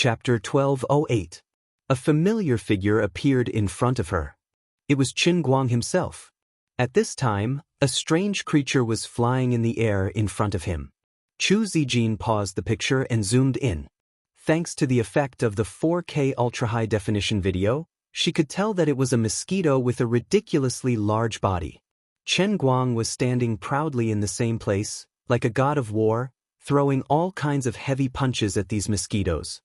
Chapter 1208. A familiar figure appeared in front of her. It was Qin Guang himself. At this time, a strange creature was flying in the air in front of him. Chu Zijin paused the picture and zoomed in. Thanks to the effect of the 4K ultra-high-definition video, she could tell that it was a mosquito with a ridiculously large body. Qin Guang was standing proudly in the same place, like a god of war, throwing all kinds of heavy punches at these mosquitoes.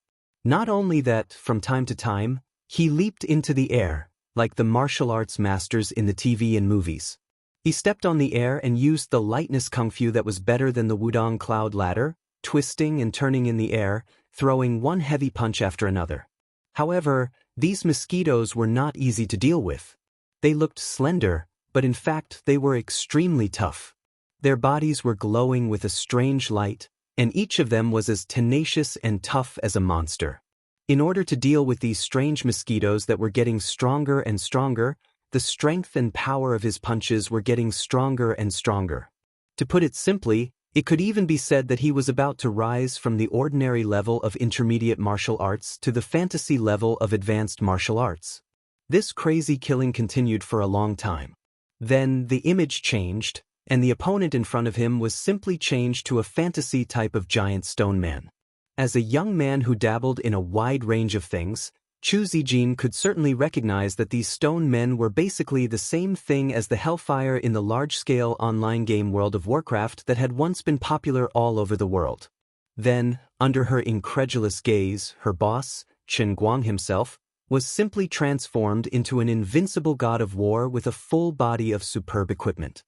Not only that, from time to time, he leaped into the air, like the martial arts masters in the TV and movies. He stepped on the air and used the lightness kung fu that was better than the Wudong cloud ladder, twisting and turning in the air, throwing one heavy punch after another. However, these mosquitoes were not easy to deal with. They looked slender, but in fact they were extremely tough. Their bodies were glowing with a strange light, and each of them was as tenacious and tough as a monster. In order to deal with these strange mosquitoes that were getting stronger and stronger, the strength and power of his punches were getting stronger and stronger. To put it simply, it could even be said that he was about to rise from the ordinary level of intermediate martial arts to the fantasy level of advanced martial arts. This crazy killing continued for a long time. Then the image changed, and the opponent in front of him was simply changed to a fantasy type of giant stone man. As a young man who dabbled in a wide range of things, Chu Zijin could certainly recognize that these stone men were basically the same thing as the hellfire in the large-scale online game World of Warcraft that had once been popular all over the world. Then, under her incredulous gaze, her boss, Qin Guang himself, was simply transformed into an invincible god of war with a full body of superb equipment.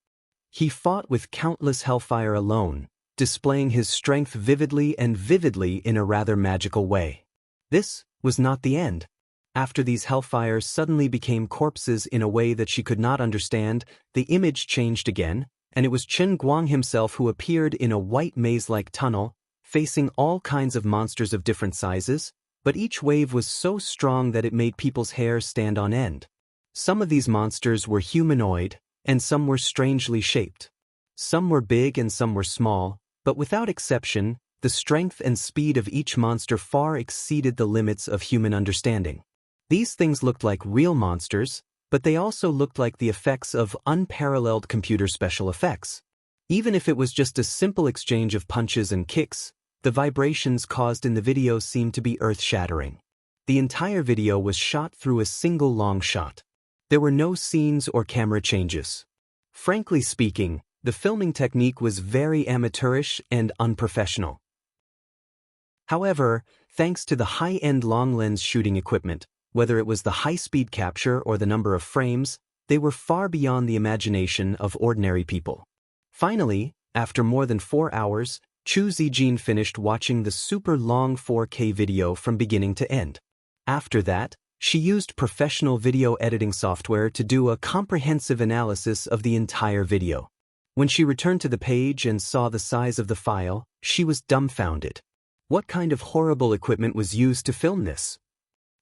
He fought with countless hellfire alone, displaying his strength vividly in a rather magical way. This was not the end. After these hellfires suddenly became corpses in a way that she could not understand, the image changed again, and it was Qin Guang himself who appeared in a white maze-like tunnel, facing all kinds of monsters of different sizes, but each wave was so strong that it made people's hair stand on end. Some of these monsters were humanoid, and some were strangely shaped. Some were big and some were small, but without exception, the strength and speed of each monster far exceeded the limits of human understanding. These things looked like real monsters, but they also looked like the effects of unparalleled computer special effects. Even if it was just a simple exchange of punches and kicks, the vibrations caused in the video seemed to be earth-shattering. The entire video was shot through a single long shot. There were no scenes or camera changes. Frankly speaking, the filming technique was very amateurish and unprofessional. However, thanks to the high-end long-lens shooting equipment, whether it was the high-speed capture or the number of frames, they were far beyond the imagination of ordinary people. Finally, after more than 4 hours, Chu Zijin finished watching the super long 4K video from beginning to end. After that, she used professional video editing software to do a comprehensive analysis of the entire video. When she returned to the page and saw the size of the file, she was dumbfounded. What kind of horrible equipment was used to film this?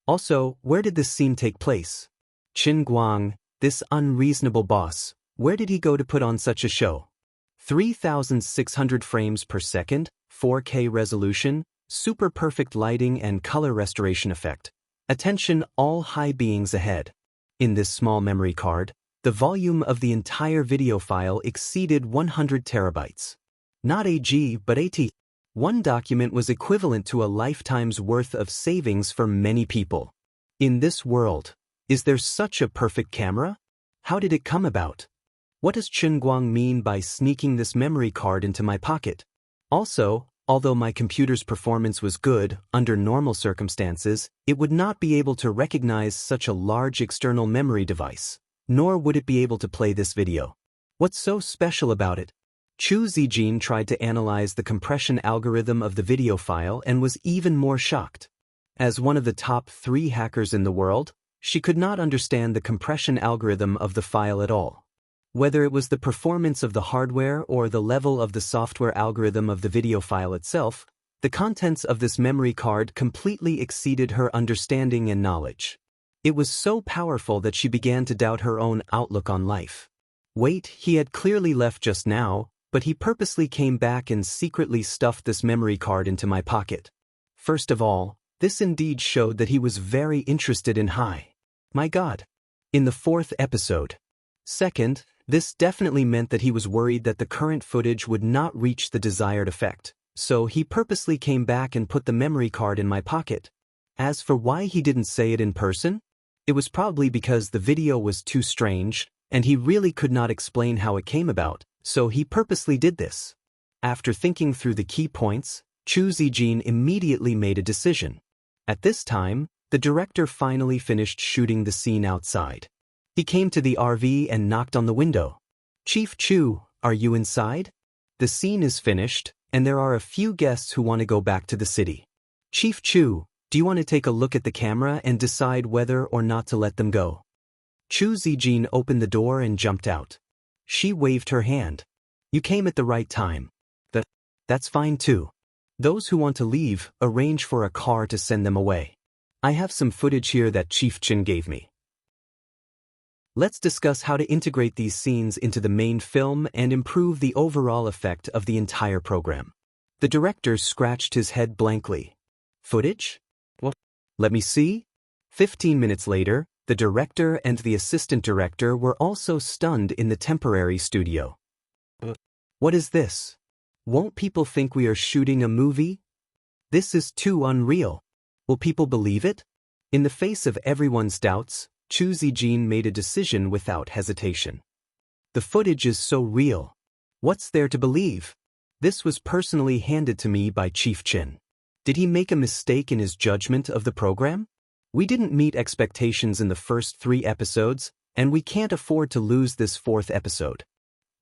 Also, where did this scene take place? Qin Guang, this unreasonable boss, where did he go to put on such a show? 3,600 frames per second, 4K resolution, super perfect lighting and color restoration effect. Attention all high beings ahead. In this small memory card, the volume of the entire video file exceeded 100 terabytes. Not AG, but AT. One document was equivalent to a lifetime's worth of savings for many people. In this world, is there such a perfect camera? How did it come about? What does Qin Guang mean by sneaking this memory card into my pocket? Also, although my computer's performance was good, under normal circumstances, it would not be able to recognize such a large external memory device, nor would it be able to play this video. What's so special about it? Chu Zijin tried to analyze the compression algorithm of the video file and was even more shocked. As one of the top 3 hackers in the world, she could not understand the compression algorithm of the file at all. Whether it was the performance of the hardware or the level of the software algorithm of the video file itself, the contents of this memory card completely exceeded her understanding and knowledge. It was so powerful that she began to doubt her own outlook on life. Wait, he had clearly left just now, but he purposely came back and secretly stuffed this memory card into my pocket. First of all, This indeed showed that he was very interested in Hai. My God. In the 4th episode. Second, this definitely meant that he was worried that the current footage would not reach the desired effect, so he purposely came back and put the memory card in my pocket. As for why he didn't say it in person, it was probably because the video was too strange, and he really could not explain how it came about, so he purposely did this. After thinking through the key points, Chu Zijin immediately made a decision. At this time, the director finally finished shooting the scene outside. He came to the RV and knocked on the window. "Chief Chu, are you inside? The scene is finished, and there are a few guests who want to go back to the city. Chief Chu, do you want to take a look at the camera and decide whether or not to let them go?" Chu Zijin opened the door and jumped out. She waved her hand. "You came at the right time. That's fine too. Those who want to leave, arrange for a car to send them away. I have some footage here that Chief Chin gave me. Let's discuss how to integrate these scenes into the main film and improve the overall effect of the entire program." The director scratched his head blankly. "Footage? What? Let me see?" 15 minutes later, the director and the assistant director were also stunned in the temporary studio. "What is this? Won't people think we are shooting a movie? This is too unreal. Will people believe it?" In the face of everyone's doubts, Chu Zijin made a decision without hesitation. "The footage is so real. What's there to believe? This was personally handed to me by Chief Chin. Did he make a mistake in his judgment of the program? We didn't meet expectations in the first 3 episodes, and we can't afford to lose this 4th episode."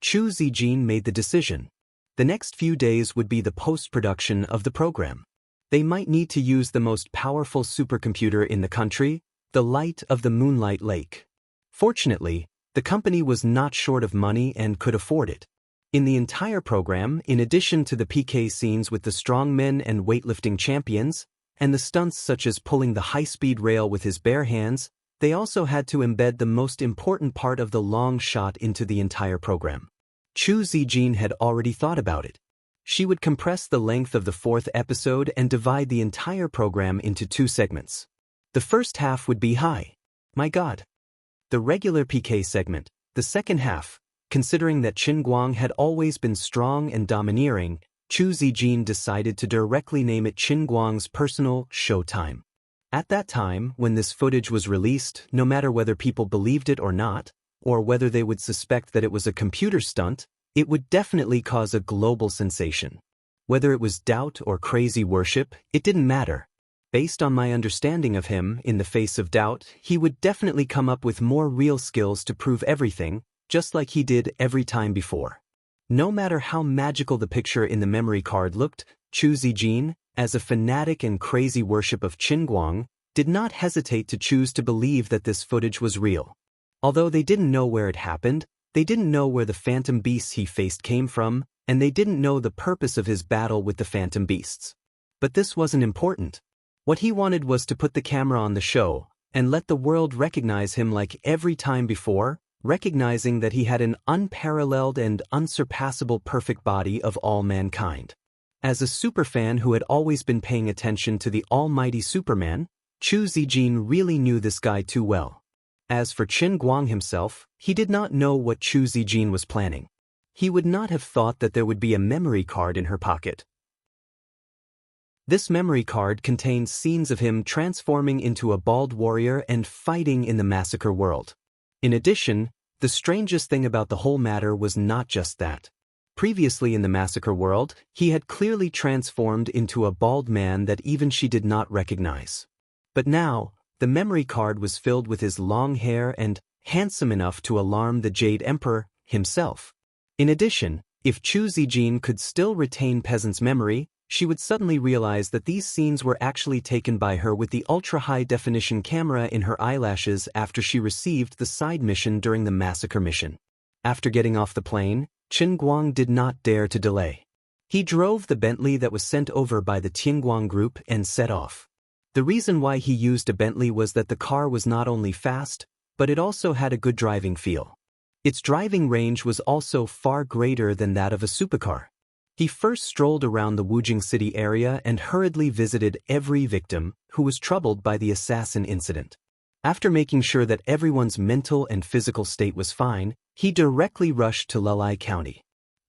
Chu Zijin made the decision. The next few days would be the post-production of the program. They might need to use the most powerful supercomputer in the country, the light of the Moonlight Lake. Fortunately, the company was not short of money and could afford it. In the entire program, in addition to the PK scenes with the strongmen and weightlifting champions, and the stunts such as pulling the high-speed rail with his bare hands, they also had to embed the most important part of the long shot into the entire program. Chu Zijin had already thought about it. She would compress the length of the 4th episode and divide the entire program into 2 segments. The first half would be Hai. My God. The regular PK segment, the second half. Considering that Qin Guang had always been strong and domineering, Chu Zijin decided to directly name it Qin Guang's personal showtime. At that time, when this footage was released, no matter whether people believed it or not, or whether they would suspect that it was a computer stunt, it would definitely cause a global sensation. Whether it was doubt or crazy worship, it didn't matter. Based on my understanding of him, in the face of doubt, he would definitely come up with more real skills to prove everything, just like he did every time before. No matter how magical the picture in the memory card looked, Chu Zijin, as a fanatic and crazy worship of Qin Guang, did not hesitate to choose to believe that this footage was real. Although they didn't know where it happened, they didn't know where the phantom beasts he faced came from, and they didn't know the purpose of his battle with the phantom beasts. But this wasn't important. What he wanted was to put the camera on the show, and let the world recognize him like every time before, recognizing that he had an unparalleled and unsurpassable perfect body of all mankind. As a superfan who had always been paying attention to the almighty Superman, Chu Zijin really knew this guy too well. As for Qin Guang himself, he did not know what Chu Zijin was planning. He would not have thought that there would be a memory card in her pocket. This memory card contains scenes of him transforming into a bald warrior and fighting in the massacre world. In addition, the strangest thing about the whole matter was not just that. Previously in the massacre world, he had clearly transformed into a bald man that even she did not recognize. But now, the memory card was filled with his long hair and handsome enough to alarm the Jade Emperor himself. In addition, if Chu Zijin could still retain Peasant's memory, she would suddenly realize that these scenes were actually taken by her with the ultra-high-definition camera in her eyelashes after she received the side mission during the massacre mission. After getting off the plane, Qin Guang did not dare to delay. He drove the Bentley that was sent over by the Tianguang group and set off. The reason why he used a Bentley was that the car was not only fast, but it also had a good driving feel. Its driving range was also far greater than that of a supercar. He first strolled around the Wujing city area and hurriedly visited every victim who was troubled by the assassin incident. After making sure that everyone's mental and physical state was fine, he directly rushed to Lulai County.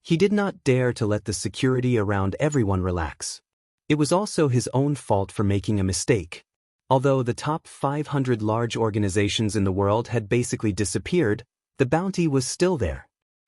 He did not dare to let the security around everyone relax. It was also his own fault for making a mistake. Although the top 500 large organizations in the world had basically disappeared, the bounty was still there.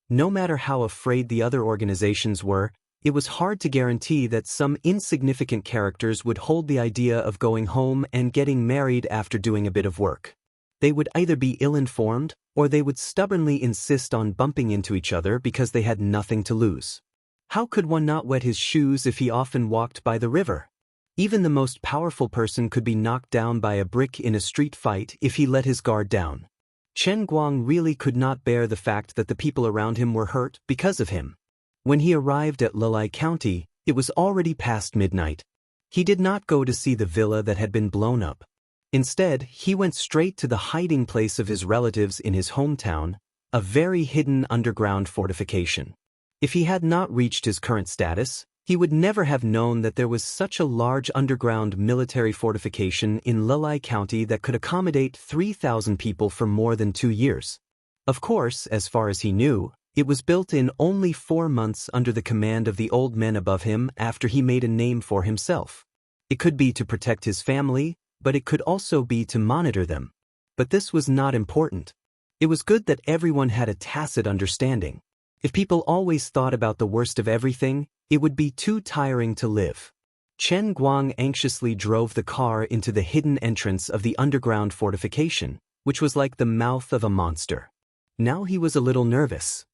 No matter how afraid the other organizations were, it was hard to guarantee that some insignificant characters would hold the idea of going home and getting married after doing a bit of work. They would either be ill-informed, or they would stubbornly insist on bumping into each other because they had nothing to lose. How could one not wet his shoes if he often walked by the river? Even the most powerful person could be knocked down by a brick in a street fight if he let his guard down. Chen Guang really could not bear the fact that the people around him were hurt because of him. When he arrived at Lulai County, it was already past midnight. He did not go to see the villa that had been blown up. Instead, he went straight to the hiding place of his relatives in his hometown, a very hidden underground fortification. If he had not reached his current status, he would never have known that there was such a large underground military fortification in Lulai County that could accommodate 3,000 people for more than 2 years. Of course, as far as he knew, it was built in only 4 months under the command of the old men above him after he made a name for himself. It could be to protect his family, but it could also be to monitor them. But this was not important. It was good that everyone had a tacit understanding. If people always thought about the worst of everything, it would be too tiring to live. Chen Guang anxiously drove the car into the hidden entrance of the underground fortification, which was like the mouth of a monster. Now he was a little nervous.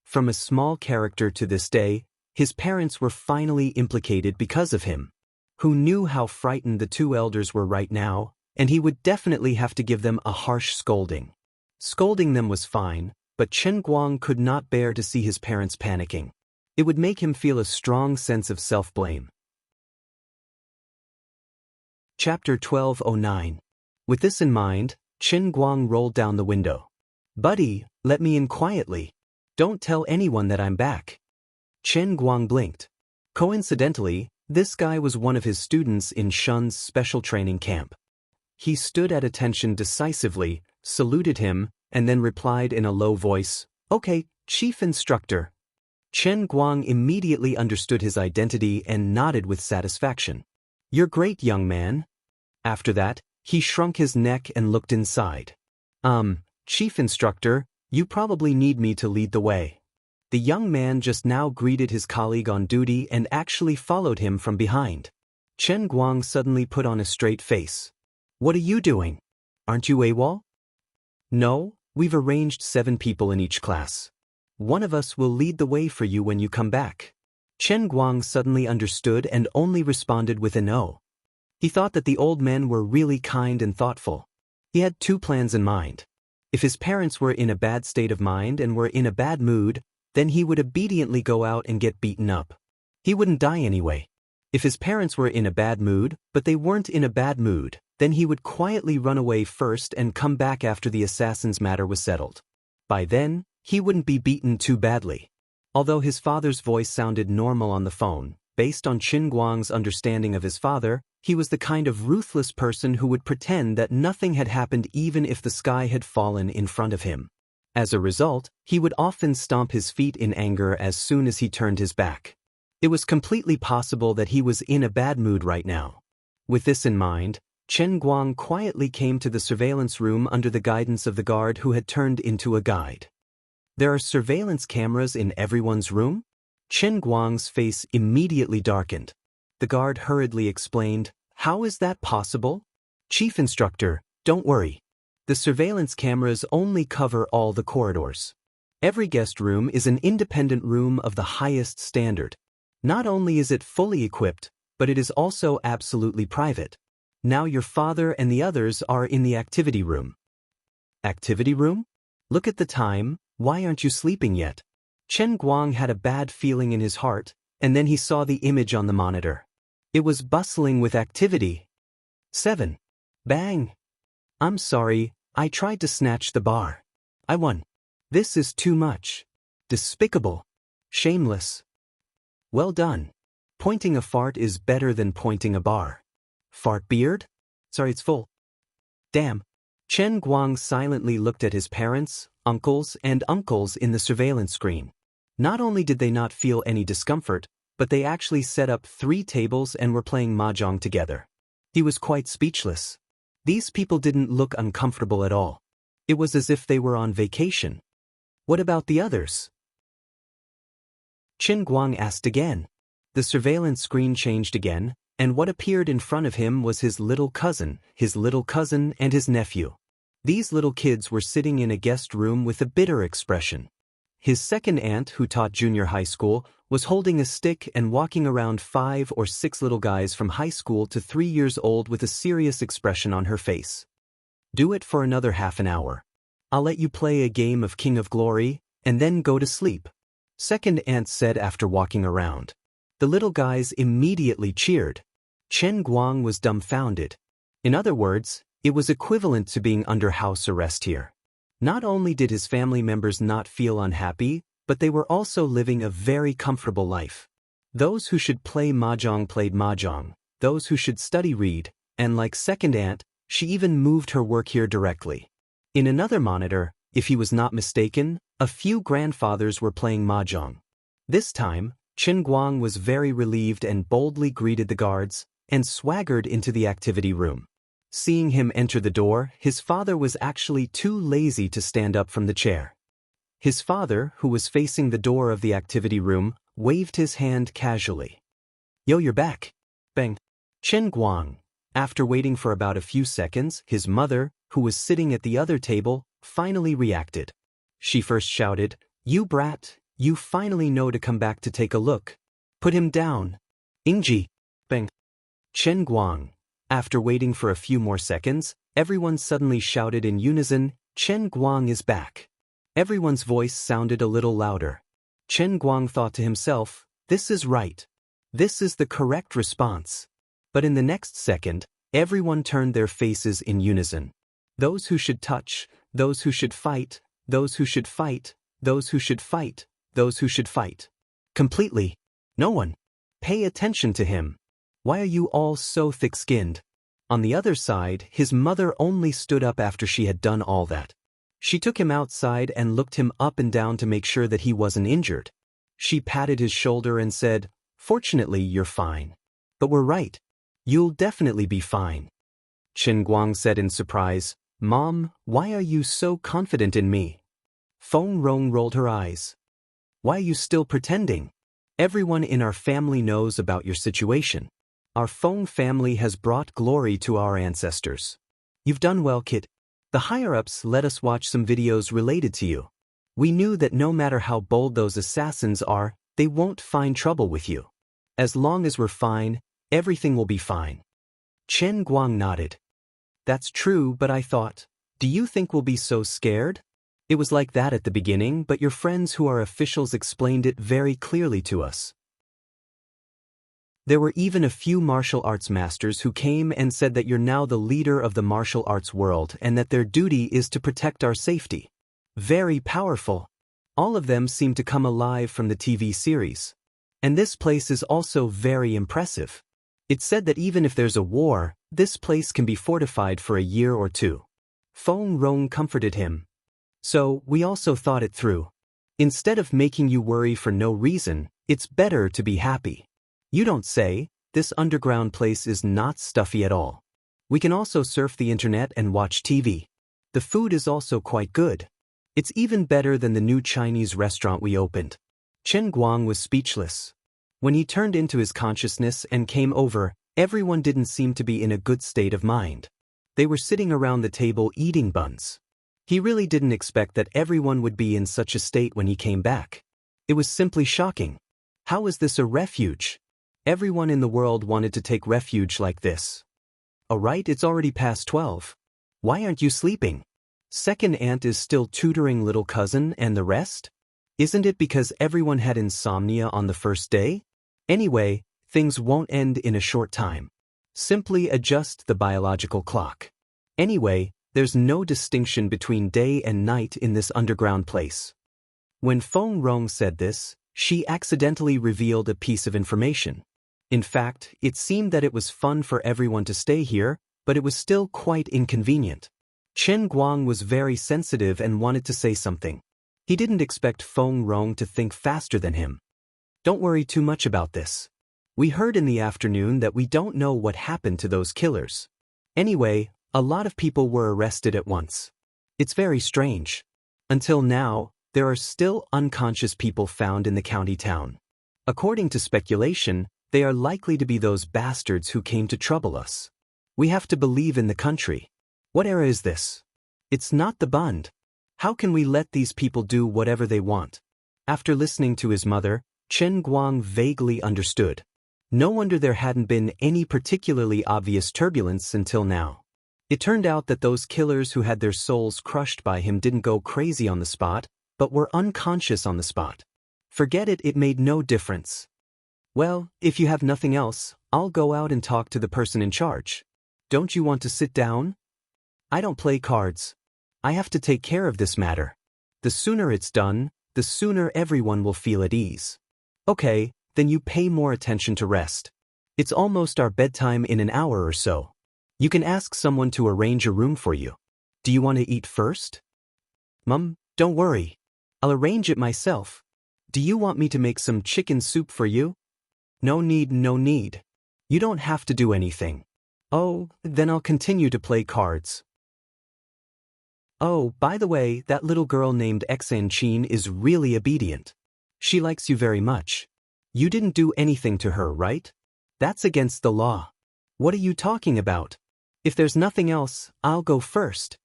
From a small character to this day, his parents were finally implicated because of him. Who knew how frightened the two elders were right now, and he would definitely have to give them a harsh scolding. Scolding them was fine, but Chen Guang could not bear to see his parents panicking. It would make him feel a strong sense of self-blame. Chapter 1209. With this in mind, Chen Guang rolled down the window. "Buddy, let me in quietly. Don't tell anyone that I'm back." Chen Guang blinked. Coincidentally, this guy was one of his students in Shun's special training camp. He stood at attention decisively, saluted him, and then replied in a low voice, "Okay, Chief Instructor." Chen Guang immediately understood his identity and nodded with satisfaction. "You're great, young man." After that, he shrunk his neck and looked inside. Chief Instructor, you probably need me to lead the way." The young man just now greeted his colleague on duty and actually followed him from behind. Chen Guang suddenly put on a straight face. "What are you doing? Aren't you AWOL?" "No, we've arranged 7 people in each class. One of us will lead the way for you when you come back." Chen Guang suddenly understood and only responded with an "oh." He thought that the old men were really kind and thoughtful. He had 2 plans in mind. If his parents were in a bad state of mind and were in a bad mood, then he would obediently go out and get beaten up. He wouldn't die anyway. If his parents were in a bad mood, but they weren't in a bad mood, then he would quietly run away first and come back after the assassin's matter was settled. By then, he wouldn't be beaten too badly. Although his father's voice sounded normal on the phone, based on Chen Guang's understanding of his father, he was the kind of ruthless person who would pretend that nothing had happened even if the sky had fallen in front of him. As a result, he would often stomp his feet in anger as soon as he turned his back. It was completely possible that he was in a bad mood right now. With this in mind, Chen Guang quietly came to the surveillance room under the guidance of the guard who had turned into a guide. "There are surveillance cameras in everyone's room?" Chen Guang's face immediately darkened. The guard hurriedly explained, "How is that possible?" "Chief Instructor, don't worry. The surveillance cameras only cover all the corridors. Every guest room is an independent room of the highest standard. Not only is it fully equipped, but it is also absolutely private. Now your father and the others are in the activity room." "Activity room? Look at the time, why aren't you sleeping yet?" Chen Guang had a bad feeling in his heart, and then he saw the image on the monitor. It was bustling with activity. 7. Bang! "I'm sorry, I tried to snatch the bar. I won. This is too much. Despicable." Shameless. Well done. Pointing a fart is better than pointing a bar. Fart beard? Sorry, it's full. Damn. Chen Guang silently looked at his parents, uncles in the surveillance screen. Not only did they not feel any discomfort, but they actually set up 3 tables and were playing mahjong together. He was quite speechless. These people didn't look uncomfortable at all. It was as if they were on vacation. What about the others? Chen Guang asked again. The surveillance screen changed again, and what appeared in front of him was his little cousin and his nephew. These little kids were sitting in a guest room with a bitter expression. His second aunt, who taught junior high school, was holding a stick and walking around 5 or 6 little guys from high school to 3 years old with a serious expression on her face. Do it for another half an hour. I'll let you play a game of King of Glory, and then go to sleep, second aunt said after walking around. The little guys immediately cheered. Chen Guang was dumbfounded. In other words, it was equivalent to being under house arrest here. Not only did his family members not feel unhappy, but they were also living a very comfortable life. Those who should play mahjong played mahjong, those who should study read, and like second aunt, she even moved her work here directly. In another monitor, if he was not mistaken, a few grandfathers were playing mahjong. This time, Chen Guang was very relieved and boldly greeted the guards, and swaggered into the activity room. Seeing him enter the door, his father was actually too lazy to stand up from the chair. His father, who was facing the door of the activity room, waved his hand casually. Yo, you're back. Bang. Chen Guang. After waiting for about a few seconds, his mother, who was sitting at the other table, finally reacted. She first shouted, You brat, you finally know to come back to take a look. Put him down. Ingji. Bang. Chen Guang. After waiting for a few more seconds, everyone suddenly shouted in unison, Chen Guang is back. Everyone's voice sounded a little louder. Chen Guang thought to himself, this is right. This is the correct response. But in the next second, everyone turned their faces in unison. Those who should touch, those who should fight, those who should fight, those who should fight, those who should fight. Completely. No one. Pay attention to him. Why are you all so thick-skinned? On the other side, his mother only stood up after she had done all that. She took him outside and looked him up and down to make sure that he wasn't injured. She patted his shoulder and said, Fortunately, you're fine. But we're right. You'll definitely be fine. Chen Guang said in surprise, Mom, why are you so confident in me? Feng Rong rolled her eyes. Why are you still pretending? Everyone in our family knows about your situation. Our Feng family has brought glory to our ancestors. You've done well, kid. The higher-ups let us watch some videos related to you. We knew that no matter how bold those assassins are, they won't find trouble with you. As long as we're fine, everything will be fine. Chen Guang nodded. That's true, but I thought, do you think we'll be so scared? It was like that at the beginning, but your friends who are officials explained it very clearly to us. There were even a few martial arts masters who came and said that you're now the leader of the martial arts world and that their duty is to protect our safety. Very powerful. All of them seem to come alive from the TV series. And this place is also very impressive. It's said that even if there's a war, this place can be fortified for a year or 2. Feng Rong comforted him. So, we also thought it through. Instead of making you worry for no reason, it's better to be happy. You don't say, this underground place is not stuffy at all. We can also surf the internet and watch TV. The food is also quite good. It's even better than the new Chinese restaurant we opened. Chen Guang was speechless. When he turned into his consciousness and came over, everyone didn't seem to be in a good state of mind. They were sitting around the table eating buns. He really didn't expect that everyone would be in such a state when he came back. It was simply shocking. How is this a refuge? Everyone in the world wanted to take refuge like this. Alright, it's already past 12. Why aren't you sleeping? Second aunt is still tutoring little cousin and the rest? Isn't it because everyone had insomnia on the first day? Anyway, things won't end in a short time. Simply adjust the biological clock. Anyway, there's no distinction between day and night in this underground place. When Feng Rong said this, She accidentally revealed a piece of information. In fact, it seemed that it was fun for everyone to stay here, but it was still quite inconvenient. Chen Guang was very sensitive and wanted to say something. He didn't expect Feng Rong to think faster than him. Don't worry too much about this. We heard in the afternoon that we don't know what happened to those killers. Anyway, a lot of people were arrested at once. It's very strange. Until now, there are still unconscious people found in the county town. According to speculation, they are likely to be those bastards who came to trouble us. We have to believe in the country. What era is this? It's not the Bund. How can we let these people do whatever they want? After listening to his mother, Chen Guang vaguely understood. No wonder there hadn't been any particularly obvious turbulence until now. It turned out that those killers who had their souls crushed by him didn't go crazy on the spot, but were unconscious on the spot. Forget it, it made no difference. Well, if you have nothing else, I'll go out and talk to the person in charge. Don't you want to sit down? I don't play cards. I have to take care of this matter. The sooner it's done, the sooner everyone will feel at ease. Okay, then you pay more attention to rest. It's almost our bedtime in an hour or so. You can ask someone to arrange a room for you. Do you want to eat first? Mum, don't worry. I'll arrange it myself. Do you want me to make some chicken soup for you? No need, no need. You don't have to do anything. Oh, then I'll continue to play cards. Oh, by the way, that little girl named Xianxia is really obedient. She likes you very much. You didn't do anything to her, right? That's against the law. What are you talking about? If there's nothing else, I'll go first.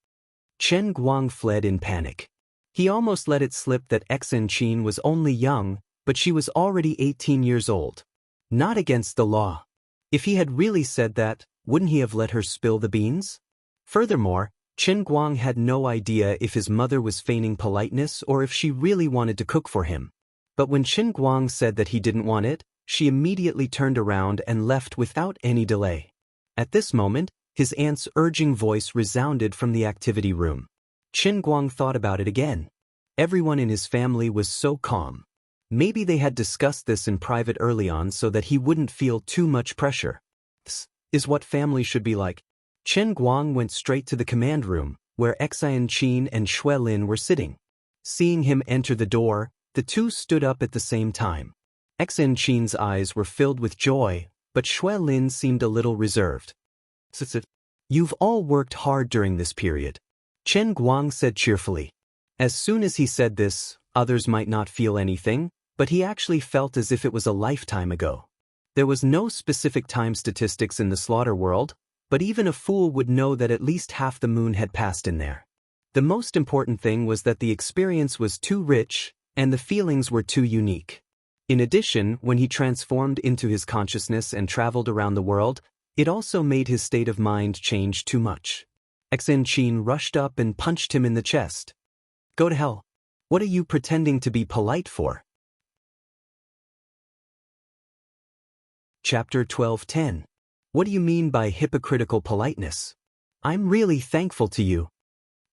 Chen Guang fled in panic. He almost let it slip that Xianxia was only young, but she was already 18 years old. Not against the law. If he had really said that, wouldn't he have let her spill the beans? Furthermore, Chen Guang had no idea if his mother was feigning politeness or if she really wanted to cook for him. But when Chen Guang said that he didn't want it, she immediately turned around and left without any delay. At this moment, his aunt's urging voice resounded from the activity room. Chen Guang thought about it again. Everyone in his family was so calm. Maybe they had discussed this in private early on so that he wouldn't feel too much pressure. This is what family should be like. Chen Guang went straight to the command room, where Xianxia and Shui Lin were sitting. Seeing him enter the door, the two stood up at the same time. Xianxia's eyes were filled with joy, but Shui Lin seemed a little reserved. You've all worked hard during this period, Chen Guang said cheerfully. As soon as he said this, others might not feel anything, but he actually felt as if it was a lifetime ago. There was no specific time statistics in the slaughter world, but even a fool would know that at least half the moon had passed in there. The most important thing was that the experience was too rich, and the feelings were too unique. In addition, when he transformed into his consciousness and traveled around the world, it also made his state of mind change too much. Xianxia rushed up and punched him in the chest. Go to hell. What are you pretending to be polite for? Chapter 12:10. What do you mean by hypocritical politeness? I'm really thankful to you.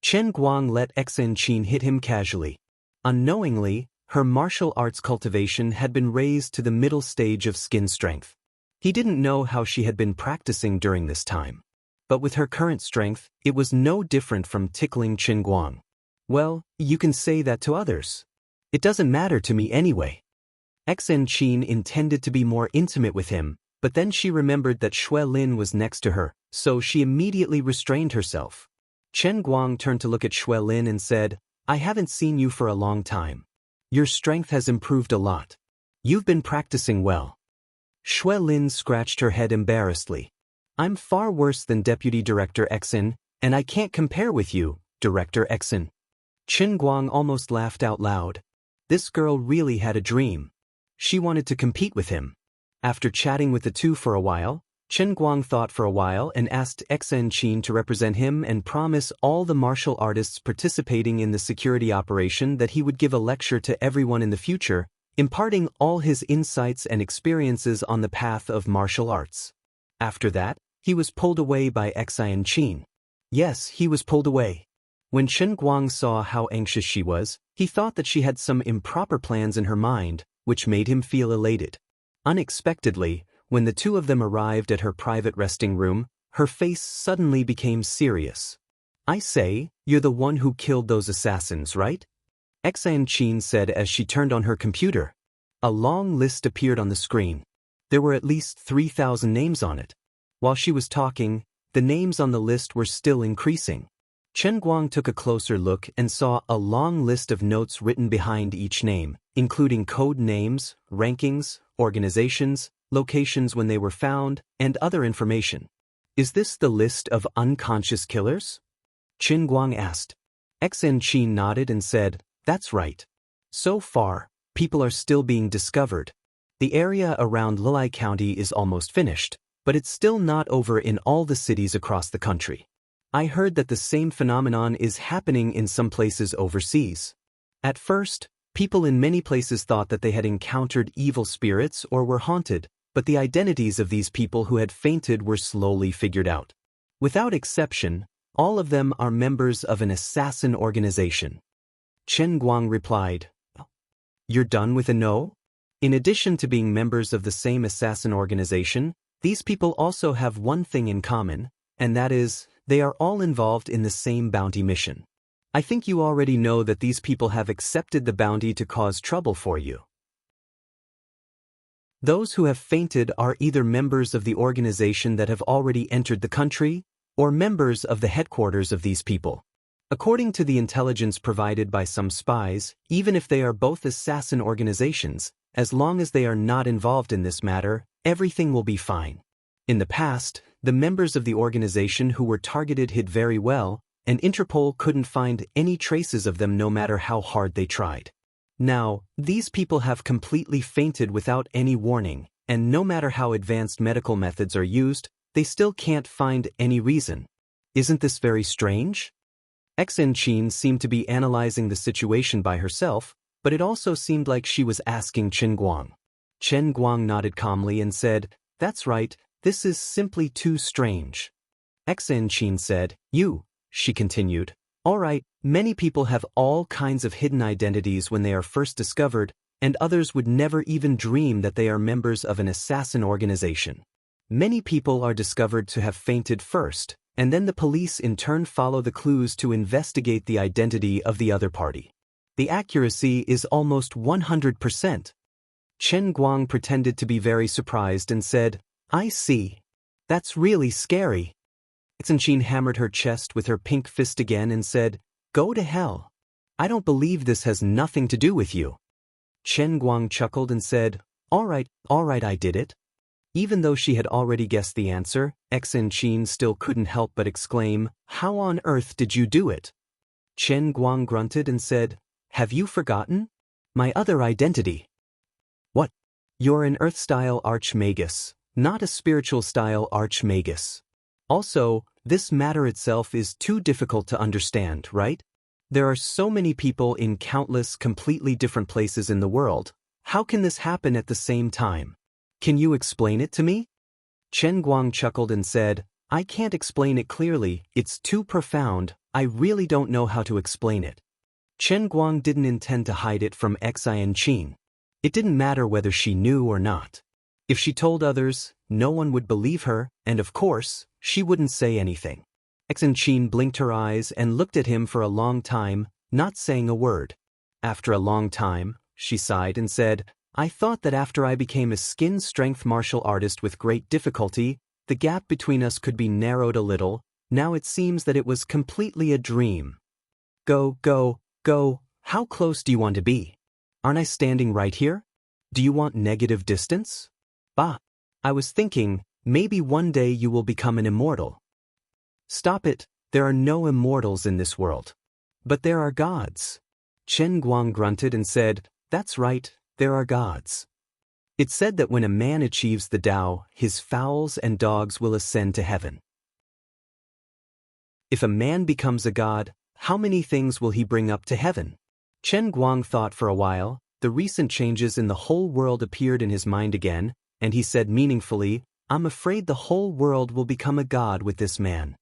Chen Guang let Xianxia hit him casually. Unknowingly, her martial arts cultivation had been raised to the middle stage of skin strength. He didn't know how she had been practicing during this time. But with her current strength, it was no different from tickling Chen Guang. Well, you can say that to others. It doesn't matter to me anyway. Xianxia intended to be more intimate with him, but then she remembered that Shui Lin was next to her, so she immediately restrained herself. Chen Guang turned to look at Shui Lin and said, I haven't seen you for a long time. Your strength has improved a lot. You've been practicing well. Shui Lin scratched her head embarrassedly. I'm far worse than Deputy Director Xin, and I can't compare with you, Director Xin. Chen Guang almost laughed out loud. This girl really had a dream. She wanted to compete with him. After chatting with the two for a while, Chen Guang thought for a while and asked Xianxia to represent him and promise all the martial artists participating in the security operation that he would give a lecture to everyone in the future, imparting all his insights and experiences on the path of martial arts. After that, he was pulled away by Xianxia. Yes, he was pulled away. When Chen Guang saw how anxious she was, he thought that she had some improper plans in her mind, which made him feel elated. Unexpectedly, when the two of them arrived at her private resting room, her face suddenly became serious. "I say, you're the one who killed those assassins, right?" Xianxia said as she turned on her computer. A long list appeared on the screen. There were at least 3,000 names on it. While she was talking, the names on the list were still increasing. Chen Guang took a closer look and saw a long list of notes written behind each name, including code names, rankings, organizations, locations when they were found, and other information. "Is this the list of unconscious killers?" Chen Guang asked. Xianxia nodded and said, "That's right. So far, people are still being discovered. The area around Lilai County is almost finished, but it's still not over in all the cities across the country. I heard that the same phenomenon is happening in some places overseas. At first, people in many places thought that they had encountered evil spirits or were haunted, but the identities of these people who had fainted were slowly figured out. Without exception, all of them are members of an assassin organization." Chen Guang replied, "You're done with a no?" In addition to being members of the same assassin organization, these people also have one thing in common, and that is, they are all involved in the same bounty mission. I think you already know that these people have accepted the bounty to cause trouble for you. Those who have fainted are either members of the organization that have already entered the country, or members of the headquarters of these people. According to the intelligence provided by some spies, even if they are both assassin organizations, as long as they are not involved in this matter, everything will be fine. In the past, the members of the organization who were targeted hid very well, and Interpol couldn't find any traces of them no matter how hard they tried. Now, these people have completely fainted without any warning, and no matter how advanced medical methods are used, they still can't find any reason. Isn't this very strange? Xianxia seemed to be analyzing the situation by herself, but it also seemed like she was asking Chen Guang. Chen Guang nodded calmly and said, "That's right, this is simply too strange." Xianxia said, she continued, "All right, many people have all kinds of hidden identities when they are first discovered, and others would never even dream that they are members of an assassin organization. Many people are discovered to have fainted first, and then the police in turn follow the clues to investigate the identity of the other party. The accuracy is almost 100%. Chen Guang pretended to be very surprised and said, "I see. That's really scary." Xianxia hammered her chest with her pink fist again and said, "Go to hell. I don't believe this has nothing to do with you." Chen Guang chuckled and said, all right, I did it." Even though she had already guessed the answer, Xianxia still couldn't help but exclaim, "How on earth did you do it?" Chen Guang grunted and said, "Have you forgotten? My other identity." "What? You're an Earth-style archmagus, not a spiritual-style archmagus. Also, this matter itself is too difficult to understand, right? There are so many people in countless completely different places in the world. How can this happen at the same time? Can you explain it to me?" Chen Guang chuckled and said, "I can't explain it clearly, it's too profound, I really don't know how to explain it." Chen Guang didn't intend to hide it from Xianxia. It didn't matter whether she knew or not. If she told others, no one would believe her, and of course, she wouldn't say anything. Xianxia blinked her eyes and looked at him for a long time, not saying a word. After a long time, she sighed and said, "I thought that after I became a skin-strength martial artist with great difficulty, the gap between us could be narrowed a little. Now it seems that it was completely a dream." Go. How close do you want to be? Aren't I standing right here? Do you want negative distance? Bah. I was thinking, maybe one day you will become an immortal." "Stop it, there are no immortals in this world." "But there are gods." Chen Guang grunted and said, "That's right, there are gods. It's said that when a man achieves the Tao, his fowls and dogs will ascend to heaven. If a man becomes a god, how many things will he bring up to heaven?" Chen Guang thought for a while. The recent changes in the whole world appeared in his mind again, and he said meaningfully, "I'm afraid the whole world will become a god with this man."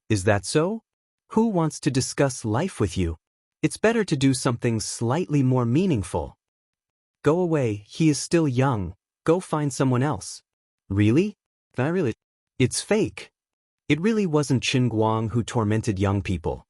"Is that so? Who wants to discuss life with you? It's better to do something slightly more meaningful." Go away, he is still young. Go find someone else. Really? Really? It's fake. It really wasn't Qin Guang who tormented young people.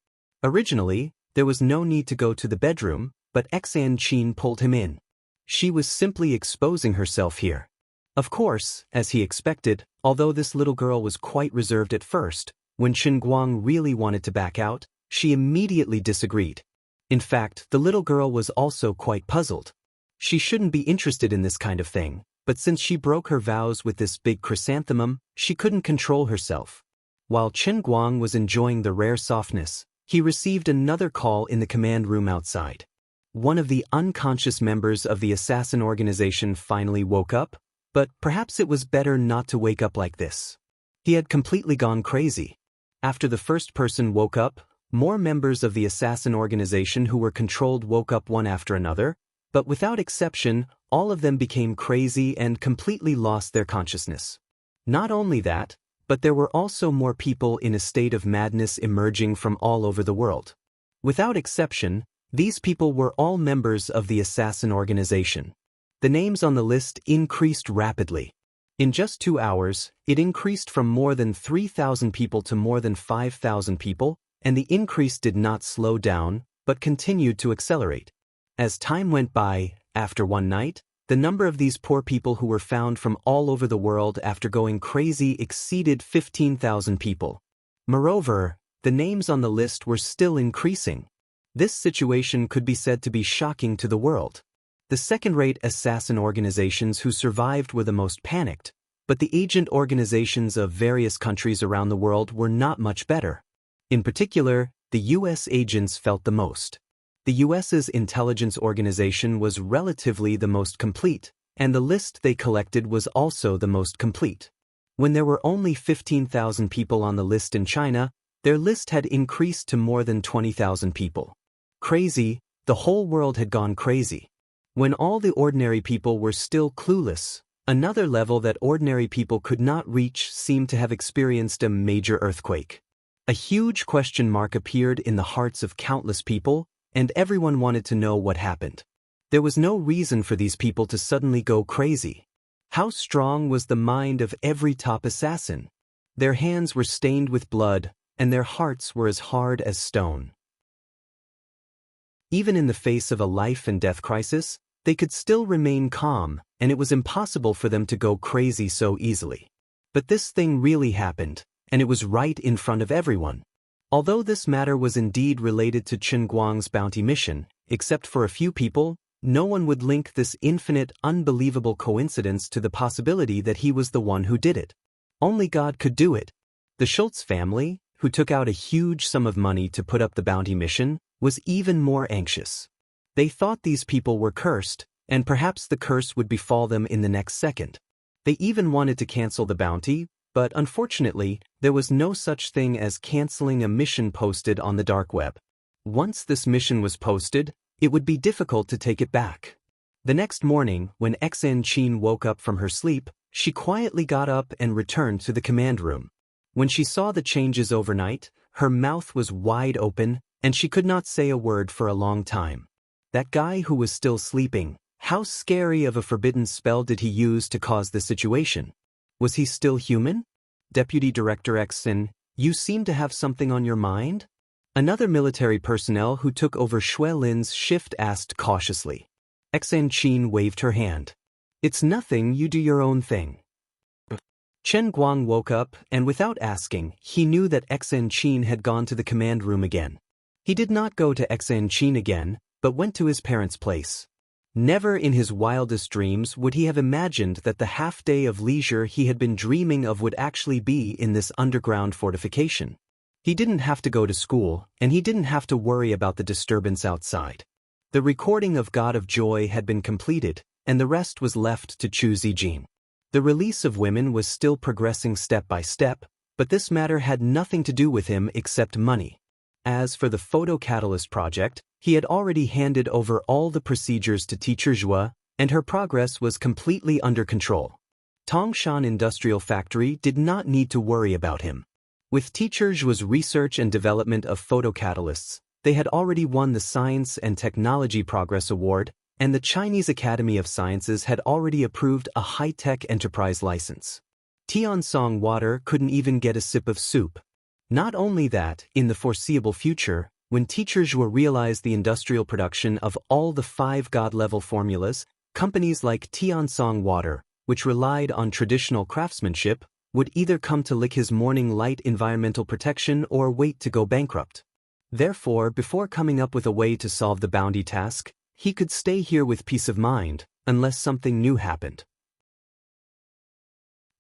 Originally, there was no need to go to the bedroom, but Xan Qin pulled him in. She was simply exposing herself here. Of course, as he expected, although this little girl was quite reserved at first, when Qin Guang really wanted to back out, she immediately disagreed. In fact, the little girl was also quite puzzled. She shouldn't be interested in this kind of thing, but since she broke her vows with this big chrysanthemum, she couldn't control herself. While Qin Guang was enjoying the rare softness, he received another call in the command room outside. One of the unconscious members of the assassin organization finally woke up, but perhaps it was better not to wake up like this. He had completely gone crazy. After the first person woke up, more members of the assassin organization who were controlled woke up one after another, but without exception, all of them became crazy and completely lost their consciousness. Not only that, but there were also more people in a state of madness emerging from all over the world. Without exception, these people were all members of the assassin organization. The names on the list increased rapidly. In just 2 hours, it increased from more than 3,000 people to more than 5,000 people, and the increase did not slow down, but continued to accelerate. As time went by, after one night, the number of these poor people who were found from all over the world after going crazy exceeded 15,000 people. Moreover, the names on the list were still increasing. This situation could be said to be shocking to the world. The second-rate assassin organizations who survived were the most panicked, but the agent organizations of various countries around the world were not much better. In particular, the U.S. agents felt the most. The U.S.'s intelligence organization was relatively the most complete, and the list they collected was also the most complete. When there were only 15,000 people on the list in China, their list had increased to more than 20,000 people. Crazy, the whole world had gone crazy. When all the ordinary people were still clueless, another level that ordinary people could not reach seemed to have experienced a major earthquake. A huge question mark appeared in the hearts of countless people, and everyone wanted to know what happened. There was no reason for these people to suddenly go crazy. How strong was the mind of every top assassin? Their hands were stained with blood, and their hearts were as hard as stone. Even in the face of a life-and-death crisis, they could still remain calm, and it was impossible for them to go crazy so easily. But this thing really happened, and it was right in front of everyone. Although this matter was indeed related to Qin Guang's bounty mission, except for a few people, no one would link this infinite, unbelievable coincidence to the possibility that he was the one who did it. Only God could do it. The Schultz family, who took out a huge sum of money to put up the bounty mission, was even more anxious. They thought these people were cursed, and perhaps the curse would befall them in the next second. They even wanted to cancel the bounty, but unfortunately, there was no such thing as canceling a mission posted on the dark web. Once this mission was posted, it would be difficult to take it back. The next morning, when Xan Qin woke up from her sleep, she quietly got up and returned to the command room. When she saw the changes overnight, her mouth was wide open, and she could not say a word for a long time. That guy who was still sleeping, how scary of a forbidden spell did he use to cause the situation? Was he still human? Deputy Director Xin, you seem to have something on your mind? Another military personnel who took over Shui Lin's shift asked cautiously. Xan Qin waved her hand. It's nothing, you do your own thing. Chen Guang woke up, and without asking, he knew that Xan Qin had gone to the command room again. He did not go to Xan Qin again, but went to his parents' place. Never in his wildest dreams would he have imagined that the half-day of leisure he had been dreaming of would actually be in this underground fortification. He didn't have to go to school, and he didn't have to worry about the disturbance outside. The recording of God of Joy had been completed, and the rest was left to Chu Zijin. The release of women was still progressing step by step, but this matter had nothing to do with him except money. As for the photocatalyst project, he had already handed over all the procedures to Teacher Zhua, and her progress was completely under control. Tongshan Industrial Factory did not need to worry about him. With Teacher Zhua's research and development of photocatalysts, they had already won the Science and Technology Progress Award, and the Chinese Academy of Sciences had already approved a high-tech enterprise license. Tiansong water couldn't even get a sip of soup. Not only that, in the foreseeable future, when teacher Zhuo realized the industrial production of all the 5 god-level formulas, companies like Tiansong Water, which relied on traditional craftsmanship, would either come to lick his morning light environmental protection or wait to go bankrupt. Therefore, before coming up with a way to solve the bounty task, he could stay here with peace of mind, unless something new happened.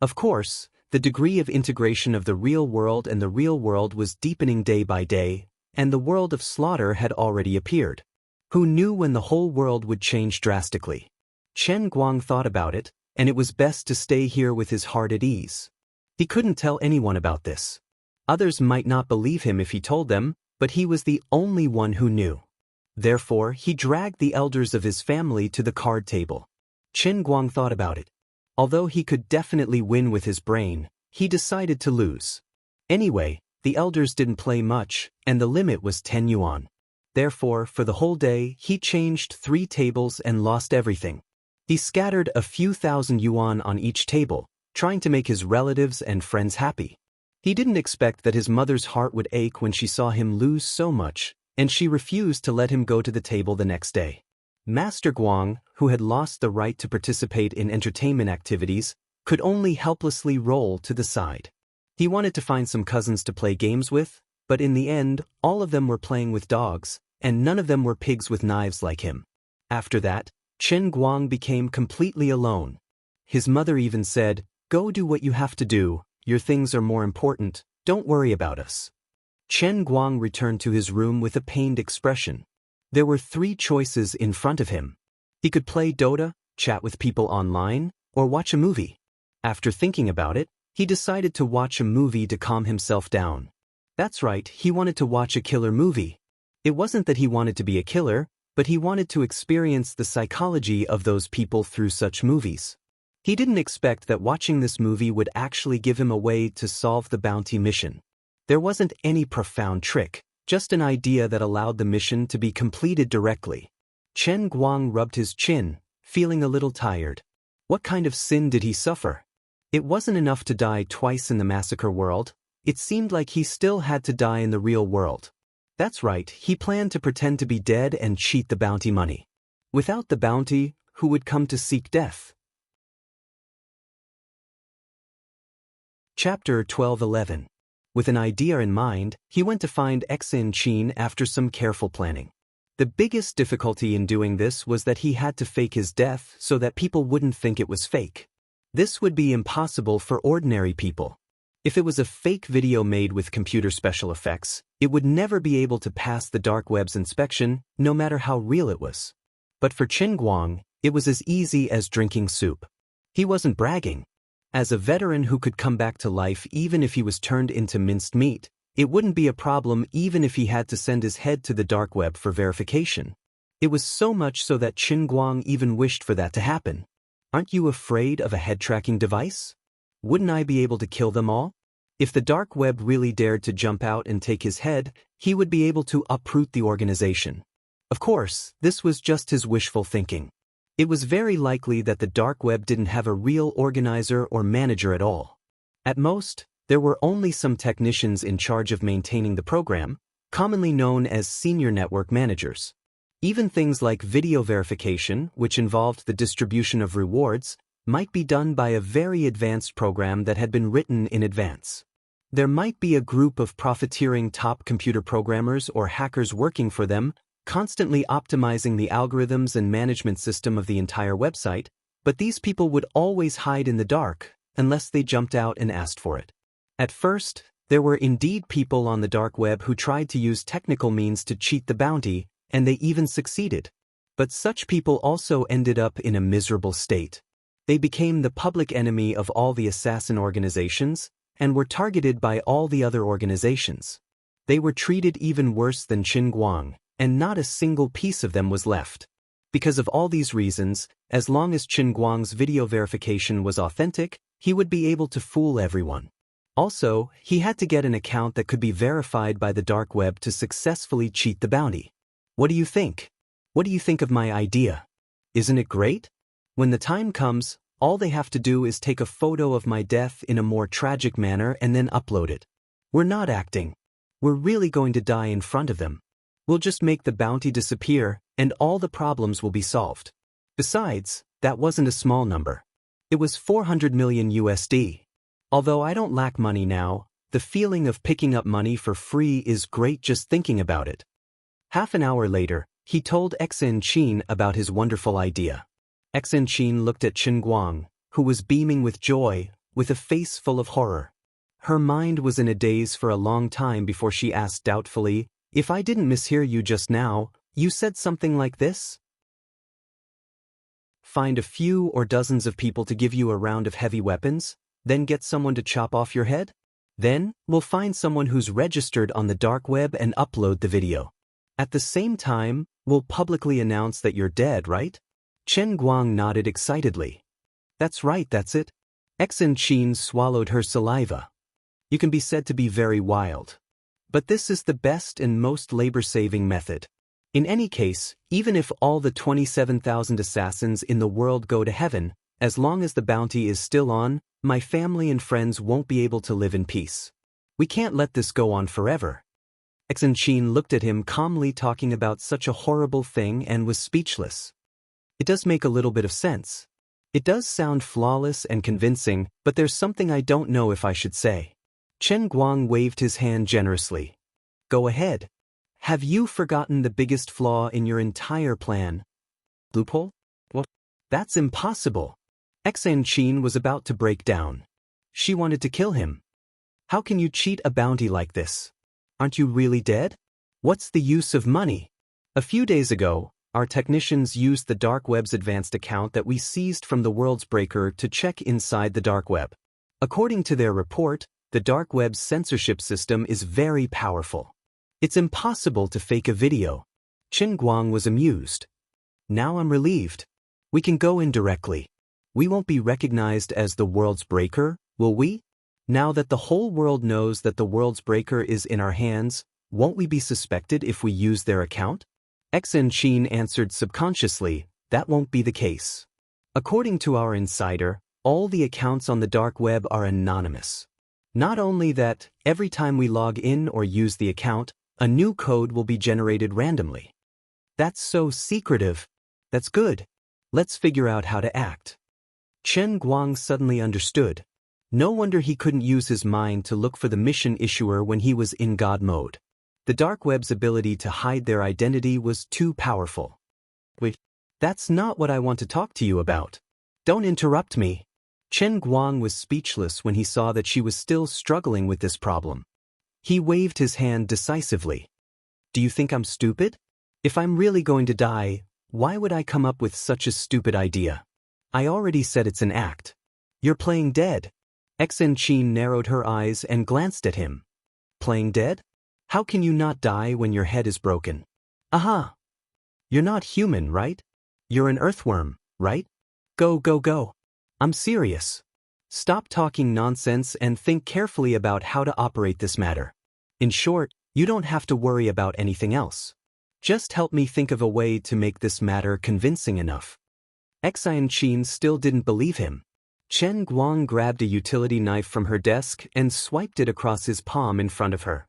Of course, the degree of integration of the real world and the real world was deepening day by day, and the world of slaughter had already appeared. Who knew when the whole world would change drastically? Chen Guang thought about it, and it was best to stay here with his heart at ease. He couldn't tell anyone about this. Others might not believe him if he told them, but he was the only one who knew. Therefore, he dragged the elders of his family to the card table. Chen Guang thought about it. Although he could definitely win with his brain, he decided to lose. Anyway, the elders didn't play much, and the limit was 10 yuan. Therefore, for the whole day, he changed 3 tables and lost everything. He scattered a few thousand yuan on each table, trying to make his relatives and friends happy. He didn't expect that his mother's heart would ache when she saw him lose so much, and she refused to let him go to the table the next day. Master Guang, who had lost the right to participate in entertainment activities, could only helplessly roll to the side. He wanted to find some cousins to play games with, but in the end, all of them were playing with dogs, and none of them were pigs with knives like him. After that, Chen Guang became completely alone. His mother even said, "Go do what you have to do, your things are more important, don't worry about us." Chen Guang returned to his room with a pained expression. There were 3 choices in front of him. He could play Dota, chat with people online, or watch a movie. After thinking about it, he decided to watch a movie to calm himself down. That's right, he wanted to watch a killer movie. It wasn't that he wanted to be a killer, but he wanted to experience the psychology of those people through such movies. He didn't expect that watching this movie would actually give him a way to solve the bounty mission. There wasn't any profound trick, just an idea that allowed the mission to be completed directly. Chen Guang rubbed his chin, feeling a little tired. What kind of sin did he suffer? It wasn't enough to die twice in the massacre world, it seemed like he still had to die in the real world. That's right, he planned to pretend to be dead and cheat the bounty money. Without the bounty, who would come to seek death? Chapter 12:11. With an idea in mind, he went to find Xin Qin after some careful planning. The biggest difficulty in doing this was that he had to fake his death so that people wouldn't think it was fake. This would be impossible for ordinary people. If it was a fake video made with computer special effects, it would never be able to pass the dark web's inspection, no matter how real it was. But for Chen Guang, it was as easy as drinking soup. He wasn't bragging. As a veteran who could come back to life even if he was turned into minced meat, it wouldn't be a problem even if he had to send his head to the dark web for verification. It was so much so that Chen Guang even wished for that to happen. Aren't you afraid of a head-tracking device? Wouldn't I be able to kill them all? If the dark web really dared to jump out and take his head, he would be able to uproot the organization. Of course, this was just his wishful thinking. It was very likely that the dark web didn't have a real organizer or manager at all. At most, there were only some technicians in charge of maintaining the program, commonly known as senior network managers. Even things like video verification, which involved the distribution of rewards, might be done by a very advanced program that had been written in advance. There might be a group of profiteering top computer programmers or hackers working for them, constantly optimizing the algorithms and management system of the entire website, but these people would always hide in the dark, unless they jumped out and asked for it. At first, there were indeed people on the dark web who tried to use technical means to cheat the bounty, and they even succeeded. But such people also ended up in a miserable state. They became the public enemy of all the assassin organizations, and were targeted by all the other organizations. They were treated even worse than Chen Guang, and not a single piece of them was left. Because of all these reasons, as long as Chen Guang's video verification was authentic, he would be able to fool everyone. Also, he had to get an account that could be verified by the dark web to successfully cheat the bounty. What do you think? What do you think of my idea? Isn't it great? When the time comes, all they have to do is take a photo of my death in a more tragic manner and then upload it. We're not acting. We're really going to die in front of them. We'll just make the bounty disappear, and all the problems will be solved. Besides, that wasn't a small number. It was 400 million USD. Although I don't lack money now, the feeling of picking up money for free is great just thinking about it. Half an hour later, he told Xianxia about his wonderful idea. Xianxia looked at Chen Guang, who was beaming with joy, with a face full of horror. Her mind was in a daze for a long time before she asked doubtfully, "If I didn't mishear you just now, you said something like this? Find a few or dozens of people to give you a round of heavy weapons, then get someone to chop off your head? Then, we'll find someone who's registered on the dark web and upload the video. At the same time, we'll publicly announce that you're dead, right?" Chen Guang nodded excitedly. "That's right, that's it." Xianxia swallowed her saliva. "You can be said to be very wild. But this is the best and most labor-saving method. In any case, even if all the 27,000 assassins in the world go to heaven, as long as the bounty is still on, my family and friends won't be able to live in peace. We can't let this go on forever." Xianxia looked at him calmly talking about such a horrible thing and was speechless. It does make a little bit of sense. It does sound flawless and convincing, but there's something I don't know if I should say. Chen Guang waved his hand generously. "Go ahead. Have you forgotten the biggest flaw in your entire plan?" "Loophole? What? That's impossible." Xianxia was about to break down. She wanted to kill him. "How can you cheat a bounty like this? Aren't you really dead? What's the use of money?" A few days ago, our technicians used the dark web's advanced account that we seized from the world's breaker to check inside the dark web. According to their report, the dark web's censorship system is very powerful. It's impossible to fake a video. Chen Guang was amused. "Now I'm relieved. We can go in directly. We won't be recognized as the world's breaker, will we? Now that the whole world knows that the world's breaker is in our hands, won't we be suspected if we use their account?" Xianxia answered subconsciously, "That won't be the case. According to our insider, all the accounts on the dark web are anonymous. Not only that, every time we log in or use the account, a new code will be generated randomly. That's so secretive. That's good. Let's figure out how to act." Chen Guang suddenly understood. No wonder he couldn't use his mind to look for the mission issuer when he was in God mode. The dark web's ability to hide their identity was too powerful. "Wait, that's not what I want to talk to you about. Don't interrupt me." Chen Guang was speechless when he saw that she was still struggling with this problem. He waved his hand decisively. "Do you think I'm stupid? If I'm really going to die, why would I come up with such a stupid idea? I already said it's an act. You're playing dead." Xianxia narrowed her eyes and glanced at him. "Playing dead? How can you not die when your head is broken?" "Aha! You're not human, right? You're an earthworm, right? Go, go, go. I'm serious. Stop talking nonsense and think carefully about how to operate this matter. In short, you don't have to worry about anything else. Just help me think of a way to make this matter convincing enough." Xianxia still didn't believe him. Chen Guang grabbed a utility knife from her desk and swiped it across his palm in front of her.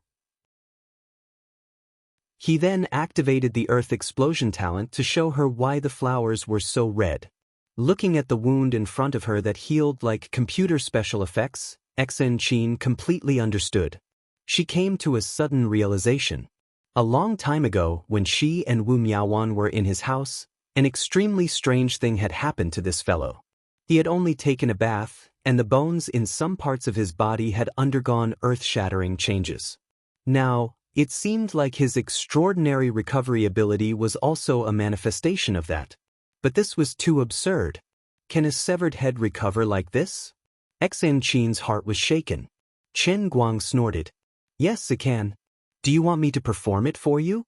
He then activated the earth explosion talent to show her why the flowers were so red. Looking at the wound in front of her that healed like computer special effects, Xianxia completely understood. She came to a sudden realization. A long time ago, when she and Wu Miaowan were in his house, an extremely strange thing had happened to this fellow. He had only taken a bath, and the bones in some parts of his body had undergone earth-shattering changes. Now, it seemed like his extraordinary recovery ability was also a manifestation of that. But this was too absurd. Can a severed head recover like this? Xianxia's heart was shaken. Chen Guang snorted. "Yes, it can. Do you want me to perform it for you?"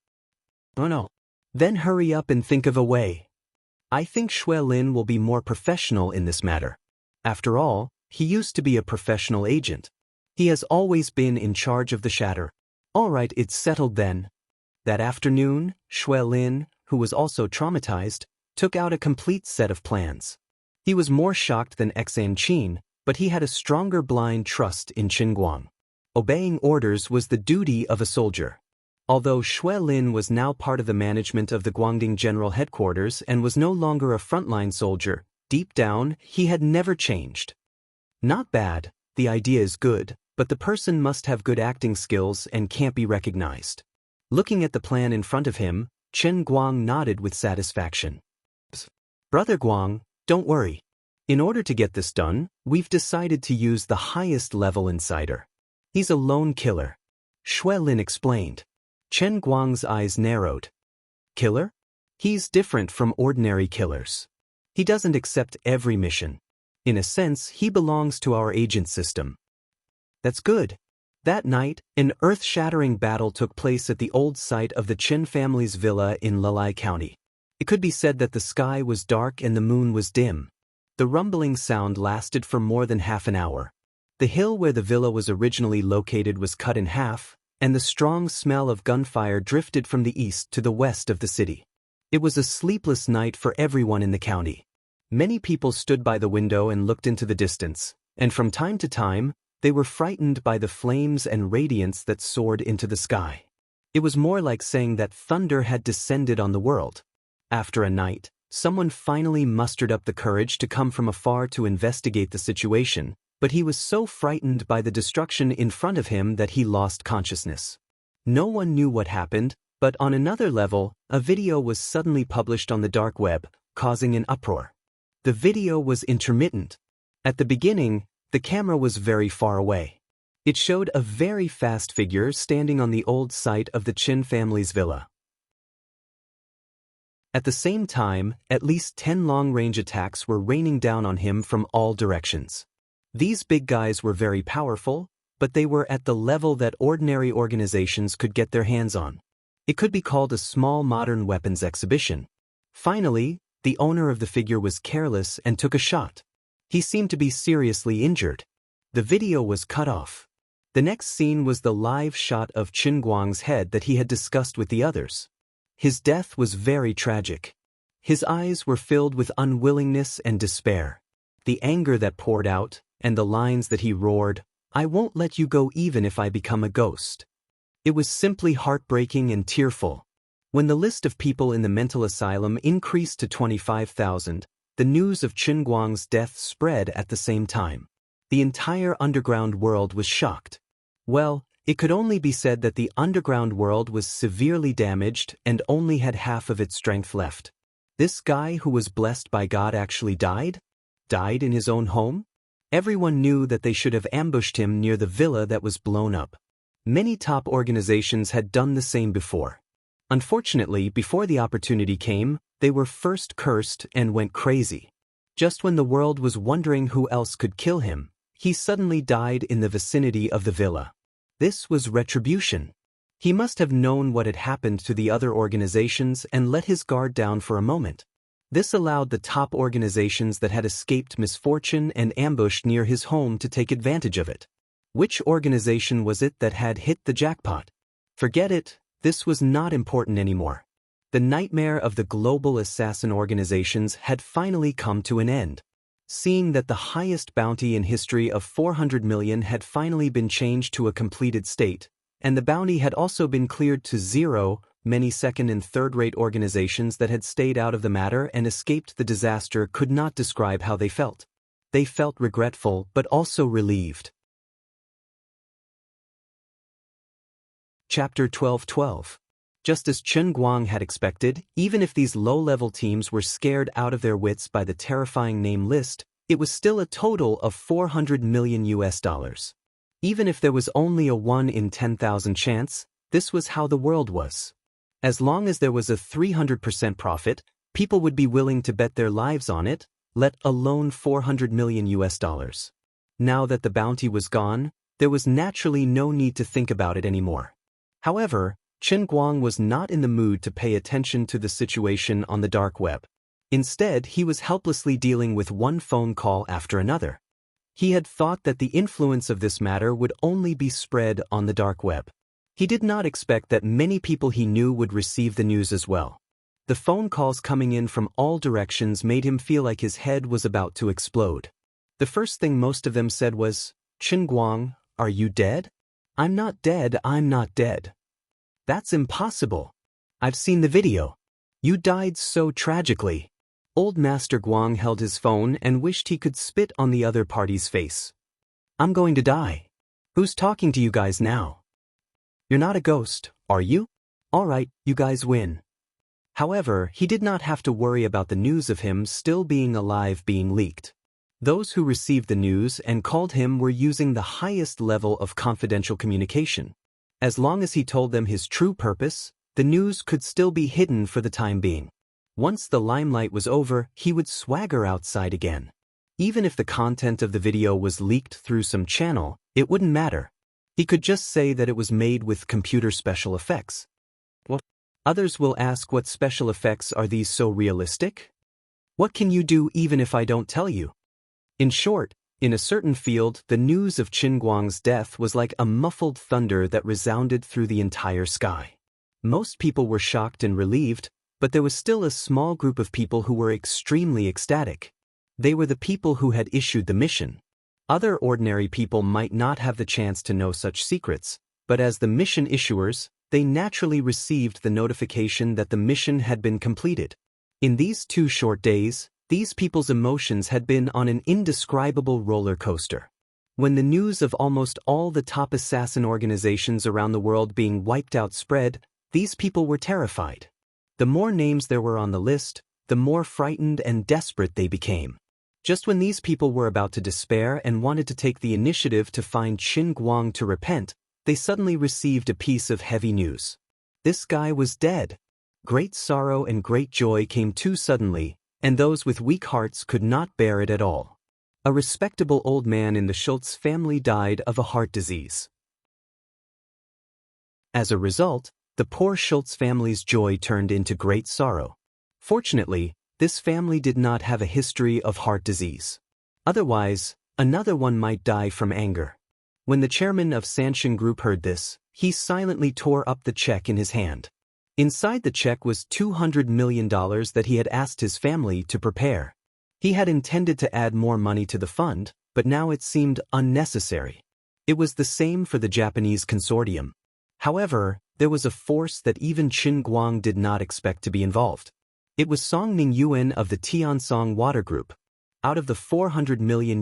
"Oh no." "Then hurry up and think of a way. I think Wang Lin will be more professional in this matter. After all, he used to be a professional agent. He has always been in charge of the shatter." "All right, it's settled then." That afternoon, Wang Lin, who was also traumatized, took out a complete set of plans. He was more shocked than Xan Qin, but he had a stronger blind trust in Qin. Obeying orders was the duty of a soldier. Although Wang Lin was now part of the management of the Guangding General Headquarters and was no longer a frontline soldier, deep down, he had never changed. Not bad, the idea is good, but the person must have good acting skills and can't be recognized. Looking at the plan in front of him, Chen Guang nodded with satisfaction. Brother Guang, don't worry. In order to get this done, we've decided to use the highest level insider. He's a lone killer. Wang Lin explained. Chen Guang's eyes narrowed. Killer? He's different from ordinary killers. He doesn't accept every mission. In a sense, he belongs to our agent system. That's good. That night, an earth-shattering battle took place at the old site of the Chen family's villa in Lelai County. It could be said that the sky was dark and the moon was dim. The rumbling sound lasted for more than half an hour. The hill where the villa was originally located was cut in half, and the strong smell of gunfire drifted from the east to the west of the city. It was a sleepless night for everyone in the county. Many people stood by the window and looked into the distance, and from time to time, they were frightened by the flames and radiance that soared into the sky. It was more like saying that thunder had descended on the world. After a night, someone finally mustered up the courage to come from afar to investigate the situation, but he was so frightened by the destruction in front of him that he lost consciousness. No one knew what happened, but on another level, a video was suddenly published on the dark web, causing an uproar. The video was intermittent. At the beginning, the camera was very far away. It showed a very fast figure standing on the old site of the Qin family's villa. At the same time, at least 10 long-range attacks were raining down on him from all directions. These big guys were very powerful, but they were at the level that ordinary organizations could get their hands on. It could be called a small modern weapons exhibition. Finally, the owner of the figure was careless and took a shot. He seemed to be seriously injured. The video was cut off. The next scene was the live shot of Chen Guang's head that he had discussed with the others. His death was very tragic. His eyes were filled with unwillingness and despair. The anger that poured out, and the lines that he roared, "I won't let you go even if I become a ghost." It was simply heartbreaking and tearful. When the list of people in the mental asylum increased to 25,000, the news of Chen Guang's death spread at the same time. The entire underground world was shocked. Well, it could only be said that the underground world was severely damaged and only had half of its strength left. This guy who was blessed by God actually died? Died in his own home? Everyone knew that they should have ambushed him near the villa that was blown up. Many top organizations had done the same before. Unfortunately, before the opportunity came, they were first cursed and went crazy. Just when the world was wondering who else could kill him, he suddenly died in the vicinity of the villa. This was retribution. He must have known what had happened to the other organizations and let his guard down for a moment. This allowed the top organizations that had escaped misfortune and ambushed near his home to take advantage of it. Which organization was it that had hit the jackpot? Forget it, this was not important anymore. The nightmare of the global assassin organizations had finally come to an end. Seeing that the highest bounty in history of 400 million had finally been changed to a completed state, and the bounty had also been cleared to zero, many second- and third-rate organizations that had stayed out of the matter and escaped the disaster could not describe how they felt. They felt regretful but also relieved. Chapter 12:12. Just as Chen Guang had expected, even if these low-level teams were scared out of their wits by the terrifying name list, it was still a total of $400 million. Even if there was only a 1 in 10,000 chance, this was how the world was. As long as there was a 300% profit, people would be willing to bet their lives on it, let alone $400 million. Now that the bounty was gone, there was naturally no need to think about it anymore. However, Chen Guang was not in the mood to pay attention to the situation on the dark web. Instead, he was helplessly dealing with one phone call after another. He had thought that the influence of this matter would only be spread on the dark web. He did not expect that many people he knew would receive the news as well. The phone calls coming in from all directions made him feel like his head was about to explode. The first thing most of them said was, "Qin Guang, are you dead?" "I'm not dead, I'm not dead." "That's impossible. I've seen the video. You died so tragically." Old Master Guang held his phone and wished he could spit on the other party's face. "I'm going to die. Who's talking to you guys now? You're not a ghost, are you? All right, you guys win." However, he did not have to worry about the news of him still being alive being leaked. Those who received the news and called him were using the highest level of confidential communication. As long as he told them his true purpose, the news could still be hidden for the time being. Once the limelight was over, he would swagger outside again. Even if the content of the video was leaked through some channel, it wouldn't matter. He could just say that it was made with computer special effects. Well, others will ask, what special effects are these so realistic? What can you do even if I don't tell you? In short, in a certain field, the news of Qin Guang's death was like a muffled thunder that resounded through the entire sky. Most people were shocked and relieved, but there was still a small group of people who were extremely ecstatic. They were the people who had issued the mission. Other ordinary people might not have the chance to know such secrets, but as the mission issuers, they naturally received the notification that the mission had been completed. In these 2 short days, these people's emotions had been on an indescribable roller coaster. When the news of almost all the top assassin organizations around the world being wiped out spread, these people were terrified. The more names there were on the list, the more frightened and desperate they became. Just when these people were about to despair and wanted to take the initiative to find Qin Guang to repent, they suddenly received a piece of heavy news. This guy was dead. Great sorrow and great joy came too suddenly, and those with weak hearts could not bear it at all. A respectable old man in the Schultz family died of a heart disease. As a result, the poor Schultz family's joy turned into great sorrow. Fortunately, this family did not have a history of heart disease. Otherwise, another one might die from anger. When the chairman of Xianxia Group heard this, he silently tore up the check in his hand. Inside the check was $200 million that he had asked his family to prepare. He had intended to add more money to the fund, but now it seemed unnecessary. It was the same for the Japanese consortium. However, there was a force that even Qin Guang did not expect to be involved. It was Songning Yuan of the Tiansong Water Group. Out of the $400 million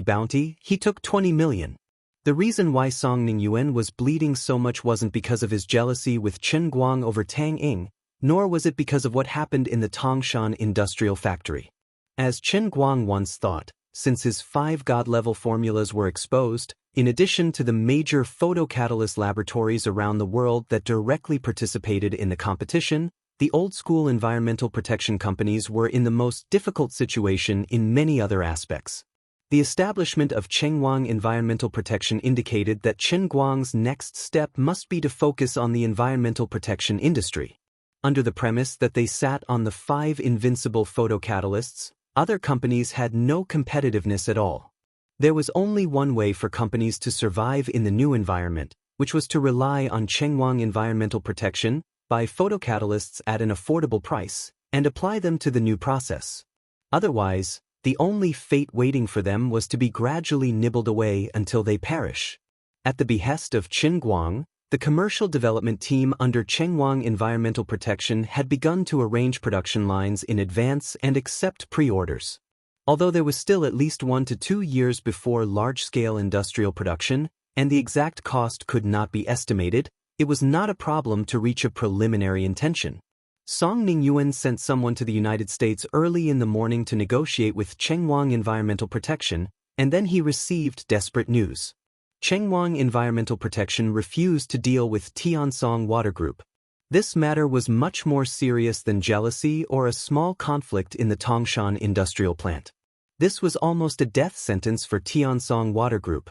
bounty, he took $20 million. The reason why Songning Yuan was bleeding so much wasn't because of his jealousy with Qin Guang over Tang Ying, nor was it because of what happened in the Tangshan industrial factory. As Qin Guang once thought, since his 5 god-level formulas were exposed, in addition to the major photocatalyst laboratories around the world that directly participated in the competition, the old-school environmental protection companies were in the most difficult situation in many other aspects. The establishment of Chengwang Environmental Protection indicated that Qin Guang's next step must be to focus on the environmental protection industry. Under the premise that they sat on the 5 invincible photocatalysts, other companies had no competitiveness at all. There was only one way for companies to survive in the new environment, which was to rely on Chengwang Environmental Protection, buy photocatalysts at an affordable price, and apply them to the new process. Otherwise, the only fate waiting for them was to be gradually nibbled away until they perish. At the behest of Qin Guang, the commercial development team under Chengwang Environmental Protection had begun to arrange production lines in advance and accept pre-orders. Although there was still at least 1 to 2 years before large-scale industrial production, and the exact cost could not be estimated, it was not a problem to reach a preliminary intention. Songning Yuan sent someone to the United States early in the morning to negotiate with Chengwang Environmental Protection, and then he received desperate news. Chengwang Environmental Protection refused to deal with Tiansong Water Group. This matter was much more serious than jealousy or a small conflict in the Tangshan industrial plant. This was almost a death sentence for Tiansong Water Group.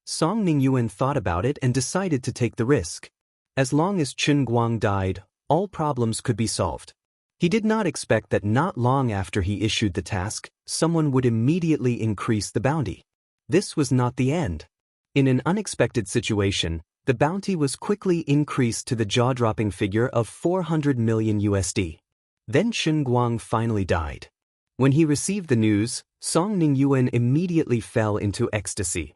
Songning Yuan thought about it and decided to take the risk. As long as Qin Guang died, all problems could be solved. He did not expect that not long after he issued the task, someone would immediately increase the bounty. This was not the end. In an unexpected situation, the bounty was quickly increased to the jaw-dropping figure of $400 million. Then Chen Guang finally died. When he received the news, Song Ningyuan immediately fell into ecstasy.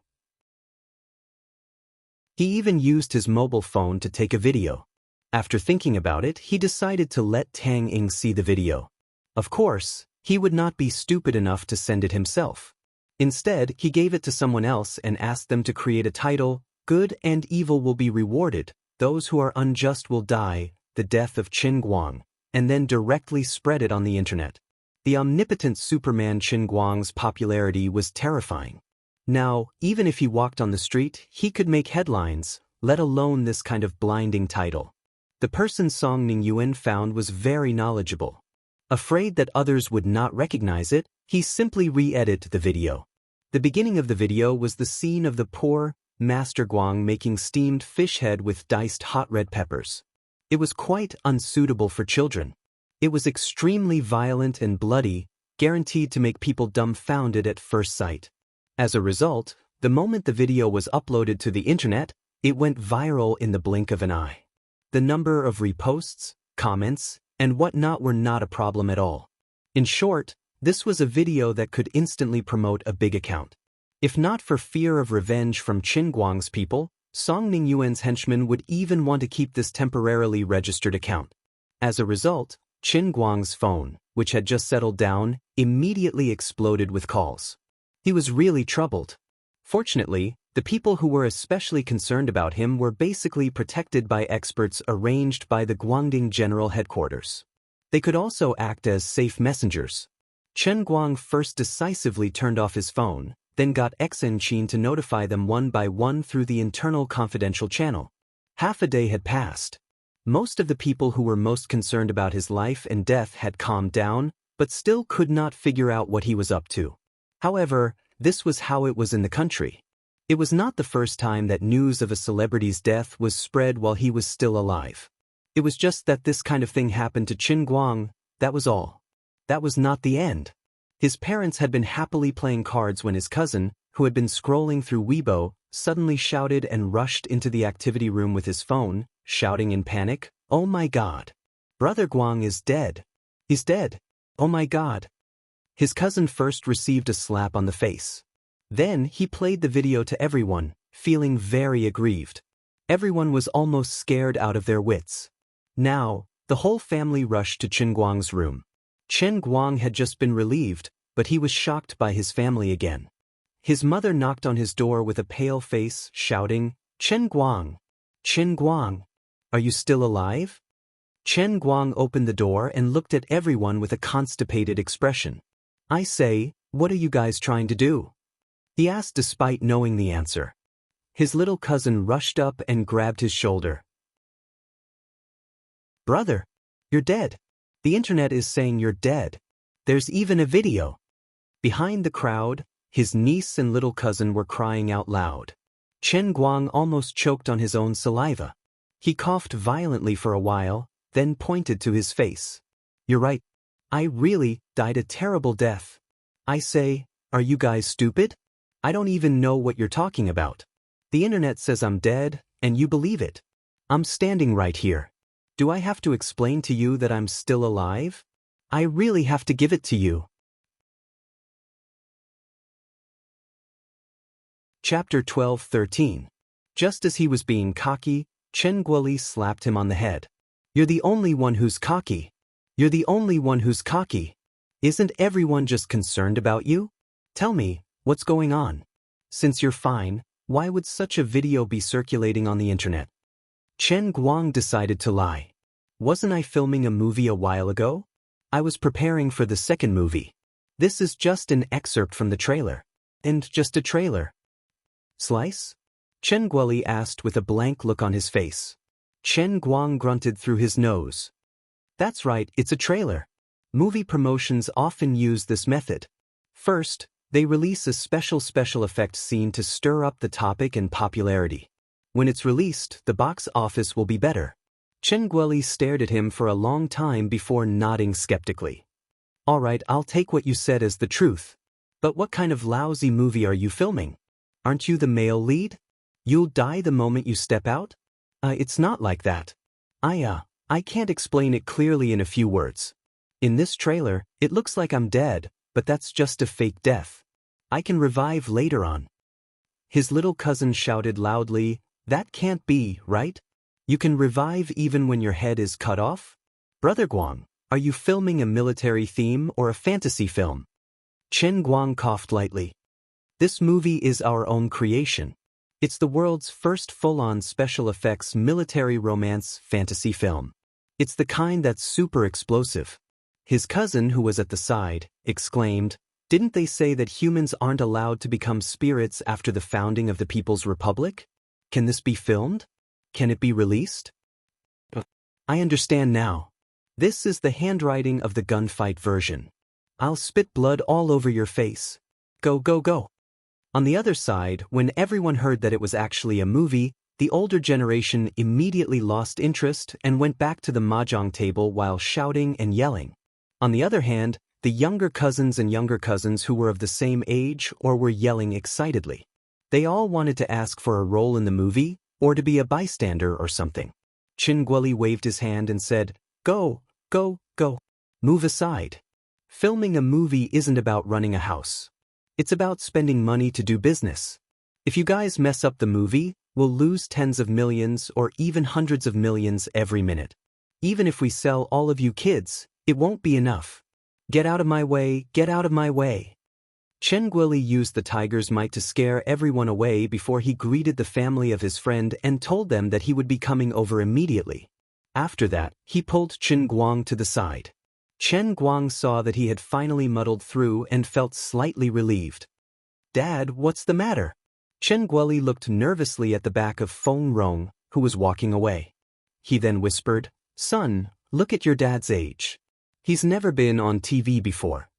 He even used his mobile phone to take a video. After thinking about it, he decided to let Tang Ying see the video. Of course, he would not be stupid enough to send it himself. Instead, he gave it to someone else and asked them to create a title, "Good and Evil Will Be Rewarded, Those Who Are Unjust Will Die, The Death of Chen Guang," and then directly spread it on the internet. The omnipotent Superman Chen Guang's popularity was terrifying. Now, even if he walked on the street, he could make headlines, let alone this kind of blinding title. The person Song Ningyuan found was very knowledgeable. Afraid that others would not recognize it, he simply re-edited the video. The beginning of the video was the scene of the poor Master Guang making steamed fish head with diced hot red peppers. It was quite unsuitable for children. It was extremely violent and bloody, guaranteed to make people dumbfounded at first sight. As a result, the moment the video was uploaded to the internet, it went viral in the blink of an eye. The number of reposts, comments, and whatnot were not a problem at all. In short, this was a video that could instantly promote a big account. If not for fear of revenge from Chen Guang's people, Song Ningyuan's henchmen would even want to keep this temporarily registered account. As a result, Chen Guang's phone, which had just settled down, immediately exploded with calls. He was really troubled. Fortunately, the people who were especially concerned about him were basically protected by experts arranged by the Guangding General Headquarters. They could also act as safe messengers. Chen Guang first decisively turned off his phone, then got Xen Qin to notify them one by one through the internal confidential channel. Half a day had passed. Most of the people who were most concerned about his life and death had calmed down, but still could not figure out what he was up to. However, this was how it was in the country. It was not the first time that news of a celebrity's death was spread while he was still alive. It was just that this kind of thing happened to Chen Guang, that was all. That was not the end. His parents had been happily playing cards when his cousin, who had been scrolling through Weibo, suddenly shouted and rushed into the activity room with his phone, shouting in panic, "Oh my God! Brother Guang is dead! He's dead! Oh my God!" His cousin first received a slap on the face. Then he played the video to everyone, feeling very aggrieved. Everyone was almost scared out of their wits. Now, the whole family rushed to Chen Guang's room. Chen Guang had just been relieved, but he was shocked by his family again. His mother knocked on his door with a pale face, shouting, "Chen Guang! Chen Guang! Are you still alive?" Chen Guang opened the door and looked at everyone with a constipated expression. "I say, what are you guys trying to do?" he asked despite knowing the answer. His little cousin rushed up and grabbed his shoulder. "Brother, you're dead. The internet is saying you're dead. There's even a video." Behind the crowd, his niece and little cousin were crying out loud. Chen Guang almost choked on his own saliva. He coughed violently for a while, then pointed to his face. "You're right. I really died a terrible death. I say, are you guys stupid? I don't even know what you're talking about. The internet says I'm dead, and you believe it. I'm standing right here. Do I have to explain to you that I'm still alive? I really have to give it to you." Chapter 12:13. Just as he was being cocky, Chen Guoli slapped him on the head. "You're the only one who's cocky. You're the only one who's cocky. Isn't everyone just concerned about you? Tell me, what's going on? Since you're fine, why would such a video be circulating on the internet?" Chen Guang decided to lie. "Wasn't I filming a movie a while ago? I was preparing for the second movie. This is just an excerpt from the trailer. And just a trailer." "Slice?" Chen Guoli asked with a blank look on his face. Chen Guang grunted through his nose. "That's right, it's a trailer. Movie promotions often use this method. First, they release a special effect scene to stir up the topic and popularity. When it's released, the box office will be better." Chen Guoli stared at him for a long time before nodding skeptically. "All right, I'll take what you said as the truth. But what kind of lousy movie are you filming? Aren't you the male lead? You'll die the moment you step out? It's not like that. I can't explain it clearly in a few words. In this trailer, it looks like I'm dead, but that's just a fake death. I can revive later on. His little cousin shouted loudly, "That can't be, right? You can revive even when your head is cut off? Brother Guang, are you filming a military theme or a fantasy film?" Chen Guang coughed lightly. "This movie is our own creation. It's the world's first full-on special effects military romance fantasy film. It's the kind that's super explosive." His cousin, who was at the side, exclaimed, "Didn't they say that humans aren't allowed to become spirits after the founding of the People's Republic? Can this be filmed? Can it be released?" "I understand now. This is the handwriting of the gunfight version. I'll spit blood all over your face. Go, go, go." On the other side, when everyone heard that it was actually a movie, the older generation immediately lost interest and went back to the mahjong table while shouting and yelling. On the other hand, the younger cousins who were of the same age or were yelling excitedly. They all wanted to ask for a role in the movie, or to be a bystander or something. Qin Guoli waved his hand and said, "Go, go, go. Move aside. Filming a movie isn't about running a house. It's about spending money to do business. If you guys mess up the movie, we'll lose tens of millions or even hundreds of millions every minute. Even if we sell all of you kids, it won't be enough. Get out of my way, get out of my way." Chen Guoli used the tiger's might to scare everyone away before he greeted the family of his friend and told them that he would be coming over immediately. After that, he pulled Chen Guang to the side. Chen Guang saw that he had finally muddled through and felt slightly relieved. "Dad, what's the matter?" Chen Guoli looked nervously at the back of Feng Rong, who was walking away. He then whispered, "Son, look at your dad's age. He's never been on TV before.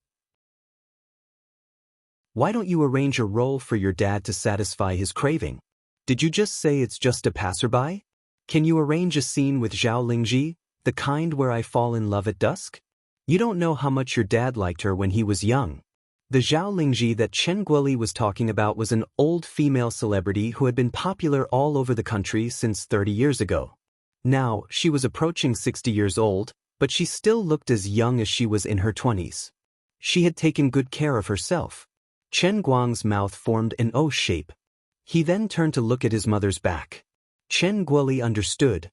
Why don't you arrange a role for your dad to satisfy his craving? Did you just say it's just a passerby? Can you arrange a scene with Zhao Lingji, the kind where I fall in love at dusk? You don't know how much your dad liked her when he was young." The Zhao Lingji that Chen Guoli was talking about was an old female celebrity who had been popular all over the country since 30 years ago. Now, she was approaching 60 years old, but she still looked as young as she was in her 20s. She had taken good care of herself. Chen Guang's mouth formed an O shape. He then turned to look at his mother's back. Chen Guoli understood.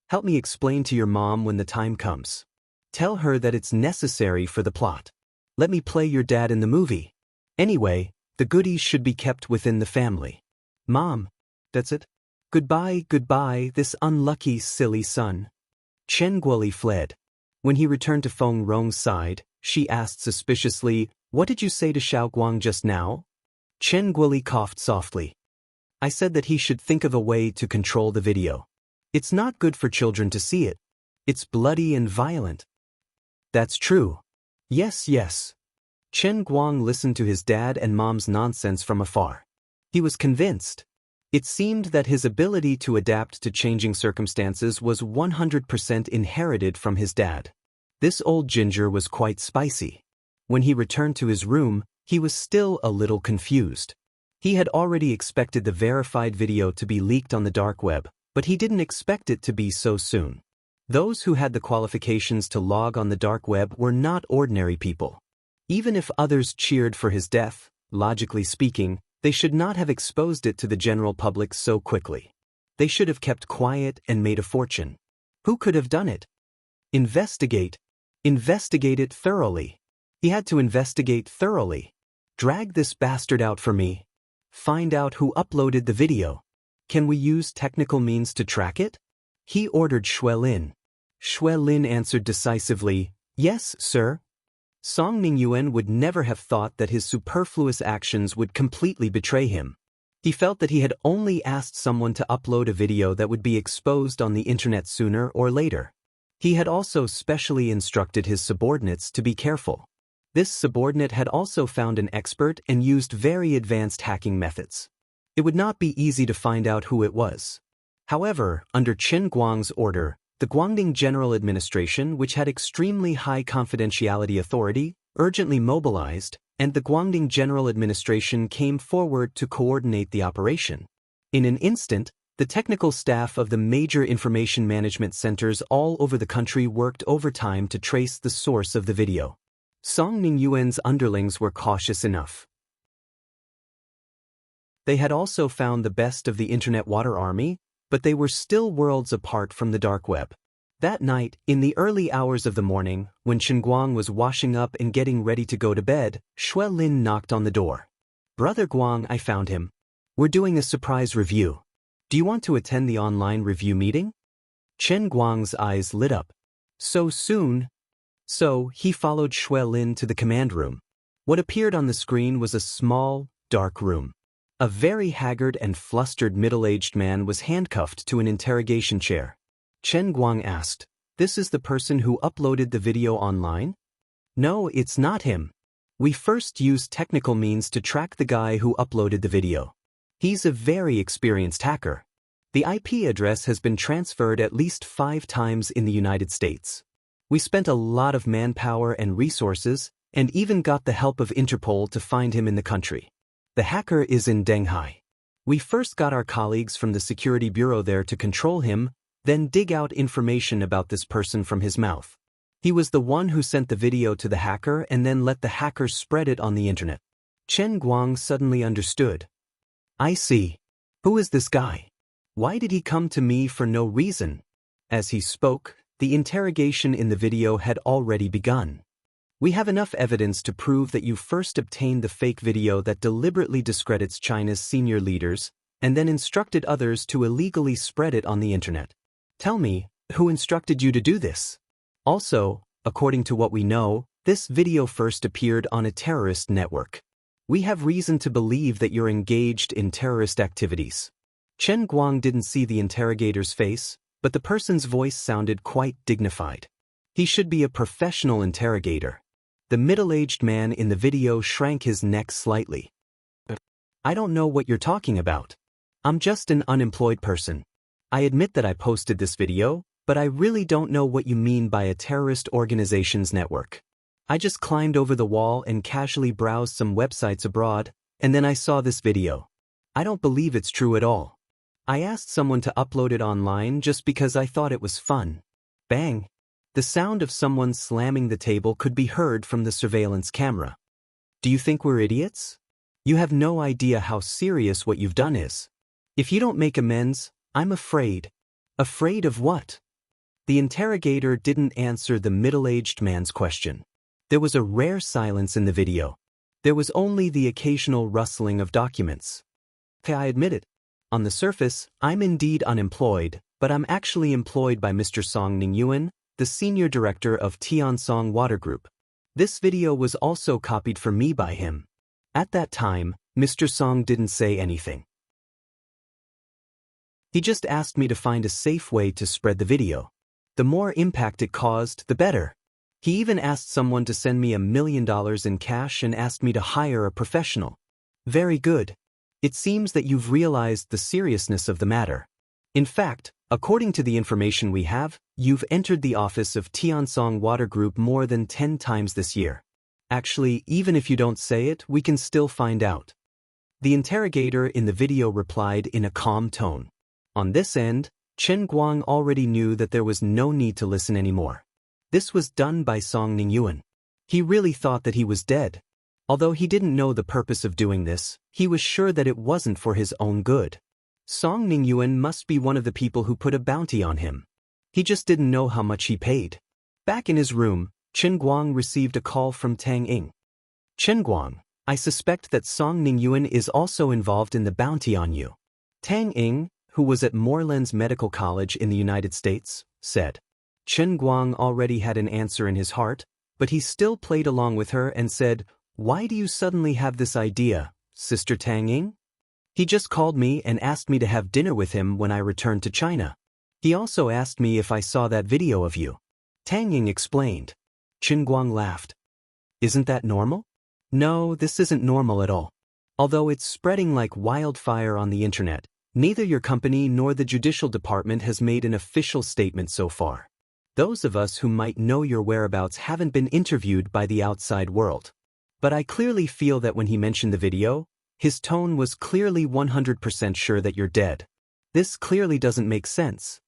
"Help me explain to your mom when the time comes. Tell her that it's necessary for the plot. Let me play your dad in the movie. Anyway, the goodies should be kept within the family. Mom, that's it. Goodbye, goodbye, this unlucky, silly son." Chen Guoli fled. When he returned to Feng Rong's side, she asked suspiciously, "What did you say to Xiao Guang just now?" Chen Guoli coughed softly. "I said that he should think of a way to control the video. It's not good for children to see it. It's bloody and violent." "That's true. Yes, yes." Chen Guang listened to his dad and mom's nonsense from afar. He was convinced. It seemed that his ability to adapt to changing circumstances was 100% inherited from his dad. This old ginger was quite spicy. When he returned to his room, he was still a little confused. He had already expected the verified video to be leaked on the dark web, but he didn't expect it to be so soon. Those who had the qualifications to log on the dark web were not ordinary people. Even if others cheered for his death, logically speaking, they should not have exposed it to the general public so quickly. They should have kept quiet and made a fortune. Who could have done it? Investigate. Investigate it thoroughly. He had to investigate thoroughly. Drag this bastard out for me. Find out who uploaded the video. Can we use technical means to track it? He ordered Shui Lin. Shui Lin answered decisively, "Yes, sir." Song Ningyuan would never have thought that his superfluous actions would completely betray him. He felt that he had only asked someone to upload a video that would be exposed on the internet sooner or later. He had also specially instructed his subordinates to be careful. This subordinate had also found an expert and used very advanced hacking methods. It would not be easy to find out who it was. However, under Chen Guang's order, the Guangdong General Administration, which had extremely high confidentiality authority, urgently mobilized, and the Guangdong General Administration came forward to coordinate the operation. In an instant, The technical staff of the major information management centers all over the country worked overtime to trace the source of the video. Song Ningyuan's underlings were cautious enough. They had also found the best of the Internet Water Army, but they were still worlds apart from the dark web. That night, in the early hours of the morning, when Guang was washing up and getting ready to go to bed, Wang Lin knocked on the door. "Brother Guang, I found him. We're doing a surprise review. Do you want to attend the online review meeting?" Guang's eyes lit up. So soon? So, he followed Wang Lin to the command room. What appeared on the screen was a small, dark room. A very haggard and flustered middle-aged man was handcuffed to an interrogation chair. Guang asked, "This is the person who uploaded the video online?" "No, it's not him. We first used technical means to track the guy who uploaded the video. He's a very experienced hacker. The IP address has been transferred at least 5 times in the United States. We spent a lot of manpower and resources, and even got the help of Interpol to find him in the country. The hacker is in Denghai. We first got our colleagues from the security bureau there to control him, then dig out information about this person from his mouth. He was the one who sent the video to the hacker and then let the hacker spread it on the internet." Guang suddenly understood. "I see. Who is this guy? Why did he come to me for no reason?" As he spoke, the interrogation in the video had already begun. "We have enough evidence to prove that you first obtained the fake video that deliberately discredits China's senior leaders, and then instructed others to illegally spread it on the internet. Tell me, who instructed you to do this? Also, according to what we know, this video first appeared on a terrorist network. We have reason to believe that you're engaged in terrorist activities." Guang didn't see the interrogator's face, but the person's voice sounded quite dignified. He should be a professional interrogator. The middle-aged man in the video shrank his neck slightly. "I don't know what you're talking about. I'm just an unemployed person. I admit that I posted this video, but I really don't know what you mean by a terrorist organization's network. I just climbed over the wall and casually browsed some websites abroad, and then I saw this video. I don't believe it's true at all. I asked someone to upload it online just because I thought it was fun." Bang! The sound of someone slamming the table could be heard from the surveillance camera. "Do you think we're idiots? You have no idea how serious what you've done is. If you don't make amends, I'm afraid." "Afraid of what?" The interrogator didn't answer the middle-aged man's question. There was a rare silence in the video. There was only the occasional rustling of documents. "I admit it. On the surface, I'm indeed unemployed, but I'm actually employed by Mr. Song Ningyuan, the senior director of Tiansong Water Group. This video was also copied for me by him." At that time, Mr. Song didn't say anything. He just asked me to find a safe way to spread the video. The more impact it caused, the better. He even asked someone to send me $1 million in cash and asked me to hire a professional. Very good. It seems that you've realized the seriousness of the matter. In fact, according to the information we have, you've entered the office of Tiansong Water Group more than 10 times this year. Actually, even if you don't say it, we can still find out." The interrogator in the video replied in a calm tone. On this end, Guang already knew that there was no need to listen anymore. This was done by Song Ningyuan. He really thought that he was dead. Although he didn't know the purpose of doing this, he was sure that it wasn't for his own good. Song Ningyuan must be one of the people who put a bounty on him. He just didn't know how much he paid. Back in his room, Guang received a call from Tang Ying. "Guang, I suspect that Song Ningyuan is also involved in the bounty on you." Tang Ying, who was at Moreland's Medical College in the United States, said. Guang already had an answer in his heart, but he still played along with her and said, "Why do you suddenly have this idea, Sister Tang Ying?" "He just called me and asked me to have dinner with him when I returned to China. He also asked me if I saw that video of you." Tang Ying explained. Guang laughed. "Isn't that normal?" "No, this isn't normal at all. Although it's spreading like wildfire on the internet, neither your company nor the Judicial Department has made an official statement so far. Those of us who might know your whereabouts haven't been interviewed by the outside world. But I clearly feel that when he mentioned the video, his tone was clearly 100% sure that you're dead. This clearly doesn't make sense.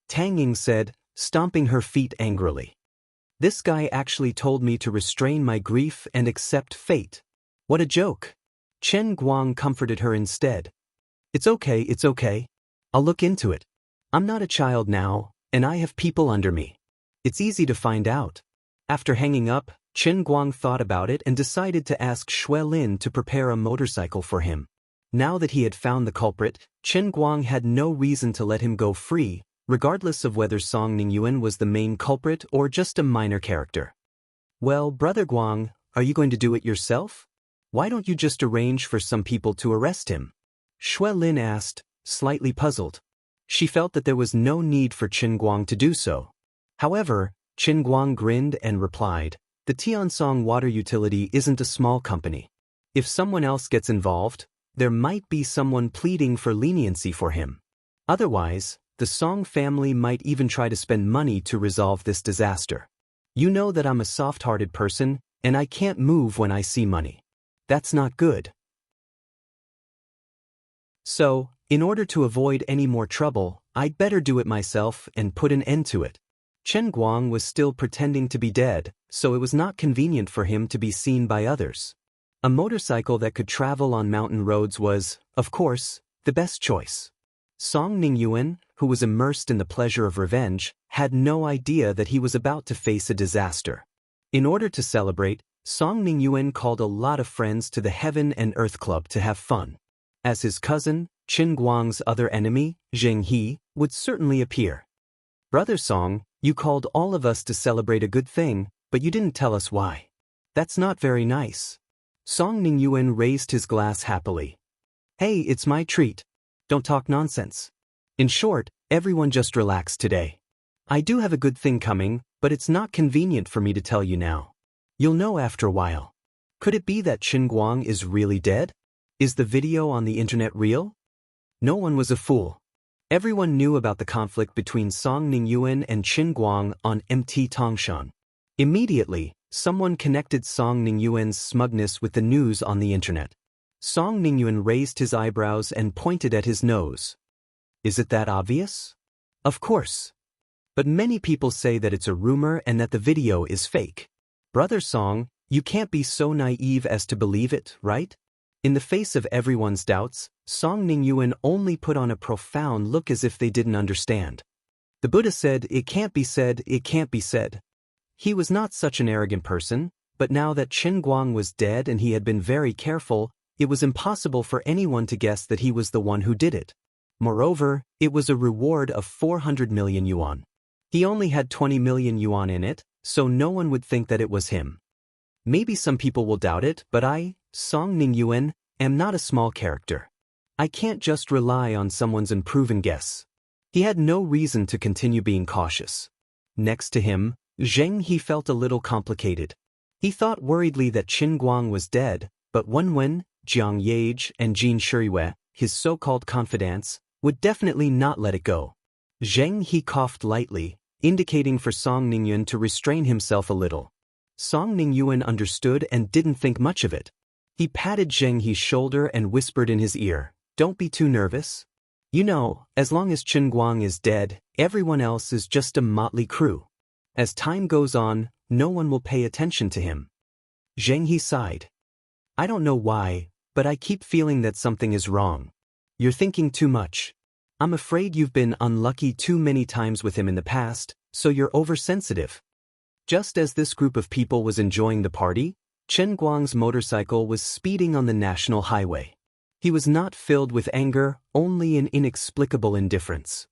Tang Ying said, stomping her feet angrily. This guy actually told me to restrain my grief and accept fate. What a joke. Chen Guang comforted her instead. It's okay. I'll look into it. I'm not a child now, and I have people under me. It's easy to find out. After hanging up, Chen Guang thought about it and decided to ask Wang Lin to prepare a motorcycle for him. Now that he had found the culprit, Chen Guang had no reason to let him go free, regardless of whether Song Ningyuan was the main culprit or just a minor character. Well, Brother Guang, are you going to do it yourself? Why don't you just arrange for some people to arrest him? Wang Lin asked, slightly puzzled. She felt that there was no need for Chen Guang to do so. However, Chen Guang grinned and replied, the Tiansong water utility isn't a small company. If someone else gets involved, there might be someone pleading for leniency for him. Otherwise, the Song family might even try to spend money to resolve this disaster. You know that I'm a soft-hearted person, and I can't move when I see money. That's not good. So, in order to avoid any more trouble, I'd better do it myself and put an end to it. Chen Guang was still pretending to be dead, so it was not convenient for him to be seen by others. A motorcycle that could travel on mountain roads was, of course, the best choice. Song Ningyuan, who was immersed in the pleasure of revenge, had no idea that he was about to face a disaster. In order to celebrate, Song Ningyuan called a lot of friends to the Heaven and Earth Club to have fun. As his cousin, Chen Guang's other enemy, Zheng He, would certainly appear. Brother Song, you called all of us to celebrate a good thing, but you didn't tell us why. That's not very nice. Song Ningyuan raised his glass happily. Hey, it's my treat. Don't talk nonsense. In short, everyone just relax today. I do have a good thing coming, but it's not convenient for me to tell you now. You'll know after a while. Could it be that Chen Guang is really dead? Is the video on the internet real? No one was a fool. Everyone knew about the conflict between Song Ningyuan and Chen Guang on MT Tongshan. Immediately, someone connected Song Ningyuan's smugness with the news on the internet. Song Ningyuan raised his eyebrows and pointed at his nose. Is it that obvious? Of course. But many people say that it's a rumor and that the video is fake. Brother Song, you can't be so naive as to believe it, right? In the face of everyone's doubts, Song Ningyuan only put on a profound look as if they didn't understand. The Buddha said, it can't be said, it can't be said. He was not such an arrogant person, but now that Chen Guang was dead and he had been very careful, it was impossible for anyone to guess that he was the one who did it. Moreover, it was a reward of 400 million yuan. He only had 20 million yuan in it, so no one would think that it was him. Maybe some people will doubt it, but I, Song Ningyuan, am not a small character. I can't just rely on someone's unproven guess. He had no reason to continue being cautious. Next to him, Zheng He felt a little complicated. He thought worriedly that Chen Guang was dead, but Wen Wen, Jiang Yage, and Jin Shiyue, his so-called confidants, would definitely not let it go. Zheng He coughed lightly, indicating for Song Ningyuan to restrain himself a little. Song Ningyuan understood and didn't think much of it. He patted Zheng He's shoulder and whispered in his ear, "Don't be too nervous. You know, as long as Chen Guang is dead, everyone else is just a motley crew. As time goes on, no one will pay attention to him." Zheng He sighed. "I don't know why, but I keep feeling that something is wrong. You're thinking too much. I'm afraid you've been unlucky too many times with him in the past, so you're oversensitive." Just as this group of people was enjoying the party, Chen Guang's motorcycle was speeding on the national highway. He was not filled with anger, only an inexplicable indifference.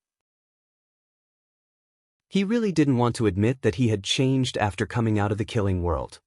He really didn't want to admit that he had changed after coming out of the killing world.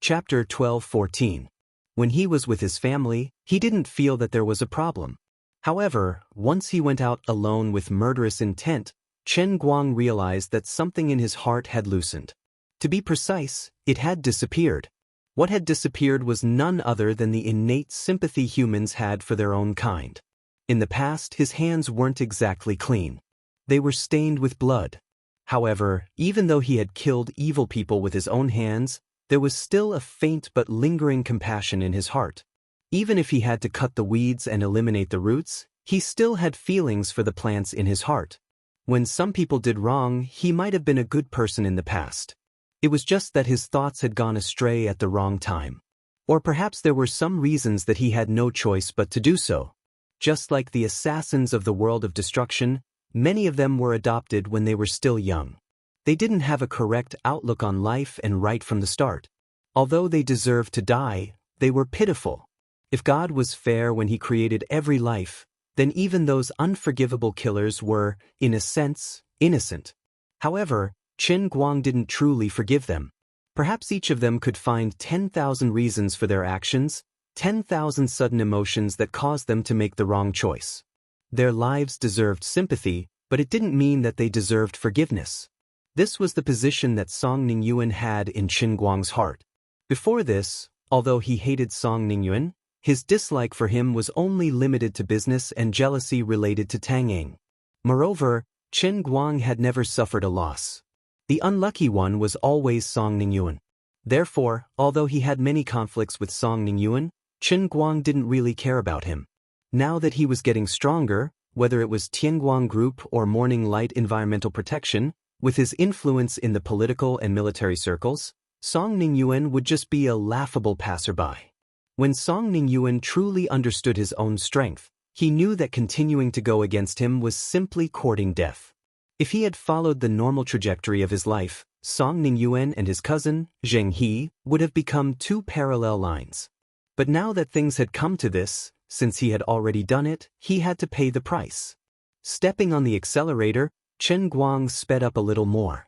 Chapter 12-14. When he was with his family, he didn't feel that there was a problem. However, once he went out alone with murderous intent, Chen Guang realized that something in his heart had loosened. To be precise, it had disappeared. What had disappeared was none other than the innate sympathy humans had for their own kind. In the past, his hands weren't exactly clean. They were stained with blood. However, even though he had killed evil people with his own hands, there was still a faint but lingering compassion in his heart. Even if he had to cut the weeds and eliminate the roots, he still had feelings for the plants in his heart. When some people did wrong, he might have been a good person in the past. It was just that his thoughts had gone astray at the wrong time. Or perhaps there were some reasons that he had no choice but to do so. Just like the assassins of the world of destruction, many of them were adopted when they were still young. They didn't have a correct outlook on life and right from the start. Although they deserved to die, they were pitiful. If God was fair when he created every life, then even those unforgivable killers were, in a sense, innocent. However, Qin Guang didn't truly forgive them. Perhaps each of them could find 10,000 reasons for their actions, 10,000 sudden emotions that caused them to make the wrong choice. Their lives deserved sympathy, but it didn't mean that they deserved forgiveness. This was the position that Song Ningyuan had in Qin Guang's heart. Before this, although he hated Song Ningyuan, his dislike for him was only limited to business and jealousy related to Tanging. Moreover, Qin Guang had never suffered a loss. The unlucky one was always Song Ningyuan. Therefore, although he had many conflicts with Song Ningyuan, Qin Guang didn't really care about him. Now that he was getting stronger, whether it was Tianguang Group or Morning Light Environmental Protection, with his influence in the political and military circles, Song Ningyuan would just be a laughable passerby. When Song Ningyuan truly understood his own strength, he knew that continuing to go against him was simply courting death. If he had followed the normal trajectory of his life, Song Ningyuan and his cousin, Zheng He, would have become two parallel lines. But now that things had come to this, since he had already done it, he had to pay the price. Stepping on the accelerator, Qin Guang sped up a little more.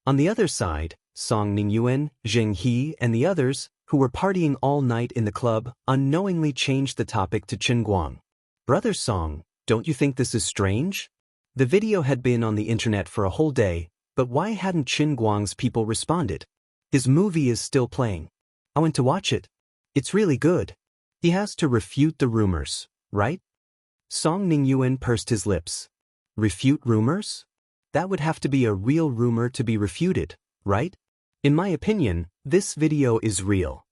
On the other side, Song Ningyuan, Zheng He, and the others, who were partying all night in the club, unknowingly changed the topic to Qin Guang. "Brother Song, don't you think this is strange?" The video had been on the internet for a whole day, but why hadn't Qin Guang's people responded? His movie is still playing. I went to watch it. It's really good. He has to refute the rumors, right? Song Ningyuan pursed his lips. Refute rumors? That would have to be a real rumor to be refuted, right? In my opinion, this video is real.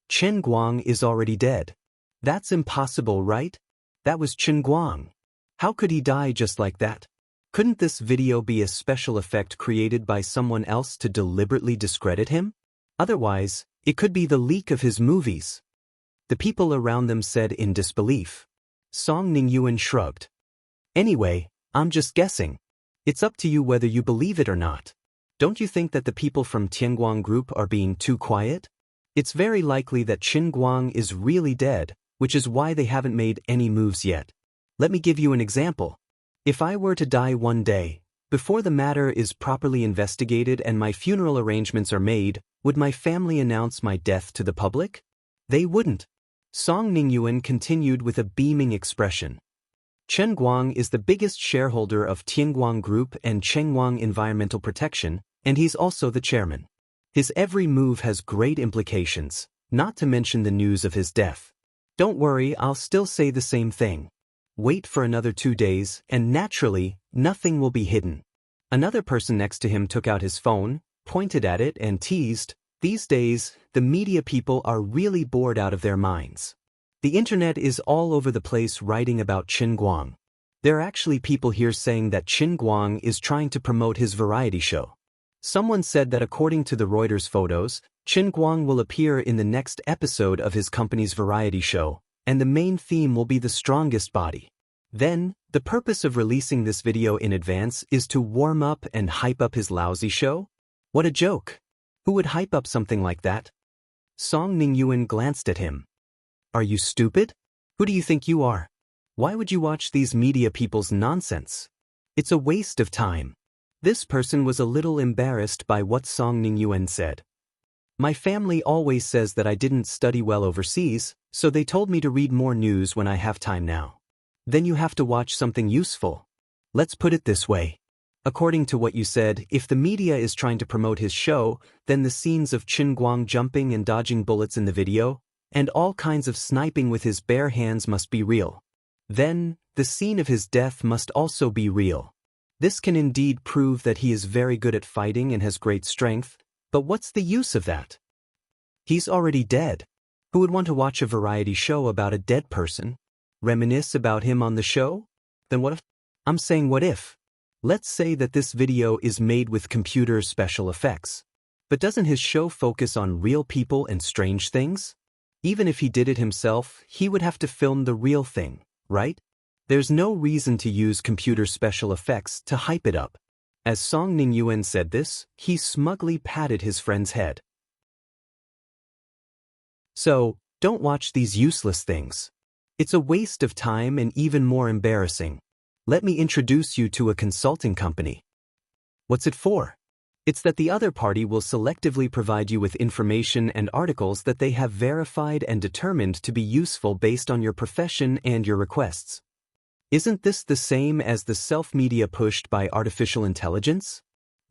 Qin Guang is already dead. That's impossible, right? That was Qin Guang. How could he die just like that? Couldn't this video be a special effect created by someone else to deliberately discredit him? Otherwise, it could be the leak of his movies. The people around them said in disbelief. Song Ningyuan shrugged. Anyway, I'm just guessing. It's up to you whether you believe it or not. Don't you think that the people from Tianguang Group are being too quiet? It's very likely that Qin Guang is really dead, which is why they haven't made any moves yet. Let me give you an example. If I were to die one day, before the matter is properly investigated and my funeral arrangements are made, would my family announce my death to the public? They wouldn't. Song Ningyuan continued with a beaming expression. Qin Guang is the biggest shareholder of Tianguang Group and Chengguang Environmental Protection, and he's also the chairman. His every move has great implications, not to mention the news of his death. Don't worry, I'll still say the same thing. Wait for another 2 days, and naturally, nothing will be hidden. Another person next to him took out his phone, pointed at it, and teased, "These days, the media people are really bored out of their minds. The internet is all over the place writing about Qin Guang. There are actually people here saying that Qin Guang is trying to promote his variety show. Someone said that according to the Reuters photos, Qin Guang will appear in the next episode of his company's variety show, and the main theme will be the strongest body. Then, the purpose of releasing this video in advance is to warm up and hype up his lousy show? What a joke! Who would hype up something like that?" Song Ningyuan glanced at him. "Are you stupid? Who do you think you are? Why would you watch these media people's nonsense? It's a waste of time." This person was a little embarrassed by what Song Ningyuan said. "My family always says that I didn't study well overseas, so they told me to read more news when I have time now." "Then you have to watch something useful. Let's put it this way. According to what you said, if the media is trying to promote his show, then the scenes of Qin Guang jumping and dodging bullets in the video, and all kinds of sniping with his bare hands must be real. Then, the scene of his death must also be real. This can indeed prove that he is very good at fighting and has great strength, but what's the use of that? He's already dead. Who would want to watch a variety show about a dead person? Reminisce about him on the show? Then what if? I'm saying what if? Let's say that this video is made with computer special effects. But doesn't his show focus on real people and strange things? Even if he did it himself, he would have to film the real thing, right? There's no reason to use computer special effects to hype it up. As Song Ningyuan said this, he smugly patted his friend's head. So, don't watch these useless things. It's a waste of time and even more embarrassing. Let me introduce you to a consulting company. What's it for? It's that the other party will selectively provide you with information and articles that they have verified and determined to be useful based on your profession and your requests. Isn't this the same as the self-media pushed by artificial intelligence?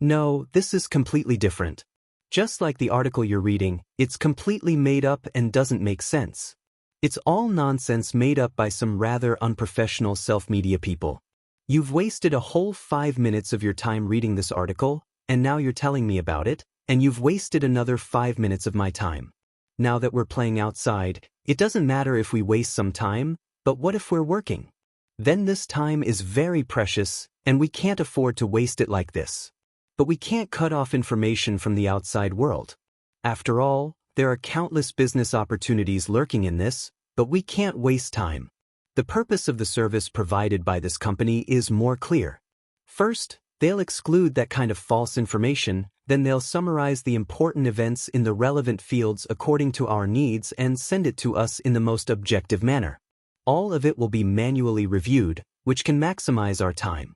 No, this is completely different. Just like the article you're reading, it's completely made up and doesn't make sense. It's all nonsense made up by some rather unprofessional self-media people. You've wasted a whole 5 minutes of your time reading this article, and now you're telling me about it, and you've wasted another 5 minutes of my time. Now that we're playing outside, it doesn't matter if we waste some time, but what if we're working? Then this time is very precious, and we can't afford to waste it like this. But we can't cut off information from the outside world. After all, there are countless business opportunities lurking in this, but we can't waste time. The purpose of the service provided by this company is more clear. First, they'll exclude that kind of false information, then they'll summarize the important events in the relevant fields according to our needs and send it to us in the most objective manner. All of it will be manually reviewed, which can maximize our time.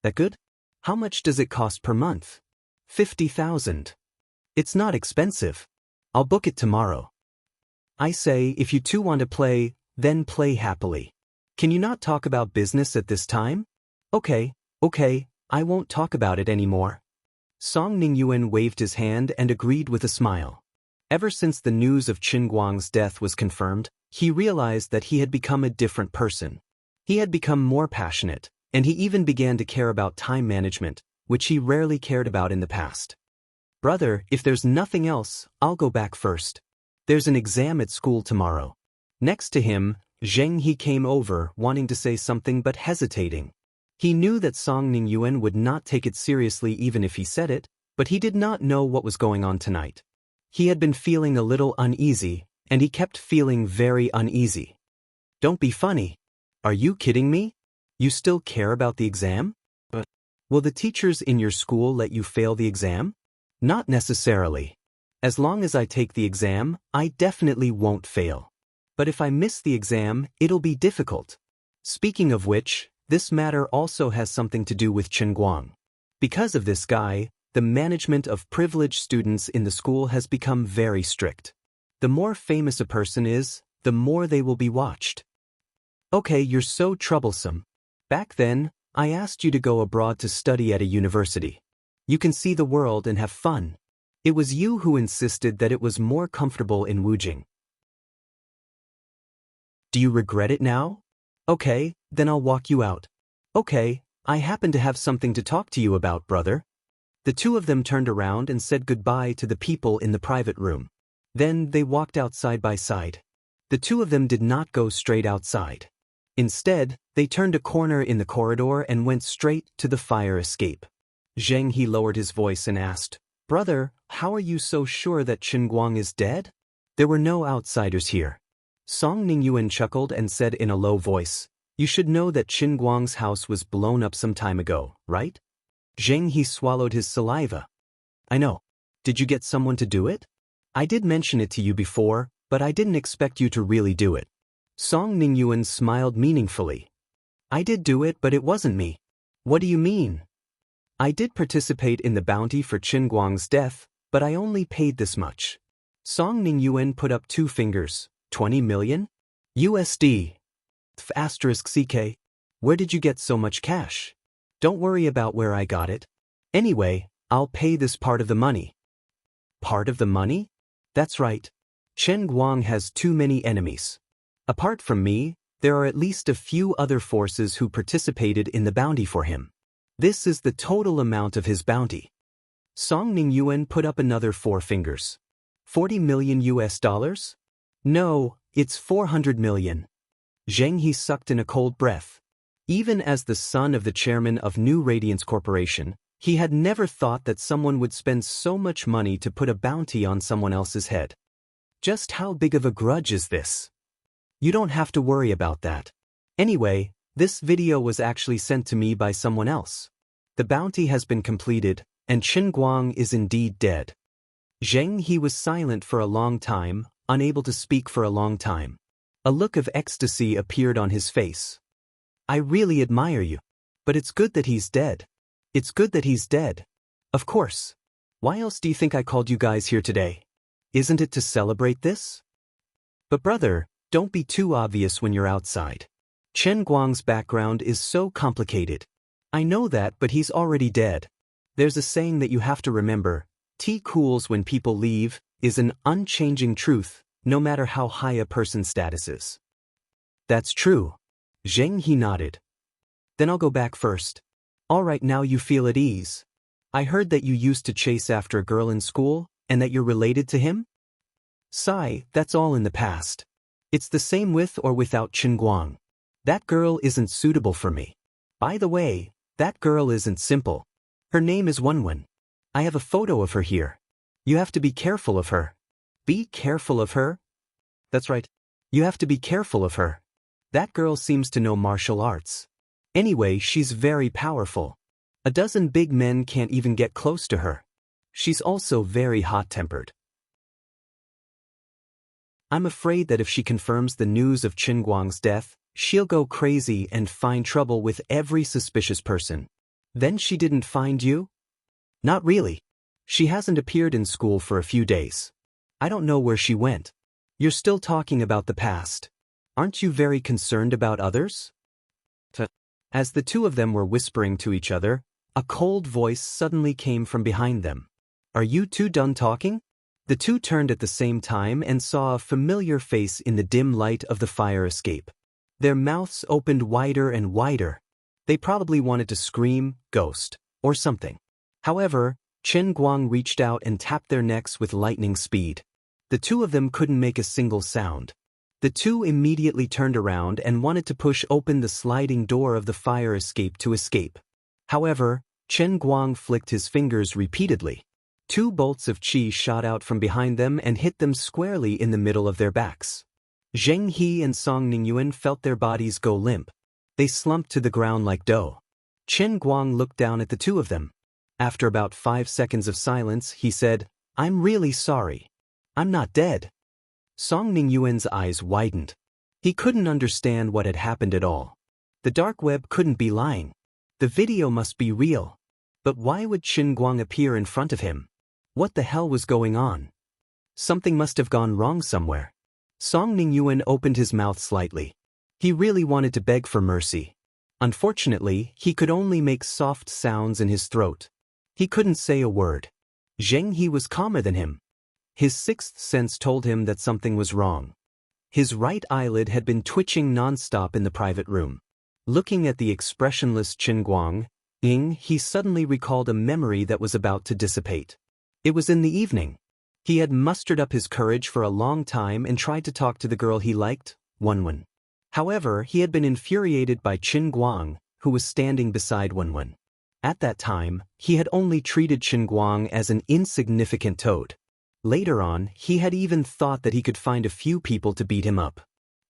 That good? How much does it cost per month? 50,000. It's not expensive. I'll book it tomorrow. I say, if you two want to play, then play happily. Can you not talk about business at this time? Okay, I won't talk about it anymore. Song Ningyuan waved his hand and agreed with a smile. Ever since the news of Qin Guang's death was confirmed, he realized that he had become a different person. He had become more passionate, and he even began to care about time management, which he rarely cared about in the past. Brother, if there's nothing else, I'll go back first. There's an exam at school tomorrow. Next to him, Zheng He came over, wanting to say something but hesitating. He knew that Song Ningyuan would not take it seriously even if he said it, but he did not know what was going on tonight. He had been feeling a little uneasy, and he kept feeling very uneasy. Don't be funny. Are you kidding me? You still care about the exam? But will the teachers in your school let you fail the exam? Not necessarily. As long as I take the exam, I definitely won't fail. But if I miss the exam, it'll be difficult. Speaking of which, this matter also has something to do with Qin Guang. Because of this guy, the management of privileged students in the school has become very strict. The more famous a person is, the more they will be watched. Okay, you're so troublesome. Back then, I asked you to go abroad to study at a university. You can see the world and have fun. It was you who insisted that it was more comfortable in Wujing. Do you regret it now? Okay, then I'll walk you out. Okay, I happen to have something to talk to you about, brother. The two of them turned around and said goodbye to the people in the private room. Then they walked out side by side. The two of them did not go straight outside. Instead, they turned a corner in the corridor and went straight to the fire escape. Zheng He lowered his voice and asked, Brother, how are you so sure that Qin Guang is dead? There were no outsiders here. Song Ningyuan chuckled and said in a low voice, You should know that Qin Guang's house was blown up some time ago, right? Zheng He swallowed his saliva. I know. Did you get someone to do it? I did mention it to you before, but I didn't expect you to really do it. Song Ningyuan smiled meaningfully. I did do it, but it wasn't me. What do you mean? I did participate in the bounty for Qin Guang's death, but I only paid this much. Song Ningyuan put up 2 fingers. 20 million? USD. *CK. Where did you get so much cash? Don't worry about where I got it. Anyway, I'll pay this part of the money. Part of the money? That's right. Qin Guang has too many enemies. Apart from me, there are at least a few other forces who participated in the bounty for him. This is the total amount of his bounty. Song Ningyuan put up another 4 fingers. 40 million US dollars? No, it's 400 million. Zheng He sucked in a cold breath. Even as the son of the chairman of New Radiance Corporation, he had never thought that someone would spend so much money to put a bounty on someone else's head. Just how big of a grudge is this? You don't have to worry about that. Anyway, this video was actually sent to me by someone else. The bounty has been completed, and Qin Guang is indeed dead. Zheng He was silent for a long time, unable to speak for a long time. A look of ecstasy appeared on his face. I really admire you. But it's good that he's dead. It's good that he's dead. Of course. Why else do you think I called you guys here today? Isn't it to celebrate this? But brother, don't be too obvious when you're outside. Chen Guang's background is so complicated. I know that, but he's already dead. There's a saying that you have to remember. Tea cools when people leave is an unchanging truth, no matter how high a person's status is. That's true. Zheng He nodded. Then I'll go back first. All right, now you feel at ease. I heard that you used to chase after a girl in school, and that you're related to him? Sigh, that's all in the past. It's the same with or without Qin Guang. That girl isn't suitable for me. By the way, that girl isn't simple. Her name is Wenwen. I have a photo of her here. You have to be careful of her. Be careful of her? That's right. You have to be careful of her. That girl seems to know martial arts. Anyway, she's very powerful. A dozen big men can't even get close to her. She's also very hot-tempered. I'm afraid that if she confirms the news of Qin Guang's death, she'll go crazy and find trouble with every suspicious person. Then she didn't find you? Not really. She hasn't appeared in school for a few days. I don't know where she went. You're still talking about the past. Aren't you very concerned about others? As the two of them were whispering to each other, a cold voice suddenly came from behind them. Are you two done talking? The two turned at the same time and saw a familiar face in the dim light of the fire escape. Their mouths opened wider and wider. They probably wanted to scream, ghost, or something. However, Qin Guang reached out and tapped their necks with lightning speed. The two of them couldn't make a single sound. The two immediately turned around and wanted to push open the sliding door of the fire escape to escape. However, Qin Guang flicked his fingers repeatedly. Two bolts of qi shot out from behind them and hit them squarely in the middle of their backs. Zheng He and Song Ningyuan felt their bodies go limp. They slumped to the ground like dough. Qin Guang looked down at the two of them. After about 5 seconds of silence, he said, I'm really sorry. I'm not dead. Song Ningyuan's eyes widened. He couldn't understand what had happened at all. The dark web couldn't be lying. The video must be real. But why would Qin Guang appear in front of him? What the hell was going on? Something must have gone wrong somewhere. Song Ningyuan opened his mouth slightly. He really wanted to beg for mercy. Unfortunately, he could only make soft sounds in his throat. He couldn't say a word. Zheng He was calmer than him. His sixth sense told him that something was wrong. His right eyelid had been twitching non-stop in the private room. Looking at the expressionless Qin Guang, he suddenly recalled a memory that was about to dissipate. It was in the evening. He had mustered up his courage for a long time and tried to talk to the girl he liked, Wenwen. However, he had been infuriated by Qin Guang, who was standing beside Wenwen. At that time, he had only treated Qin Guang as an insignificant toad. Later on, he had even thought that he could find a few people to beat him up.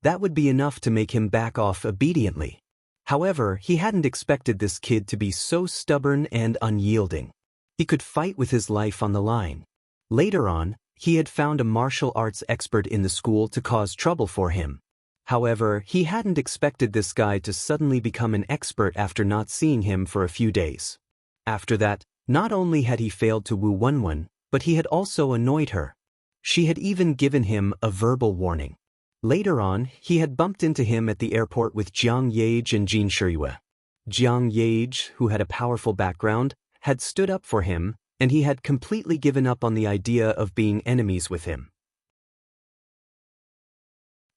That would be enough to make him back off obediently. However, he hadn't expected this kid to be so stubborn and unyielding. He could fight with his life on the line. Later on, he had found a martial arts expert in the school to cause trouble for him. However, he hadn't expected this guy to suddenly become an expert after not seeing him for a few days. After that, not only had he failed to woo Wenwen, but he had also annoyed her. She had even given him a verbal warning. Later on, he had bumped into him at the airport with Jiang Yage and Jin Shiyue. Jiang Yage, who had a powerful background, had stood up for him, and he had completely given up on the idea of being enemies with him.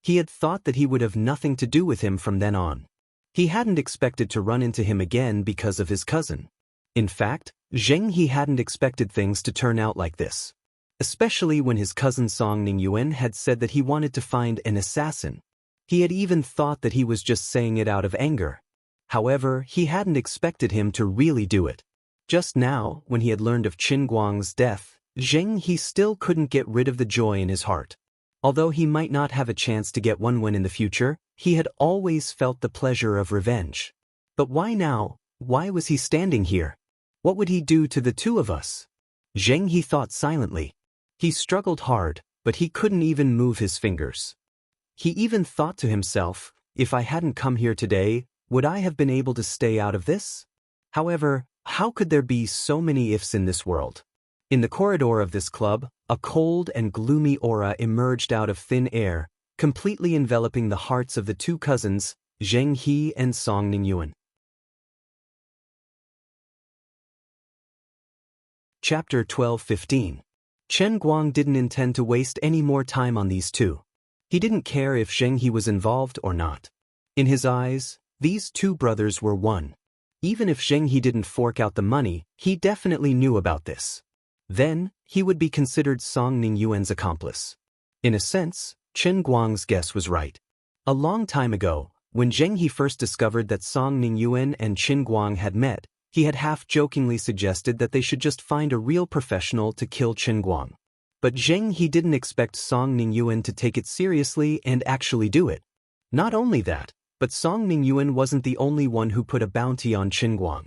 He had thought that he would have nothing to do with him from then on. He hadn't expected to run into him again because of his cousin. In fact, Zheng He hadn't expected things to turn out like this. especially when his cousin Song Ningyuan had said that he wanted to find an assassin. He had even thought that he was just saying it out of anger. However, he hadn't expected him to really do it. Just now, when he had learned of Qin Guang's death, he still couldn't get rid of the joy in his heart. Although he might not have a chance to get one in the future, he had always felt the pleasure of revenge. But why now? Why was he standing here? What would he do to the two of us? He thought silently. He struggled hard, but he couldn't even move his fingers. He even thought to himself, if I hadn't come here today, would I have been able to stay out of this? However, how could there be so many ifs in this world? In the corridor of this club, a cold and gloomy aura emerged out of thin air, completely enveloping the hearts of the two cousins, Zheng He and Song Ningyuan. Chapter 12:15. Chen Guang didn't intend to waste any more time on these two. He didn't care if Zheng He was involved or not. In his eyes, these two brothers were one. Even if Zheng He didn't fork out the money, he definitely knew about this. Then, he would be considered Song Ningyuan's accomplice. In a sense, Chen Guang's guess was right. A long time ago, when Zheng He first discovered that Song Ningyuan and Qin Guang had met, he had half-jokingly suggested that they should just find a real professional to kill Qin Guang. But Zheng He didn't expect Song Ningyuan to take it seriously and actually do it. Not only that, but Song Ningyuan wasn't the only one who put a bounty on Qin Guang.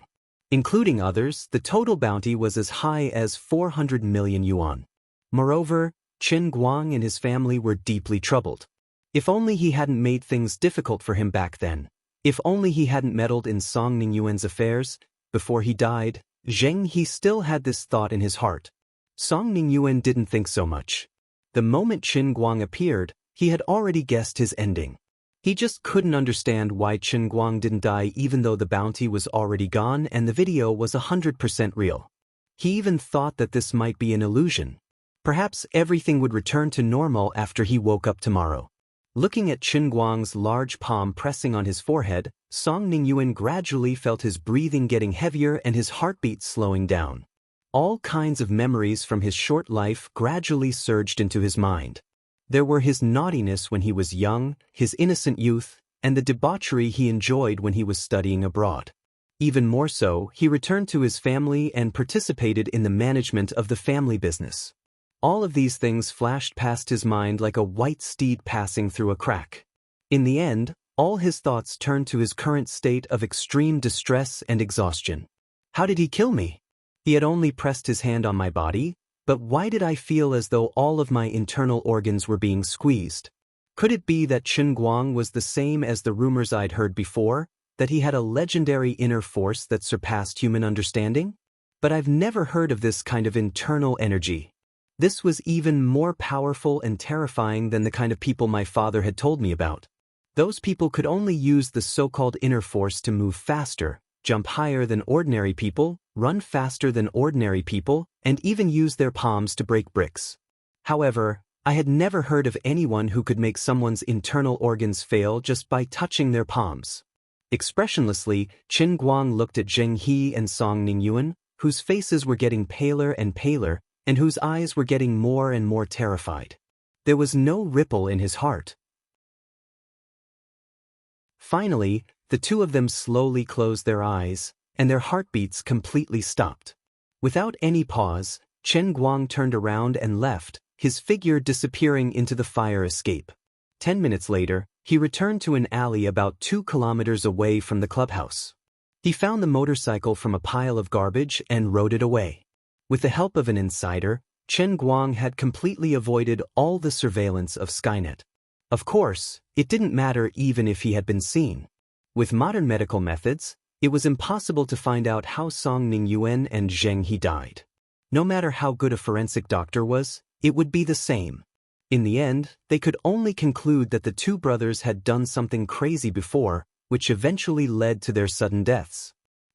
Including others, the total bounty was as high as 400 million yuan. Moreover, Qin Guang and his family were deeply troubled. If only he hadn't made things difficult for him back then. If only he hadn't meddled in Song Ningyuan's affairs. Before he died, Zheng He still had this thought in his heart. Song Ningyuan didn't think so much. The moment Qin Guang appeared, he had already guessed his ending. He just couldn't understand why Qin Guang didn't die even though the bounty was already gone and the video was 100% real. He even thought that this might be an illusion. Perhaps everything would return to normal after he woke up tomorrow. Looking at Qin Guang's large palm pressing on his forehead, Song Ningyuan gradually felt his breathing getting heavier and his heartbeat slowing down. All kinds of memories from his short life gradually surged into his mind. There were his naughtiness when he was young, his innocent youth, and the debauchery he enjoyed when he was studying abroad. Even more so, he returned to his family and participated in the management of the family business. All of these things flashed past his mind like a white steed passing through a crack. In the end, all his thoughts turned to his current state of extreme distress and exhaustion. How did he kill me? He had only pressed his hand on my body, but why did I feel as though all of my internal organs were being squeezed? Could it be that Qin Guang was the same as the rumors I'd heard before, that he had a legendary inner force that surpassed human understanding? But I've never heard of this kind of internal energy. This was even more powerful and terrifying than the kind of people my father had told me about. Those people could only use the so-called inner force to move faster, jump higher than ordinary people, run faster than ordinary people, and even use their palms to break bricks. However, I had never heard of anyone who could make someone's internal organs fail just by touching their palms. Expressionlessly, Qin Guang looked at Zheng He and Song Ningyuan, whose faces were getting paler and paler, and whose eyes were getting more and more terrified. There was no ripple in his heart. Finally, the two of them slowly closed their eyes, and their heartbeats completely stopped. Without any pause, Qin Guang turned around and left, his figure disappearing into the fire escape. 10 minutes later, he returned to an alley about 2 kilometers away from the clubhouse. He found the motorcycle from a pile of garbage and rode it away. With the help of an insider, Qin Guang had completely avoided all the surveillance of Skynet. Of course, it didn't matter even if he had been seen. With modern medical methods, it was impossible to find out how Song Ningyuan and Zheng He died. No matter how good a forensic doctor was, it would be the same. In the end, they could only conclude that the two brothers had done something crazy before, which eventually led to their sudden deaths.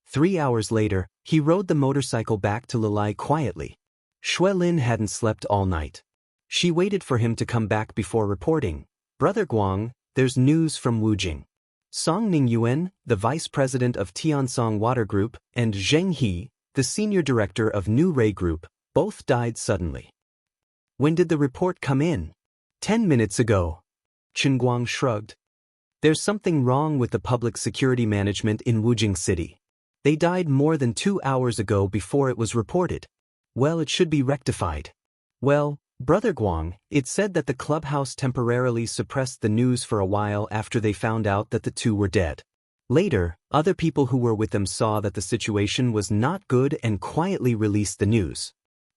3 hours later, he rode the motorcycle back to Lilai quietly. Shui Lin hadn't slept all night. She waited for him to come back before reporting, "Brother Guang, there's news from Wujing. Song Ningyuan, the vice president of Tiansong Water Group, and Zheng He, the senior director of New Ray Group, both died suddenly." When did the report come in? 10 minutes ago. Chen Guang shrugged. There's something wrong with the public security management in Wujing City. They died more than 2 hours ago before it was reported. Well, it should be rectified. Well, Brother Guang, it said that the clubhouse temporarily suppressed the news for a while after they found out that the two were dead. Later, other people who were with them saw that the situation was not good and quietly released the news.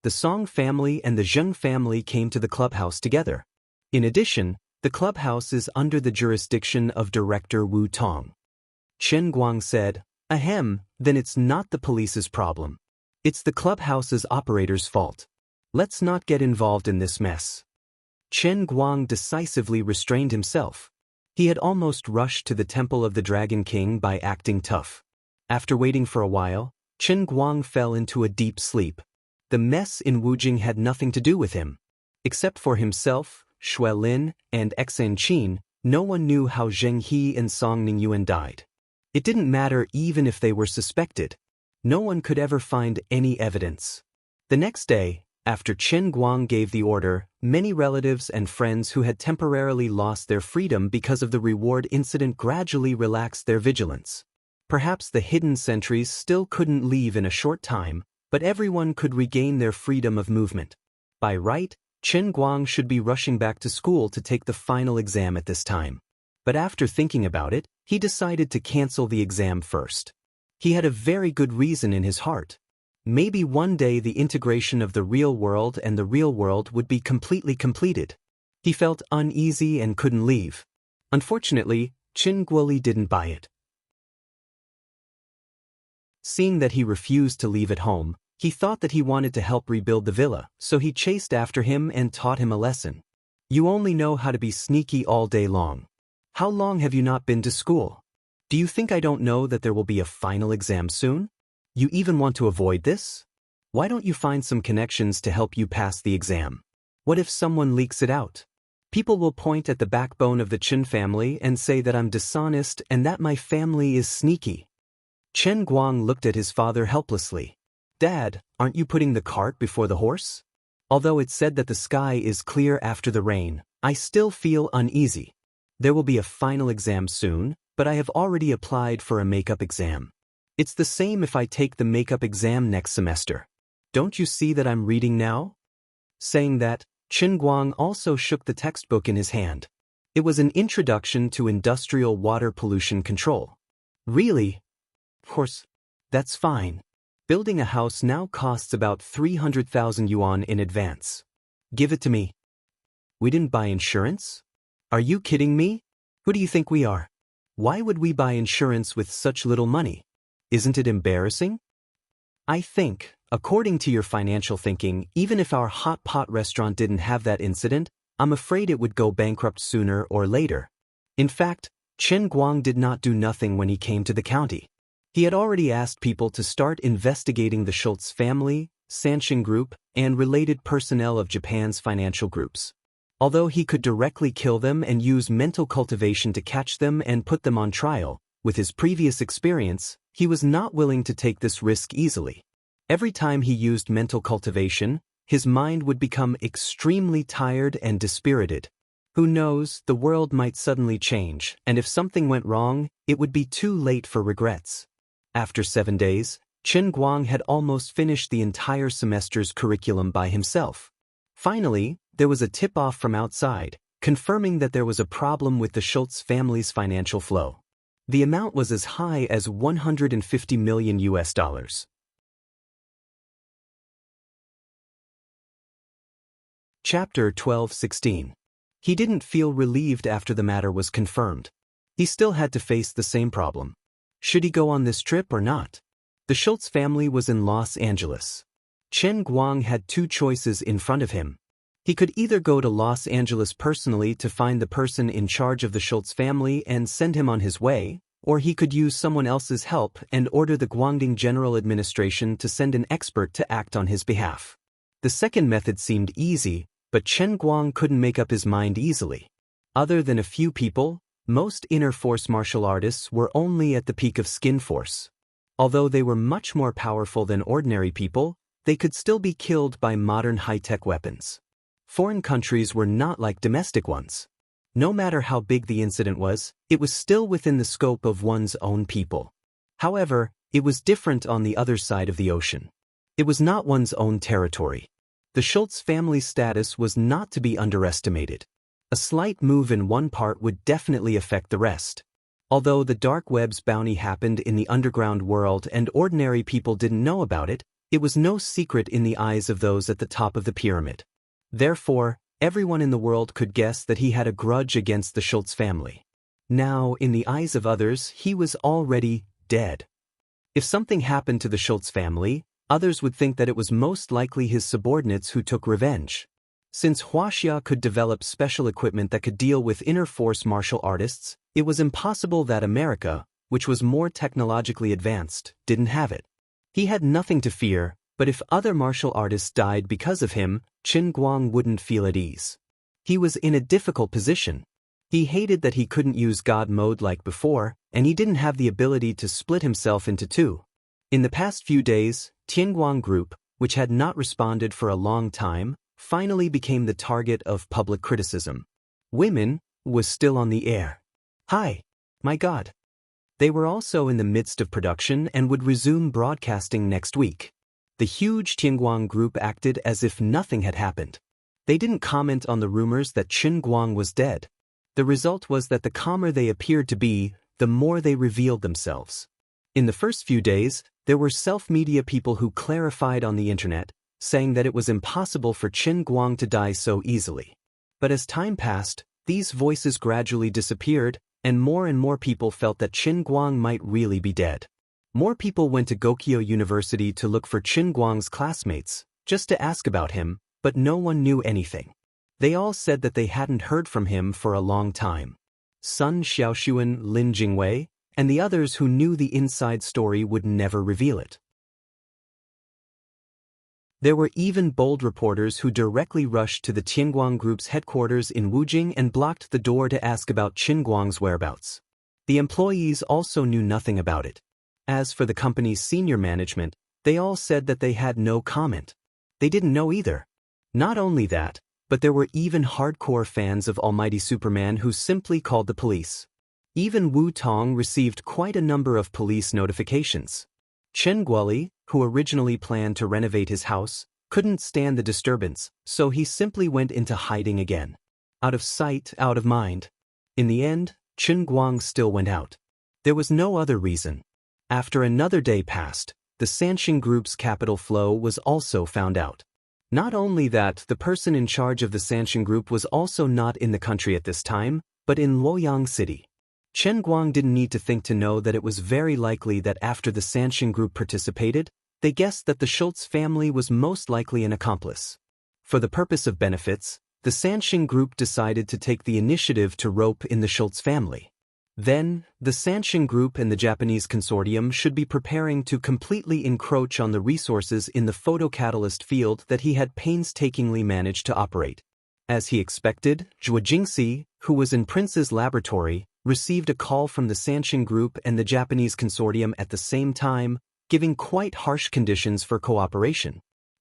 The Song family and the Zheng family came to the clubhouse together. In addition, the clubhouse is under the jurisdiction of Director Wu Tong. Chen Guang said, Ahem, then it's not the police's problem. It's the clubhouse's operator's fault. Let's not get involved in this mess. Chen Guang decisively restrained himself. He had almost rushed to the Temple of the Dragon King by acting tough. After waiting for a while, Chen Guang fell into a deep sleep. The mess in Wujing had nothing to do with him. Except for himself, Shui Lin, and Xan Qin, no one knew how Zheng He and Song Ningyuan died. It didn't matter even if they were suspected. No one could ever find any evidence. The next day, after Chen Guang gave the order, many relatives and friends who had temporarily lost their freedom because of the reward incident gradually relaxed their vigilance. Perhaps the hidden sentries still couldn't leave in a short time, but everyone could regain their freedom of movement. By right, Chen Guang should be rushing back to school to take the final exam at this time. But after thinking about it, he decided to cancel the exam first. He had a very good reason in his heart. Maybe one day the integration of the real world and the real world would be completely completed. He felt uneasy and couldn't leave. Unfortunately, Qin Guoli didn't buy it. Seeing that he refused to leave at home, he thought that he wanted to help rebuild the villa, so he chased after him and taught him a lesson. You only know how to be sneaky all day long. How long have you not been to school? Do you think I don't know that there will be a final exam soon? You even want to avoid this? Why don't you find some connections to help you pass the exam? What if someone leaks it out? People will point at the backbone of the Chen family and say that I'm dishonest and that my family is sneaky. Chen Guang looked at his father helplessly. Dad, aren't you putting the cart before the horse? Although it's said that the sky is clear after the rain, I still feel uneasy. There will be a final exam soon, but I have already applied for a makeup exam. It's the same if I take the makeup exam next semester. Don't you see that I'm reading now? Saying that, Chen Guang also shook the textbook in his hand. It was an introduction to industrial water pollution control. Really? Of course, that's fine. Building a house now costs about 300,000 yuan in advance. Give it to me. We didn't buy insurance? Are you kidding me? Who do you think we are? Why would we buy insurance with such little money? Isn't it embarrassing? I think, according to your financial thinking, even if our hot pot restaurant didn't have that incident, I'm afraid it would go bankrupt sooner or later. In fact, Chen Guang did not do nothing when he came to the county. He had already asked people to start investigating the Schultz family, Sanxing Group, and related personnel of Japan's financial groups. Although he could directly kill them and use mental cultivation to catch them and put them on trial, with his previous experience, he was not willing to take this risk easily. Every time he used mental cultivation, his mind would become extremely tired and dispirited. Who knows, the world might suddenly change, and if something went wrong, it would be too late for regrets. After 7 days, Chen Guang had almost finished the entire semester's curriculum by himself. Finally, there was a tip-off from outside, confirming that there was a problem with the Schultz family's financial flow. The amount was as high as 150 million US dollars. Chapter 12:16. He didn't feel relieved after the matter was confirmed. He still had to face the same problem. Should he go on this trip or not? The Schultz family was in Los Angeles. Chen Guang had 2 choices in front of him. He could either go to Los Angeles personally to find the person in charge of the Schultz family and send him on his way, or he could use someone else's help and order the Guangdong General Administration to send an expert to act on his behalf. The second method seemed easy, but Chen Guang couldn't make up his mind easily. Other than a few people, most inner force martial artists were only at the peak of skin force. Although they were much more powerful than ordinary people, they could still be killed by modern high-tech weapons. Foreign countries were not like domestic ones. No matter how big the incident was, it was still within the scope of one's own people. However, it was different on the other side of the ocean. It was not one's own territory. The Schultz family's status was not to be underestimated. A slight move in one part would definitely affect the rest. Although the dark web's bounty happened in the underground world and ordinary people didn't know about it, it was no secret in the eyes of those at the top of the pyramid. Therefore, everyone in the world could guess that he had a grudge against the Schultz family. Now, in the eyes of others, he was already dead. If something happened to the Schultz family, others would think that it was most likely his subordinates who took revenge. Since Wuxia could develop special equipment that could deal with inner force martial artists, it was impossible that America, which was more technologically advanced, didn't have it. He had nothing to fear, but if other martial artists died because of him, Qin Guang wouldn't feel at ease. He was in a difficult position. He hated that he couldn't use God mode like before, and he didn't have the ability to split himself into two. In the past few days, Tianguang Group, which had not responded for a long time, finally became the target of public criticism. Women was still on the air. Hi, my God. They were also in the midst of production and would resume broadcasting next week. The huge Tianguang Group acted as if nothing had happened. They didn't comment on the rumors that Qin Guang was dead. The result was that the calmer they appeared to be, the more they revealed themselves. In the first few days, there were self-media people who clarified on the internet, saying that it was impossible for Qin Guang to die so easily. But as time passed, these voices gradually disappeared, and more people felt that Qin Guang might really be dead. More people went to Gokyo University to look for Qin Guang's classmates, just to ask about him, but no one knew anything. They all said that they hadn't heard from him for a long time. Sun Xiaoxuan, Lin Jingwei, and the others who knew the inside story would never reveal it. There were even bold reporters who directly rushed to the Tianguang Group's headquarters in Wujing and blocked the door to ask about Qin Guang's whereabouts. The employees also knew nothing about it. As for the company's senior management, they all said that they had no comment. They didn't know either. Not only that, but there were even hardcore fans of Almighty Superman who simply called the police. Even Wu Tong received quite a number of police notifications. Chen Guoli, who originally planned to renovate his house, couldn't stand the disturbance, so he simply went into hiding again. Out of sight, out of mind. In the end, Qin Guang still went out. There was no other reason. After another day passed, the Xianxia Group's capital flow was also found out. Not only that, the person in charge of the Xianxia Group was also not in the country at this time, but in Luoyang City. Chen Guang didn't need to think to know that it was very likely that after the Xianxia Group participated, they guessed that the Schultz family was most likely an accomplice. For the purpose of benefits, the Xianxia Group decided to take the initiative to rope in the Schultz family. Then, the Xianxia Group and the Japanese consortium should be preparing to completely encroach on the resources in the photocatalyst field that he had painstakingly managed to operate. As he expected, Zhuo Jingxi, who was in Prince's laboratory, received a call from the Xianxia Group and the Japanese consortium at the same time, giving quite harsh conditions for cooperation.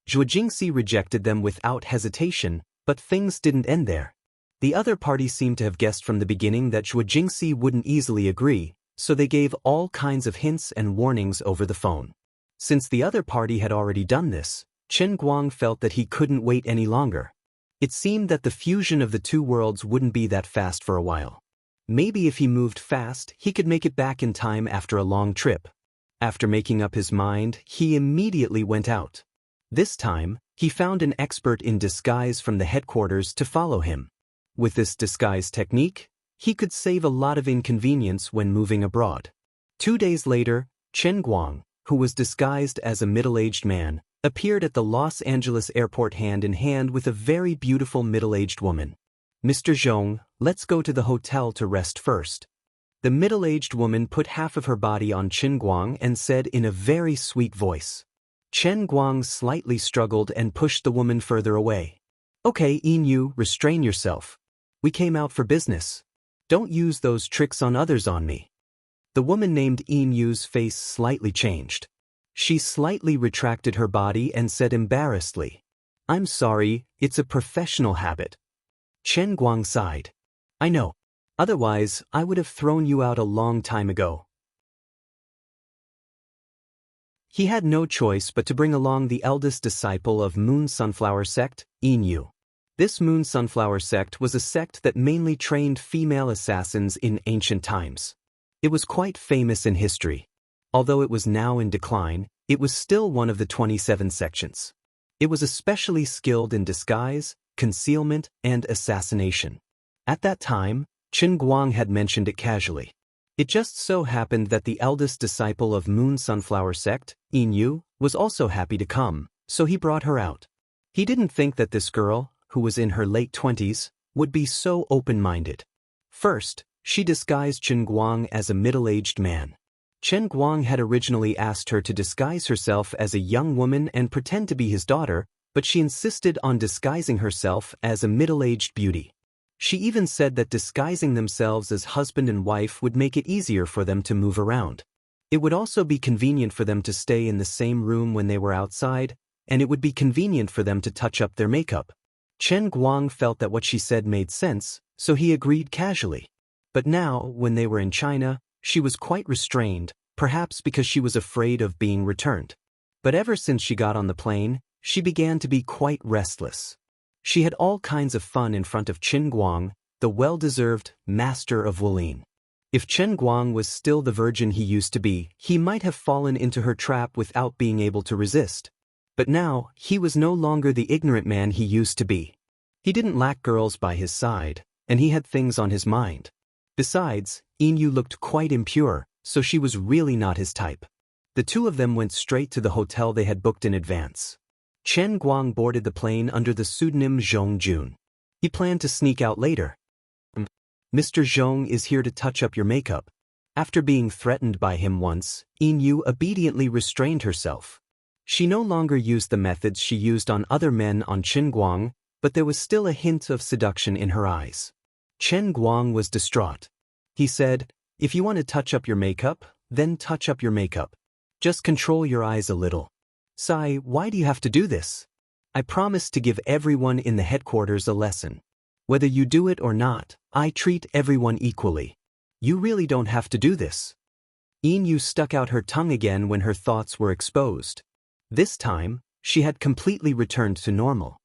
Zhuo Jingxi rejected them without hesitation, but things didn't end there. The other party seemed to have guessed from the beginning that Zhuo Jingxi wouldn't easily agree, so they gave all kinds of hints and warnings over the phone. Since the other party had already done this, Qin Guang felt that he couldn't wait any longer. It seemed that the fusion of the two worlds wouldn't be that fast for a while. Maybe if he moved fast, he could make it back in time after a long trip. After making up his mind, he immediately went out. This time, he found an expert in disguise from the headquarters to follow him. With this disguise technique, he could save a lot of inconvenience when moving abroad. 2 days later, Chen Guang, who was disguised as a middle-aged man, appeared at the Los Angeles airport hand in hand with a very beautiful middle-aged woman. "Mr. Zhong, let's go to the hotel to rest first." The middle-aged woman put half of her body on Qin Guang and said in a very sweet voice. Chen Guang slightly struggled and pushed the woman further away. "Okay, Yin, restrain yourself. We came out for business. Don't use those tricks on others on me." The woman named Yinyu's face slightly changed. She slightly retracted her body and said embarrassedly, I'm sorry, it's a professional habit. Chen Guang sighed. I know. Otherwise, I would have thrown you out a long time ago. He had no choice but to bring along the eldest disciple of Moon Sunflower sect, Yin. This Moon Sunflower sect was a sect that mainly trained female assassins in ancient times. It was quite famous in history. Although it was now in decline, it was still one of the 27 sections. It was especially skilled in disguise, concealment, and assassination. At that time, Chen Guang had mentioned it casually. It just so happened that the eldest disciple of Moon Sunflower sect, Yin, was also happy to come, so he brought her out. He didn't think that this girl, who was in her late 20s, would be so open-minded. First, she disguised Chen Guang as a middle-aged man. Chen Guang had originally asked her to disguise herself as a young woman and pretend to be his daughter, but she insisted on disguising herself as a middle-aged beauty. She even said that disguising themselves as husband and wife would make it easier for them to move around. It would also be convenient for them to stay in the same room when they were outside, and it would be convenient for them to touch up their makeup. Chen Guang felt that what she said made sense, so he agreed casually. But now, when they were in China, she was quite restrained, perhaps because she was afraid of being returned. But ever since she got on the plane, she began to be quite restless. She had all kinds of fun in front of Chen Guang, the well-deserved master of Wang Lin. If Chen Guang was still the virgin he used to be, he might have fallen into her trap without being able to resist. But now, he was no longer the ignorant man he used to be. He didn't lack girls by his side, and he had things on his mind. Besides, Yin looked quite impure, so she was really not his type. The two of them went straight to the hotel they had booked in advance. Chen Guang boarded the plane under the pseudonym Zhong Jun. He planned to sneak out later. Mr. Zhong is here to touch up your makeup. After being threatened by him once, Yin obediently restrained herself. She no longer used the methods she used on other men on Chen Guang, but there was still a hint of seduction in her eyes. Chen Guang was distraught. He said, "If you want to touch up your makeup, then touch up your makeup. Just control your eyes a little." "Sai, why do you have to do this? I promised to give everyone in the headquarters a lesson. Whether you do it or not, I treat everyone equally. You really don't have to do this." Yin stuck out her tongue again when her thoughts were exposed. This time, she had completely returned to normal.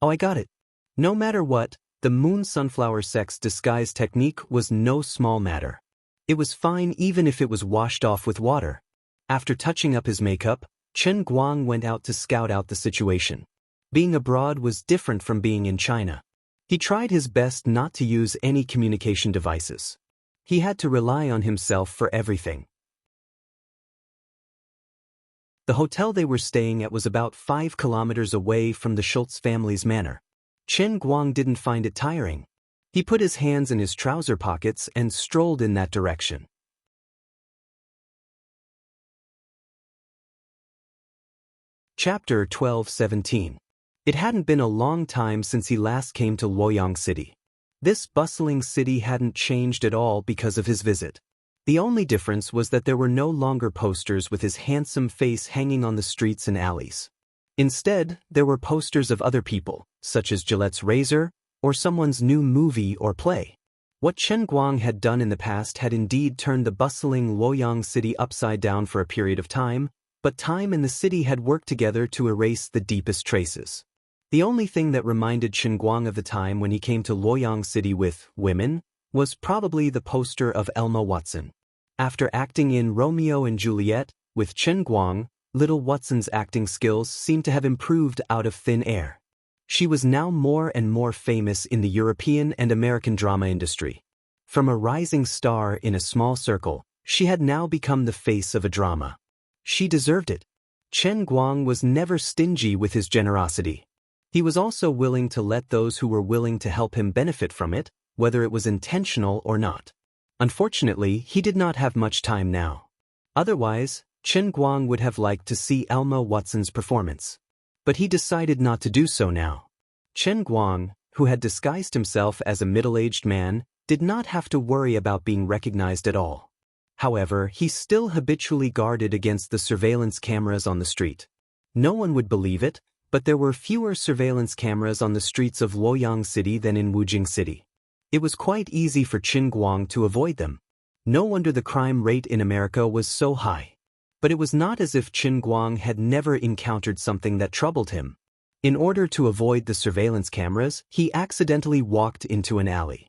"Oh, I got it. No matter what, the Moon Sunflower sect's disguise technique was no small matter. It was fine even if it was washed off with water." After touching up his makeup, Chen Guang went out to scout out the situation. Being abroad was different from being in China. He tried his best not to use any communication devices. He had to rely on himself for everything. The hotel they were staying at was about 5 kilometers away from the Schultz family's manor. Chen Guang didn't find it tiring. He put his hands in his trouser pockets and strolled in that direction. Chapter 12-17. It hadn't been a long time since he last came to Luoyang City. This bustling city hadn't changed at all because of his visit. The only difference was that there were no longer posters with his handsome face hanging on the streets and alleys. Instead, there were posters of other people, such as Gillette's razor, or someone's new movie or play. What Chen Guang had done in the past had indeed turned the bustling Luoyang City upside down for a period of time, but time and the city had worked together to erase the deepest traces. The only thing that reminded Chen Guang of the time when he came to Luoyang City with women was probably the poster of Emma Watson. After acting in Romeo and Juliet with Chen Guang, little Watson's acting skills seemed to have improved out of thin air. She was now more and more famous in the European and American drama industry. From a rising star in a small circle, she had now become the face of a drama. She deserved it. Chen Guang was never stingy with his generosity. He was also willing to let those who were willing to help him benefit from it, whether it was intentional or not. Unfortunately, he did not have much time now. Otherwise, Chen Guang would have liked to see Emma Watson's performance. But he decided not to do so now. Chen Guang, who had disguised himself as a middle-aged man, did not have to worry about being recognized at all. However, he still habitually guarded against the surveillance cameras on the street. No one would believe it, but there were fewer surveillance cameras on the streets of Luoyang City than in Wujing City. It was quite easy for Qin Guang to avoid them. No wonder the crime rate in America was so high. But it was not as if Qin Guang had never encountered something that troubled him. In order to avoid the surveillance cameras, he accidentally walked into an alley.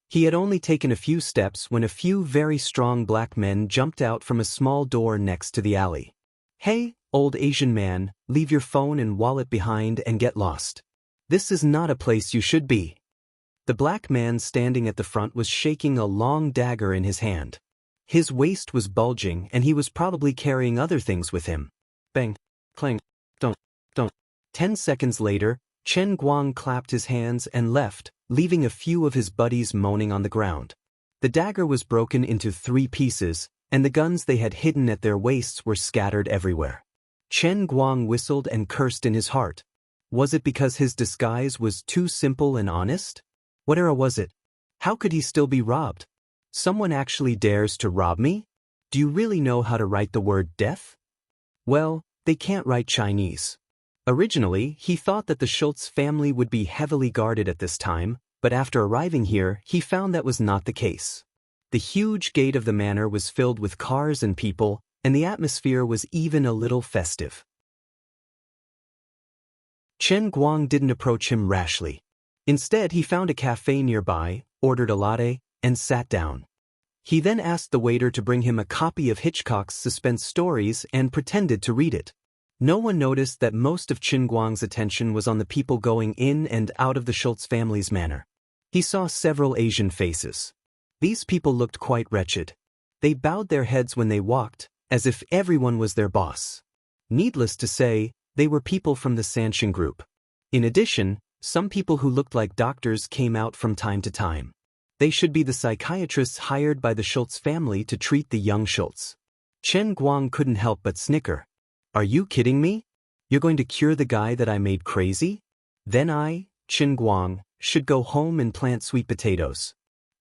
He had only taken a few steps when a few very strong black men jumped out from a small door next to the alley. "Hey, old Asian man, leave your phone and wallet behind and get lost. This is not a place you should be." The black man standing at the front was shaking a long dagger in his hand. His waist was bulging and he was probably carrying other things with him. Bang, clang, don't. 10 seconds later, Qin Guang clapped his hands and left, leaving a few of his buddies moaning on the ground. The dagger was broken into 3 pieces, and the guns they had hidden at their waists were scattered everywhere. Qin Guang whistled and cursed in his heart. Was it because his disguise was too simple and honest? What era was it? How could he still be robbed? Someone actually dares to rob me? Do you really know how to write the word death? Well, they can't write Chinese. Originally, he thought that the Schultz family would be heavily guarded at this time, but after arriving here, he found that was not the case. The huge gate of the manor was filled with cars and people, and the atmosphere was even a little festive. Qin Guang didn't approach him rashly. Instead, he found a cafe nearby, ordered a latte, and sat down. He then asked the waiter to bring him a copy of Hitchcock's suspense stories and pretended to read it. No one noticed that most of Qin Guang's attention was on the people going in and out of the Schultz family's manor. He saw several Asian faces. These people looked quite wretched. They bowed their heads when they walked, as if everyone was their boss. Needless to say, they were people from the Sanshin group. In addition, some people who looked like doctors came out from time to time. They should be the psychiatrists hired by the Schultz family to treat the young Schultz. Qin Guang couldn't help but snicker. "Are you kidding me? You're going to cure the guy that I made crazy? Then I, Qin Guang, should go home and plant sweet potatoes."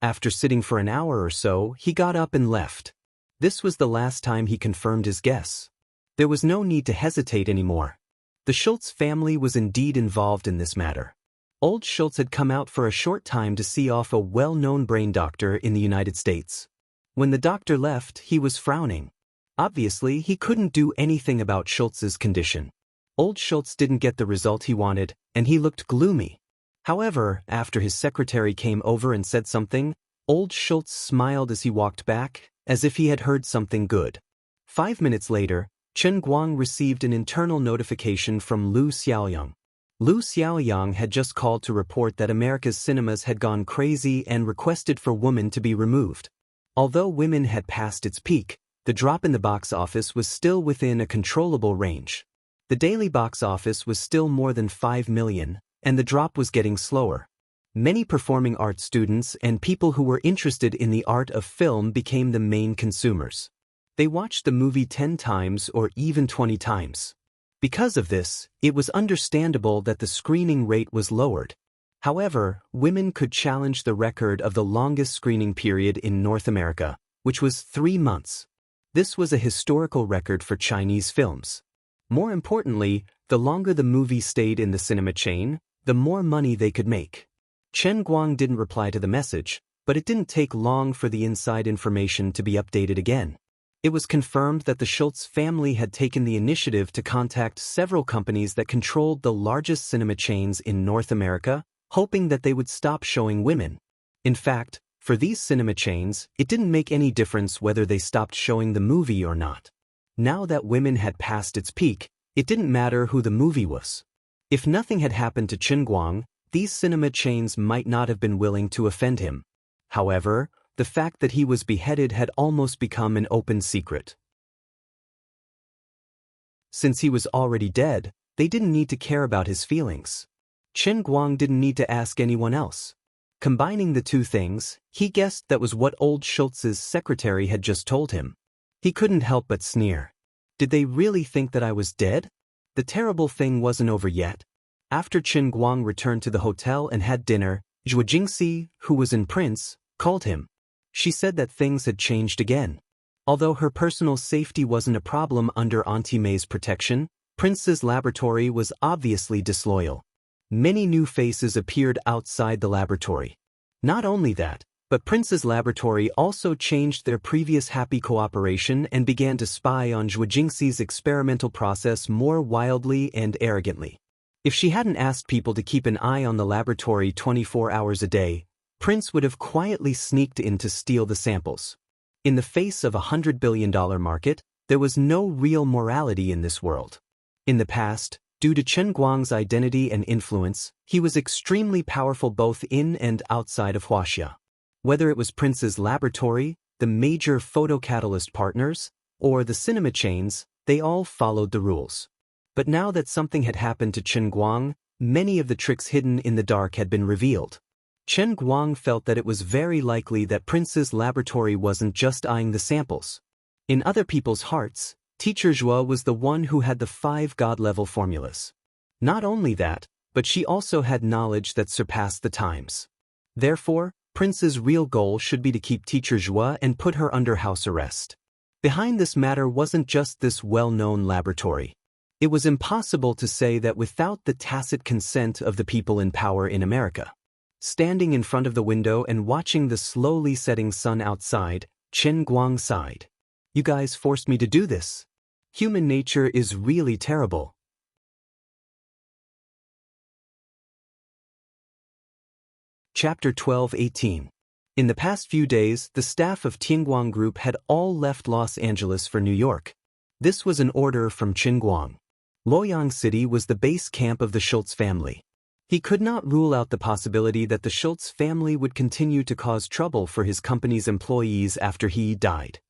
After sitting for an hour or so, he got up and left. This was the last time he confirmed his guess. There was no need to hesitate anymore. The Schultz family was indeed involved in this matter. Old Schultz had come out for a short time to see off a well-known brain doctor in the United States. When the doctor left, he was frowning. Obviously, he couldn't do anything about Schultz's condition. Old Schultz didn't get the result he wanted, and he looked gloomy. However, after his secretary came over and said something, Old Schultz smiled as he walked back, as if he had heard something good. 5 minutes later, Qin Guang received an internal notification from Lu Xiaoyang. Lu Xiaoyang had just called to report that America's cinemas had gone crazy and requested for women to be removed. Although women had passed its peak, the drop in the box office was still within a controllable range. The daily box office was still more than 5 million, and the drop was getting slower. Many performing arts students and people who were interested in the art of film became the main consumers. They watched the movie 10 times or even 20 times. Because of this, it was understandable that the screening rate was lowered. However, women could challenge the record of the longest screening period in North America, which was 3 months. This was a historical record for Chinese films. More importantly, the longer the movie stayed in the cinema chain, the more money they could make. Qin Guang didn't reply to the message, but it didn't take long for the inside information to be updated again. It was confirmed that the Schultz family had taken the initiative to contact several companies that controlled the largest cinema chains in North America, hoping that they would stop showing women. In fact, for these cinema chains, it didn't make any difference whether they stopped showing the movie or not. Now that women had passed its peak, it didn't matter who the movie was. If nothing had happened to Qin Guang, these cinema chains might not have been willing to offend him. However, the fact that he was beheaded had almost become an open secret. Since he was already dead, they didn't need to care about his feelings. Qin Guang didn't need to ask anyone else. Combining the two things, he guessed that was what old Schultz's secretary had just told him. He couldn't help but sneer. Did they really think that I was dead? The terrible thing wasn't over yet. After Qin Guang returned to the hotel and had dinner, Zhuo Jingxi, who was in Prince, called him. She said that things had changed again. Although her personal safety wasn't a problem under Auntie May's protection, Prince's laboratory was obviously disloyal. Many new faces appeared outside the laboratory. Not only that, but Prince's laboratory also changed their previous happy cooperation and began to spy on Zhuo Jingxi's experimental process more wildly and arrogantly. If she hadn't asked people to keep an eye on the laboratory 24 hours a day, Prince would have quietly sneaked in to steal the samples. In the face of a $100 billion market, there was no real morality in this world. In the past, due to Chen Guang's identity and influence, he was extremely powerful both in and outside of Wuxia. Whether it was Prince's laboratory, the major photocatalyst partners, or the cinema chains, they all followed the rules. But now that something had happened to Chen Guang, many of the tricks hidden in the dark had been revealed. Chen Guang felt that it was very likely that Prince's laboratory wasn't just eyeing the samples. In other people's hearts, Teacher Zhuo was the one who had the 5 god-level formulas. Not only that, but she also had knowledge that surpassed the times. Therefore, Prince's real goal should be to keep Teacher Zhuo and put her under house arrest. Behind this matter wasn't just this well-known laboratory. It was impossible to say that without the tacit consent of the people in power in America. Standing in front of the window and watching the slowly setting sun outside, Chen Guang sighed. "You guys forced me to do this. Human nature is really terrible." Chapter 12-18. In the past few days, the staff of Tianguang Group had all left Los Angeles for New York. This was an order from Chen Guang. Luoyang City was the base camp of the Schultz family. He could not rule out the possibility that the Schultz family would continue to cause trouble for his company's employees after he died.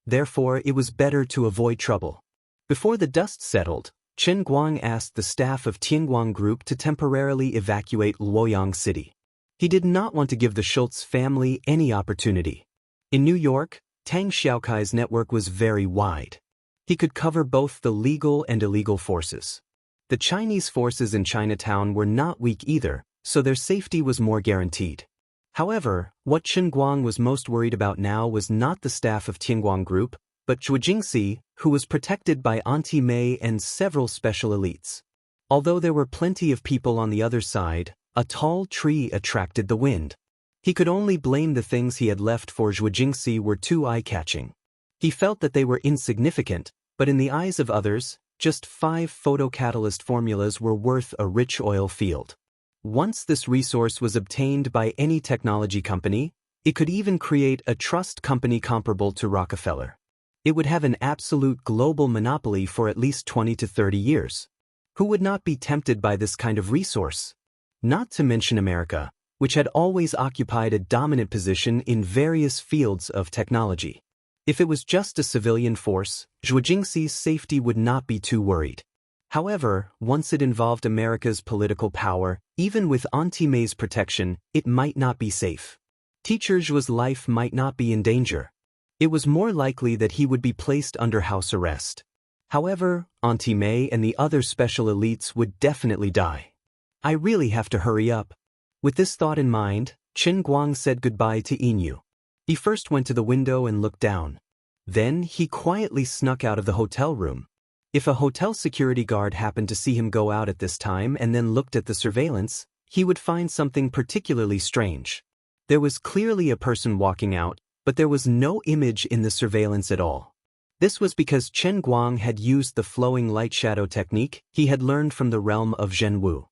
Therefore, it was better to avoid trouble. Before the dust settled, Chen Guang asked the staff of Tianguang Group to temporarily evacuate Luoyang City. He did not want to give the Schultz family any opportunity. In New York, Tang Xiaokai's network was very wide. He could cover both the legal and illegal forces. The Chinese forces in Chinatown were not weak either, so their safety was more guaranteed. However, what Chen Guang was most worried about now was not the staff of Tianguang Group, but Zhuo Jingxi, who was protected by Auntie Mei and several special elites. Although there were plenty of people on the other side, a tall tree attracted the wind. He could only blame the things he had left for Zhuo Jingxi were too eye-catching. He felt that they were insignificant, but in the eyes of others, just 5 photocatalyst formulas were worth a rich oil field. Once this resource was obtained by any technology company, it could even create a trust company comparable to Rockefeller. It would have an absolute global monopoly for at least 20 to 30 years. Who would not be tempted by this kind of resource? Not to mention America, which had always occupied a dominant position in various fields of technology. If it was just a civilian force, Zhuo Jingxi's safety would not be too worried. However, once it involved America's political power, even with Auntie Mei's protection, it might not be safe. Teacher Zhuo's life might not be in danger. It was more likely that he would be placed under house arrest. However, Auntie Mei and the other special elites would definitely die. I really have to hurry up. With this thought in mind, Chen Guang said goodbye to Yinyu. He first went to the window and looked down. Then he quietly snuck out of the hotel room. If a hotel security guard happened to see him go out at this time and then looked at the surveillance, he would find something particularly strange. There was clearly a person walking out, but there was no image in the surveillance at all. This was because Chen Guang had used the flowing light shadow technique he had learned from the realm of Zhenwu.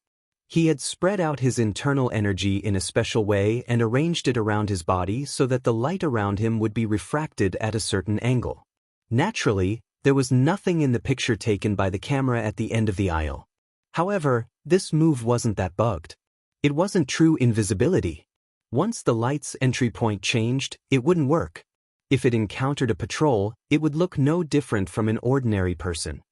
He had spread out his internal energy in a special way and arranged it around his body so that the light around him would be refracted at a certain angle. Naturally, there was nothing in the picture taken by the camera at the end of the aisle. However, this move wasn't that bugged. It wasn't true invisibility. Once the light's entry point changed, it wouldn't work. If it encountered a patrol, it would look no different from an ordinary person.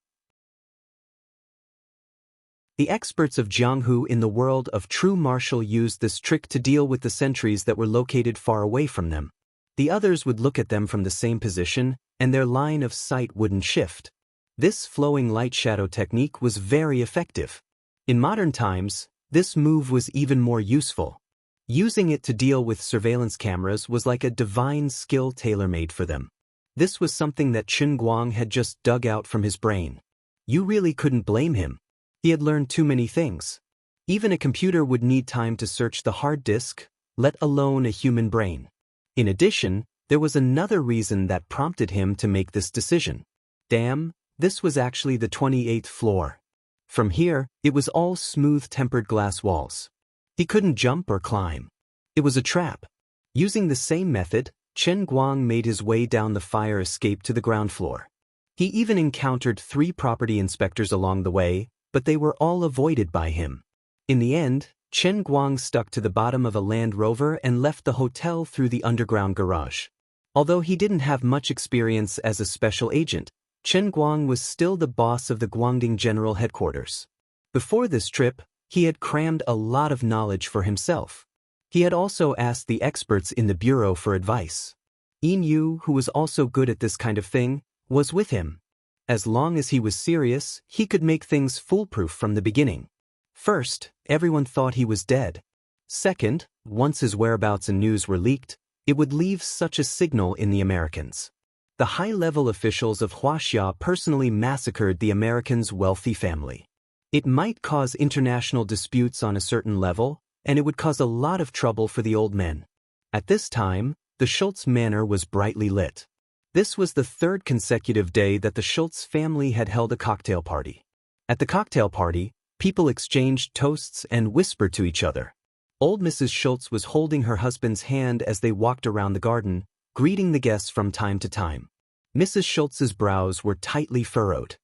The experts of Jianghu in the world of true martial used this trick to deal with the sentries that were located far away from them. The others would look at them from the same position, and their line of sight wouldn't shift. This flowing light shadow technique was very effective. In modern times, this move was even more useful. Using it to deal with surveillance cameras was like a divine skill tailor-made for them. This was something that Chen Guang had just dug out from his brain. You really couldn't blame him. He had learned too many things. Even a computer would need time to search the hard disk, let alone a human brain. In addition, there was another reason that prompted him to make this decision. Damn, this was actually the 28th floor. From here, it was all smooth tempered glass walls. He couldn't jump or climb. It was a trap. Using the same method, Chen Guang made his way down the fire escape to the ground floor. He even encountered 3 property inspectors along the way, but they were all avoided by him. In the end, Chen Guang stuck to the bottom of a Land Rover and left the hotel through the underground garage. Although he didn't have much experience as a special agent, Chen Guang was still the boss of the Guangdong General Headquarters. Before this trip, he had crammed a lot of knowledge for himself. He had also asked the experts in the bureau for advice. Yin Yu, who was also good at this kind of thing, was with him. As long as he was serious, he could make things foolproof from the beginning. First, everyone thought he was dead. Second, once his whereabouts and news were leaked, it would leave such a signal in the Americans. The high-level officials of Wuxia personally massacred the Americans' wealthy family. It might cause international disputes on a certain level, and it would cause a lot of trouble for the old men. At this time, the Schultz manor was brightly lit. This was the 3rd consecutive day that the Schultz family had held a cocktail party. At the cocktail party, people exchanged toasts and whispered to each other. Old Mrs. Schultz was holding her husband's hand as they walked around the garden, greeting the guests from time to time. Mrs. Schultz's brows were tightly furrowed.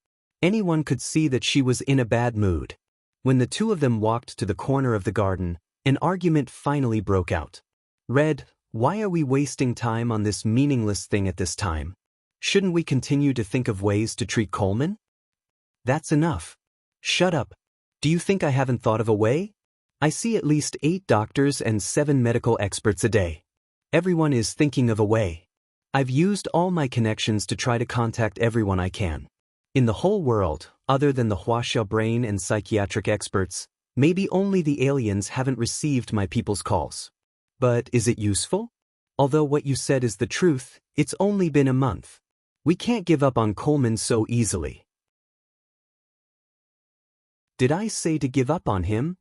Anyone could see that she was in a bad mood. When the two of them walked to the corner of the garden, an argument finally broke out. Red, why are we wasting time on this meaningless thing at this time? Shouldn't we continue to think of ways to treat Coleman? That's enough. Shut up. Do you think I haven't thought of a way? I see at least 8 doctors and 7 medical experts a day. Everyone is thinking of a way. I've used all my connections to try to contact everyone I can. In the whole world, other than the Wuxia brain and psychiatric experts, maybe only the aliens haven't received my people's calls. But is it useful? Although what you said is the truth, it's only been a month. We can't give up on Coleman so easily. Did I say to give up on him?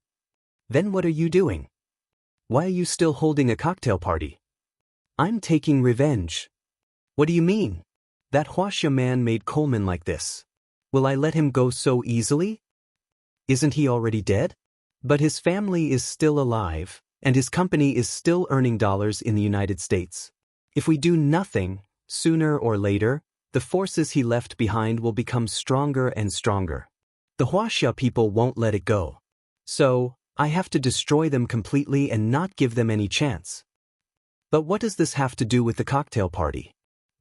Then what are you doing? Why are you still holding a cocktail party? I'm taking revenge. What do you mean? That Wuxia man made Coleman like this. Will I let him go so easily? Isn't he already dead? But his family is still alive, and his company is still earning dollars in the United States. If we do nothing, sooner or later, the forces he left behind will become stronger and stronger. The Wuxia people won't let it go. So, I have to destroy them completely and not give them any chance. But what does this have to do with the cocktail party?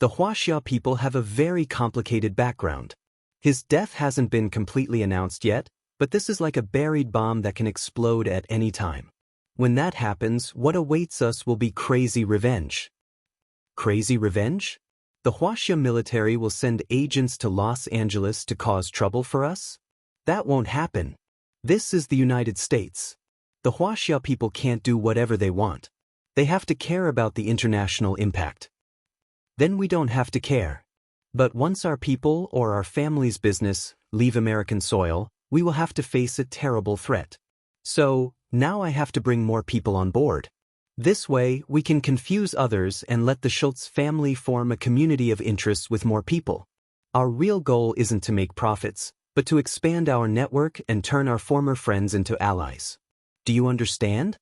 The Wuxia people have a very complicated background. His death hasn't been completely announced yet, but this is like a buried bomb that can explode at any time. When that happens, what awaits us will be crazy revenge. Crazy revenge? The Wuxia military will send agents to Los Angeles to cause trouble for us? That won't happen. This is the United States. The Wuxia people can't do whatever they want. They have to care about the international impact. Then we don't have to care. But once our people or our family's business leave American soil, we will have to face a terrible threat. So, now I have to bring more people on board. This way, we can confuse others and let the Schultz family form a community of interests with more people. Our real goal isn't to make profits, but to expand our network and turn our former friends into allies. Do you understand?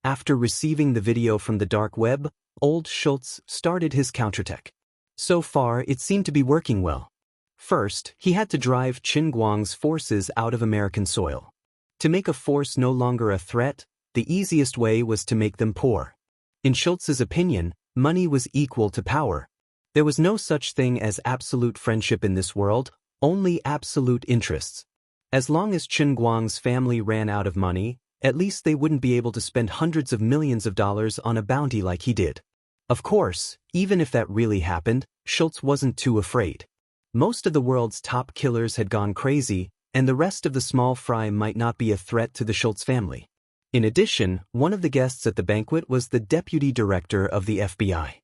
After receiving the video from the dark web, old Schultz started his counterattack. So far, it seemed to be working well. First, he had to drive Qin Guang's forces out of American soil. To make a force no longer a threat, the easiest way was to make them poor. In Schultz's opinion, money was equal to power. There was no such thing as absolute friendship in this world, only absolute interests. As long as Qin Guang's family ran out of money, at least they wouldn't be able to spend hundreds of millions of dollars on a bounty like he did. Of course, even if that really happened, Schultz wasn't too afraid. Most of the world's top killers had gone crazy, and the rest of the small fry might not be a threat to the Schultz family. In addition, one of the guests at the banquet was the deputy director of the FBI.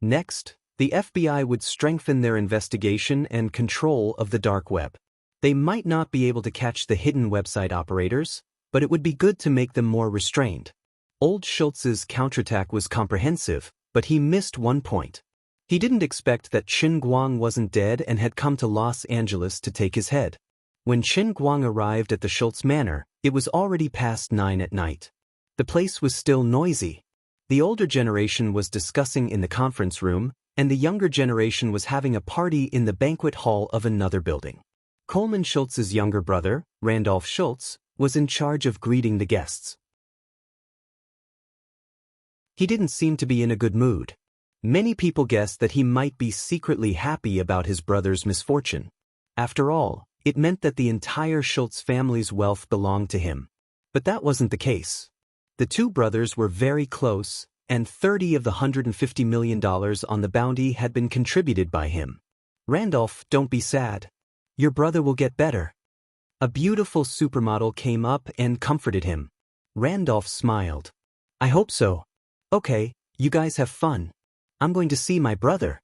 Next, the FBI would strengthen their investigation and control of the dark web. They might not be able to catch the hidden website operators, but it would be good to make them more restrained. Old Schultz's counterattack was comprehensive, but he missed one point. He didn't expect that Qin Guang wasn't dead and had come to Los Angeles to take his head. When Qin Guang arrived at the Schultz manor, it was already past 9 at night. The place was still noisy. The older generation was discussing in the conference room, and the younger generation was having a party in the banquet hall of another building. Coleman Schultz's younger brother, Randolph Schultz, was in charge of greeting the guests. He didn't seem to be in a good mood. Many people guessed that he might be secretly happy about his brother's misfortune. After all, it meant that the entire Schultz family's wealth belonged to him. But that wasn't the case. The two brothers were very close, and 30 of the $150 million on the bounty had been contributed by him. Randolph, don't be sad. Your brother will get better. A beautiful supermodel came up and comforted him. Randolph smiled. I hope so. Okay, you guys have fun. I'm going to see my brother.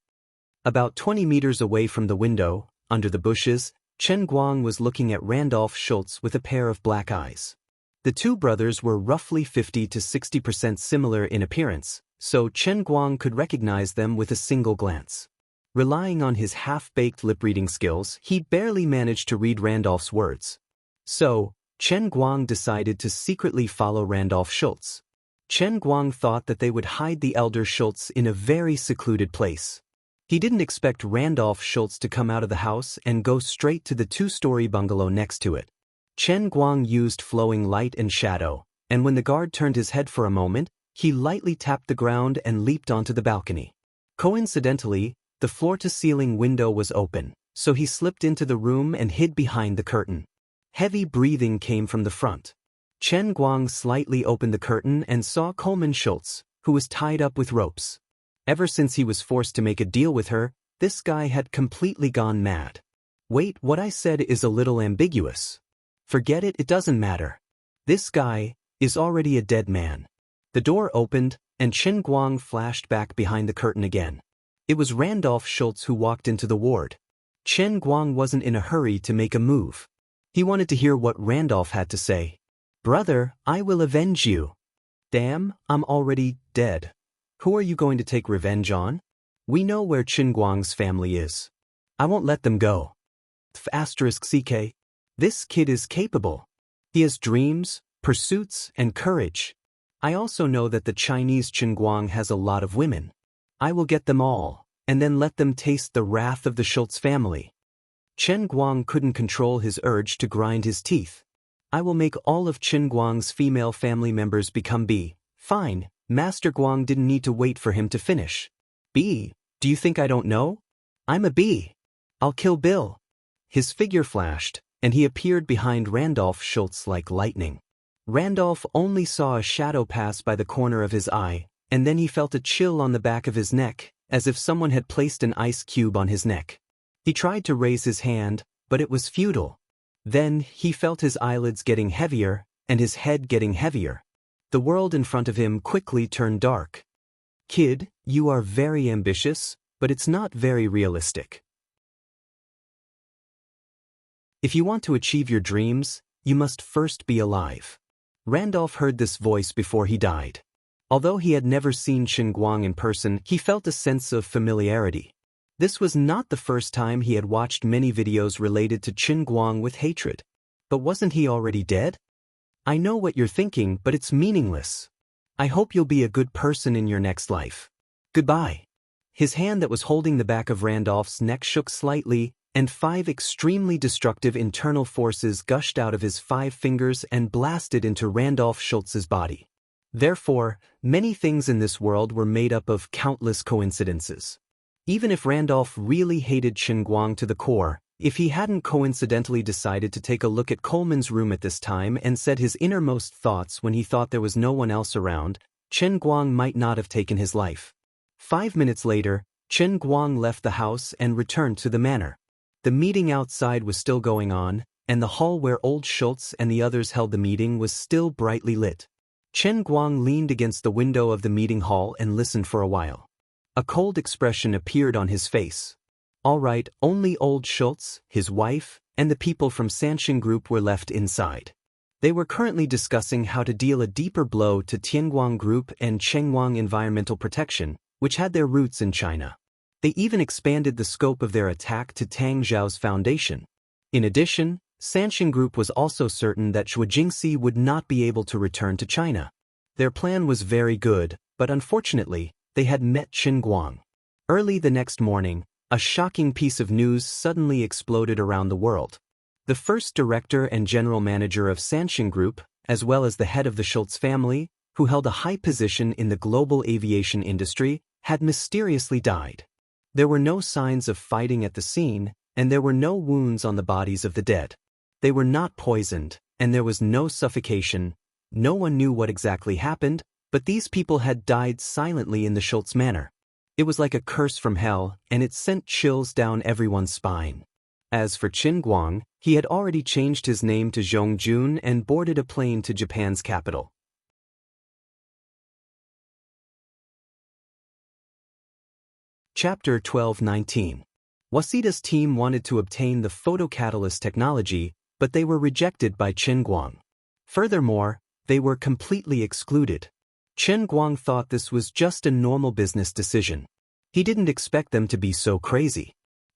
About 20 meters away from the window, under the bushes, Chen Guang was looking at Randolph Schultz with a pair of black eyes. The two brothers were roughly 50 to 60% similar in appearance, so Chen Guang could recognize them with a single glance. Relying on his half-baked lip-reading skills, he barely managed to read Randolph's words. So, Chen Guang decided to secretly follow Randolph Schultz. Chen Guang thought that they would hide the elder Schultz in a very secluded place. He didn't expect Randolph Schultz to come out of the house and go straight to the two-story bungalow next to it. Chen Guang used flowing light and shadow, and when the guard turned his head for a moment, he lightly tapped the ground and leaped onto the balcony. Coincidentally, the floor-to-ceiling window was open, so he slipped into the room and hid behind the curtain. Heavy breathing came from the front. Chen Guang slightly opened the curtain and saw Coleman Schultz, who was tied up with ropes. Ever since he was forced to make a deal with her, this guy had completely gone mad. Wait, what I said is a little ambiguous. Forget it, it doesn't matter. This guy is already a dead man. The door opened, and Chen Guang flashed back behind the curtain again. It was Randolph Schultz who walked into the ward. Chen Guang wasn't in a hurry to make a move. He wanted to hear what Randolph had to say. Brother, I will avenge you. Damn, I'm already dead. Who are you going to take revenge on? We know where Chen Guang's family is. I won't let them go. *CK. This kid is capable. He has dreams, pursuits, and courage. I also know that the Chinese Chen Guang has a lot of women. I will get them all, and then let them taste the wrath of the Schultz family. Chen Guang couldn't control his urge to grind his teeth. I will make all of Chen Guang's female family members become B. Fine, Master Guang didn't need to wait for him to finish. B, do you think I don't know? I'm a B. I'll kill Bill. His figure flashed, and he appeared behind Randolph Schultz like lightning. Randolph only saw a shadow pass by the corner of his eye, and then he felt a chill on the back of his neck, as if someone had placed an ice cube on his neck. He tried to raise his hand, but it was futile. Then he felt his eyelids getting heavier, and his head getting heavier. The world in front of him quickly turned dark. Kid, you are very ambitious, but it's not very realistic. If you want to achieve your dreams, you must first be alive. Randolph heard this voice before he died. Although he had never seen Chen Guang in person, he felt a sense of familiarity. This was not the first time he had watched many videos related to Chen Guang with hatred. But wasn't he already dead? I know what you're thinking, but it's meaningless. I hope you'll be a good person in your next life. Goodbye. His hand that was holding the back of Randolph's neck shook slightly, and 5 extremely destructive internal forces gushed out of his 5 fingers and blasted into Randolph Schultz's body. Therefore, many things in this world were made up of countless coincidences. Even if Randolph really hated Chen Guang to the core, if he hadn't coincidentally decided to take a look at Coleman's room at this time and said his innermost thoughts when he thought there was no one else around, Chen Guang might not have taken his life. 5 minutes later, Chen Guang left the house and returned to the manor. The meeting outside was still going on, and the hall where old Schultz and the others held the meeting was still brightly lit. Chen Guang leaned against the window of the meeting hall and listened for a while. A cold expression appeared on his face. All right, only old Schultz, his wife, and the people from Sanxin Group were left inside. They were currently discussing how to deal a deeper blow to Tianguang Group and Chengguang Environmental Protection, which had their roots in China. They even expanded the scope of their attack to Tang Zhao's foundation. In addition, Sanxin Group was also certain that Xue Jingxi would not be able to return to China. Their plan was very good, but unfortunately, they had met Qin Guang. Early the next morning, a shocking piece of news suddenly exploded around the world. The first director and general manager of Sanxin Group, as well as the head of the Schultz family, who held a high position in the global aviation industry, had mysteriously died. There were no signs of fighting at the scene, and there were no wounds on the bodies of the dead. They were not poisoned, and there was no suffocation. No one knew what exactly happened, but these people had died silently in the Schultz manner. It was like a curse from hell, and it sent chills down everyone's spine. As for Qin Guang, he had already changed his name to Zhongjun and boarded a plane to Japan's capital. Chapter 12-19. Wasida's team wanted to obtain the photocatalyst technology, but they were rejected by Qin Guang. Furthermore, they were completely excluded. Qin Guang thought this was just a normal business decision. He didn't expect them to be so crazy.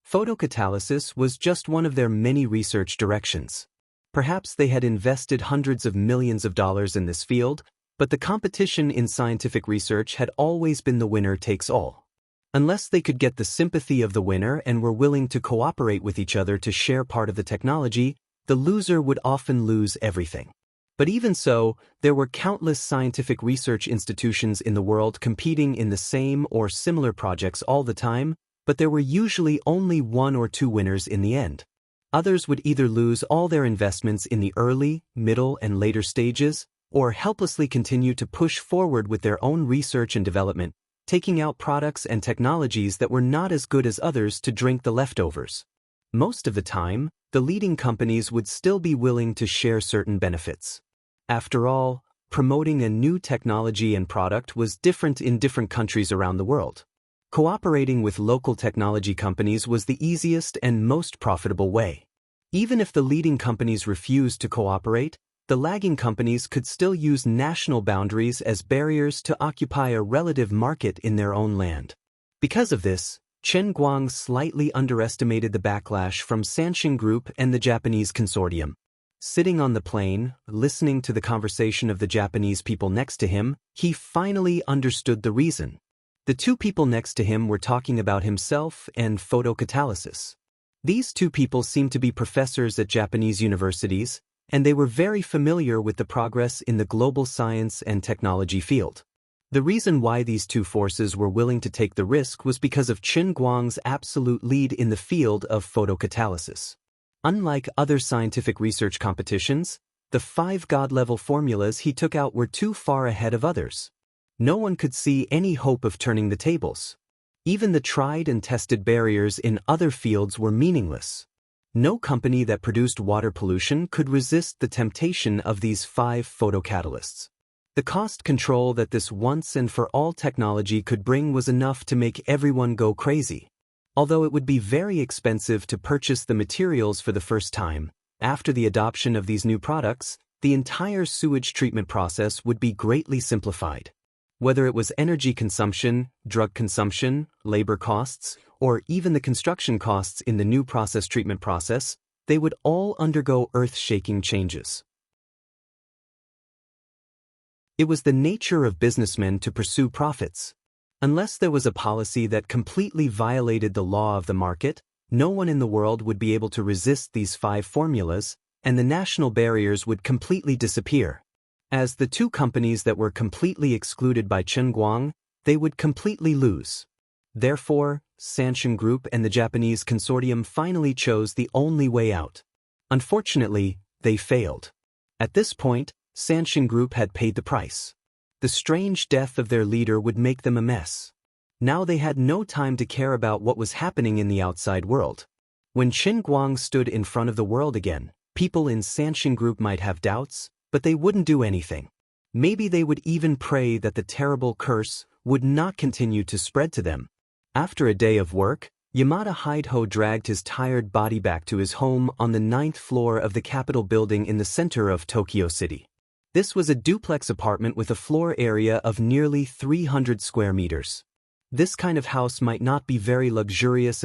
Photocatalysis was just one of their many research directions. Perhaps they had invested hundreds of millions of dollars in this field, but the competition in scientific research had always been the winner takes all. Unless they could get the sympathy of the winner and were willing to cooperate with each other to share part of the technology, the loser would often lose everything. But even so, there were countless scientific research institutions in the world competing in the same or similar projects all the time, but there were usually only one or two winners in the end. Others would either lose all their investments in the early, middle, and later stages, or helplessly continue to push forward with their own research and development, taking out products and technologies that were not as good as others to drink the leftovers. Most of the time, the leading companies would still be willing to share certain benefits. After all, promoting a new technology and product was different in different countries around the world. Cooperating with local technology companies was the easiest and most profitable way. Even if the leading companies refused to cooperate, the lagging companies could still use national boundaries as barriers to occupy a relative market in their own land. Because of this, Qin Guang slightly underestimated the backlash from Sanxin Group and the Japanese consortium. Sitting on the plane, listening to the conversation of the Japanese people next to him, he finally understood the reason. The two people next to him were talking about himself and photocatalysis. These two people seemed to be professors at Japanese universities, and they were very familiar with the progress in the global science and technology field. The reason why these two forces were willing to take the risk was because of Qin Guang's absolute lead in the field of photocatalysis. Unlike other scientific research competitions, the 5 God-level formulas he took out were too far ahead of others. No one could see any hope of turning the tables. Even the tried and tested barriers in other fields were meaningless. No company that produced water pollution could resist the temptation of these 5 photocatalysts. The cost control that this once-and-for-all technology could bring was enough to make everyone go crazy. Although it would be very expensive to purchase the materials for the first time, after the adoption of these new products, the entire sewage treatment process would be greatly simplified. Whether it was energy consumption, drug consumption, labor costs, or even the construction costs in the new process treatment process, they would all undergo earth-shaking changes. It was the nature of businessmen to pursue profits. Unless there was a policy that completely violated the law of the market, no one in the world would be able to resist these 5 formulas, and the national barriers would completely disappear. As the two companies that were completely excluded by Qin Guang, they would completely lose. Therefore, Sanxin Group and the Japanese consortium finally chose the only way out. Unfortunately, they failed. At this point, Sanxin Group had paid the price. The strange death of their leader would make them a mess. Now they had no time to care about what was happening in the outside world. When Qin Guang stood in front of the world again, people in Sanxin Group might have doubts, but they wouldn't do anything. Maybe they would even pray that the terrible curse would not continue to spread to them. After a day of work, Yamada Hideho dragged his tired body back to his home on the 9th floor of the Capitol building in the center of Tokyo City. This was a duplex apartment with a floor area of nearly 300 square meters. This kind of house might not be very luxurious,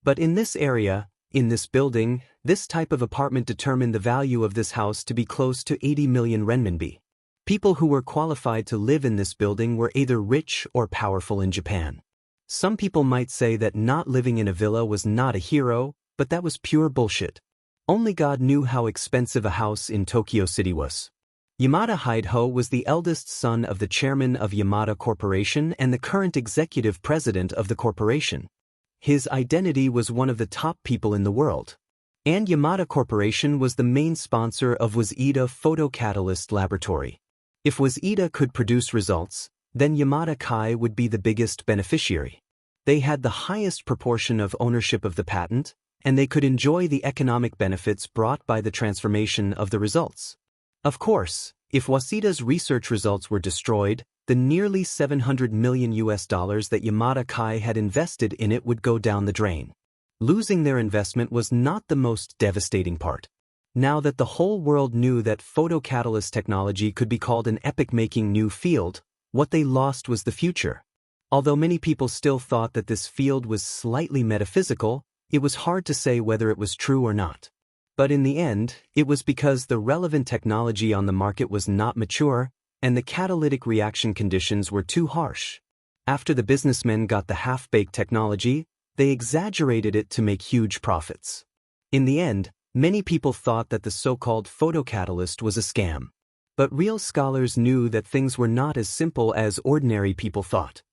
but in this area, in this building, this type of apartment determined the value of this house to be close to 80 million renminbi. People who were qualified to live in this building were either rich or powerful in Japan. Some people might say that not living in a villa was not a hero, but that was pure bullshit. Only God knew how expensive a house in Tokyo City was. Yamada Hideho was the eldest son of the chairman of Yamada Corporation and the current executive president of the corporation. His identity was one of the top people in the world. And Yamada Corporation was the main sponsor of Wuxia Photocatalyst Laboratory. If Wuxia could produce results, then Yamada Kai would be the biggest beneficiary. They had the highest proportion of ownership of the patent, and they could enjoy the economic benefits brought by the transformation of the results. Of course, if Wuxia's research results were destroyed, the nearly $700 million that Yamada Kai had invested in it would go down the drain. Losing their investment was not the most devastating part. Now that the whole world knew that photocatalyst technology could be called an epoch-making new field, what they lost was the future. Although many people still thought that this field was slightly metaphysical, it was hard to say whether it was true or not. But in the end, it was because the relevant technology on the market was not mature, and the catalytic reaction conditions were too harsh. After the businessmen got the half-baked technology, they exaggerated it to make huge profits. In the end, many people thought that the so-called photocatalyst was a scam. But real scholars knew that things were not as simple as ordinary people thought.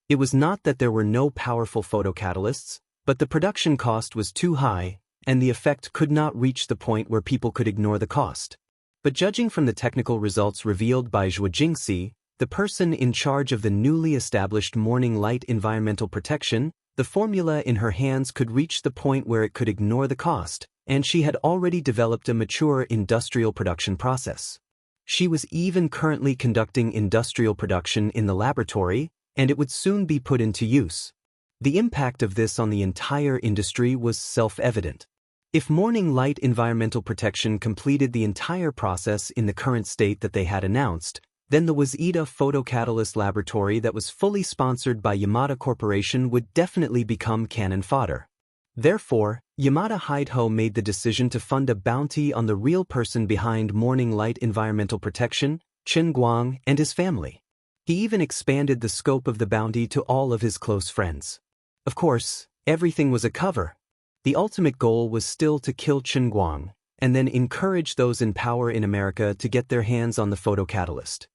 It was not that there were no powerful photocatalysts, but the production cost was too high, and the effect could not reach the point where people could ignore the cost. But judging from the technical results revealed by Zhuo Jingxi, the person in charge of the newly established Morning Light Environmental Protection, the formula in her hands could reach the point where it could ignore the cost, and she had already developed a mature industrial production process. She was even currently conducting industrial production in the laboratory, and it would soon be put into use. The impact of this on the entire industry was self-evident. If Morning Light Environmental Protection completed the entire process in the current state that they had announced, then the Wuxia Photocatalyst Laboratory that was fully sponsored by Yamada Corporation would definitely become cannon fodder. Therefore, Yamada Hideho made the decision to fund a bounty on the real person behind Morning Light Environmental Protection, Chen Guang, and his family. He even expanded the scope of the bounty to all of his close friends. Of course, everything was a cover. The ultimate goal was still to kill Chen Guang, and then encourage those in power in America to get their hands on the photocatalyst.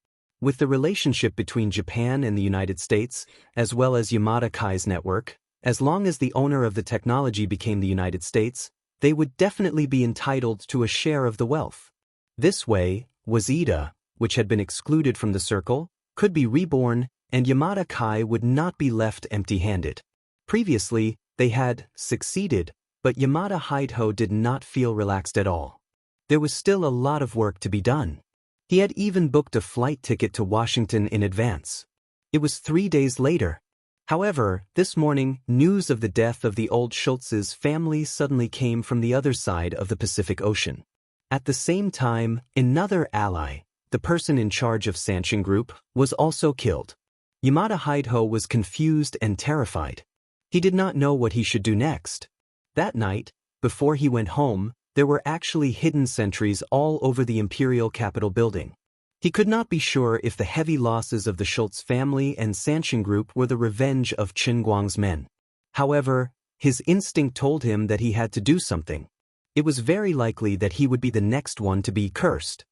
With the relationship between Japan and the United States, as well as Yamada Kai's network, as long as the owner of the technology became the United States, they would definitely be entitled to a share of the wealth. This way, Wuxia, which had been excluded from the circle, could be reborn, and Yamada Kai would not be left empty-handed. Previously, they had succeeded, but Yamada Hideho did not feel relaxed at all. There was still a lot of work to be done. He had even booked a flight ticket to Washington in advance. It was 3 days later. However, this morning, news of the death of the old Schultz's family suddenly came from the other side of the Pacific Ocean. At the same time, another ally, the person in charge of Xianxia Group, was also killed. Yamada Hideho was confused and terrified. He did not know what he should do next. That night, before he went home, there were actually hidden sentries all over the Imperial Capitol building. He could not be sure if the heavy losses of the Schultz family and Xianxia Group were the revenge of Chen Guang's men. However, his instinct told him that he had to do something. It was very likely that he would be the next one to be cursed.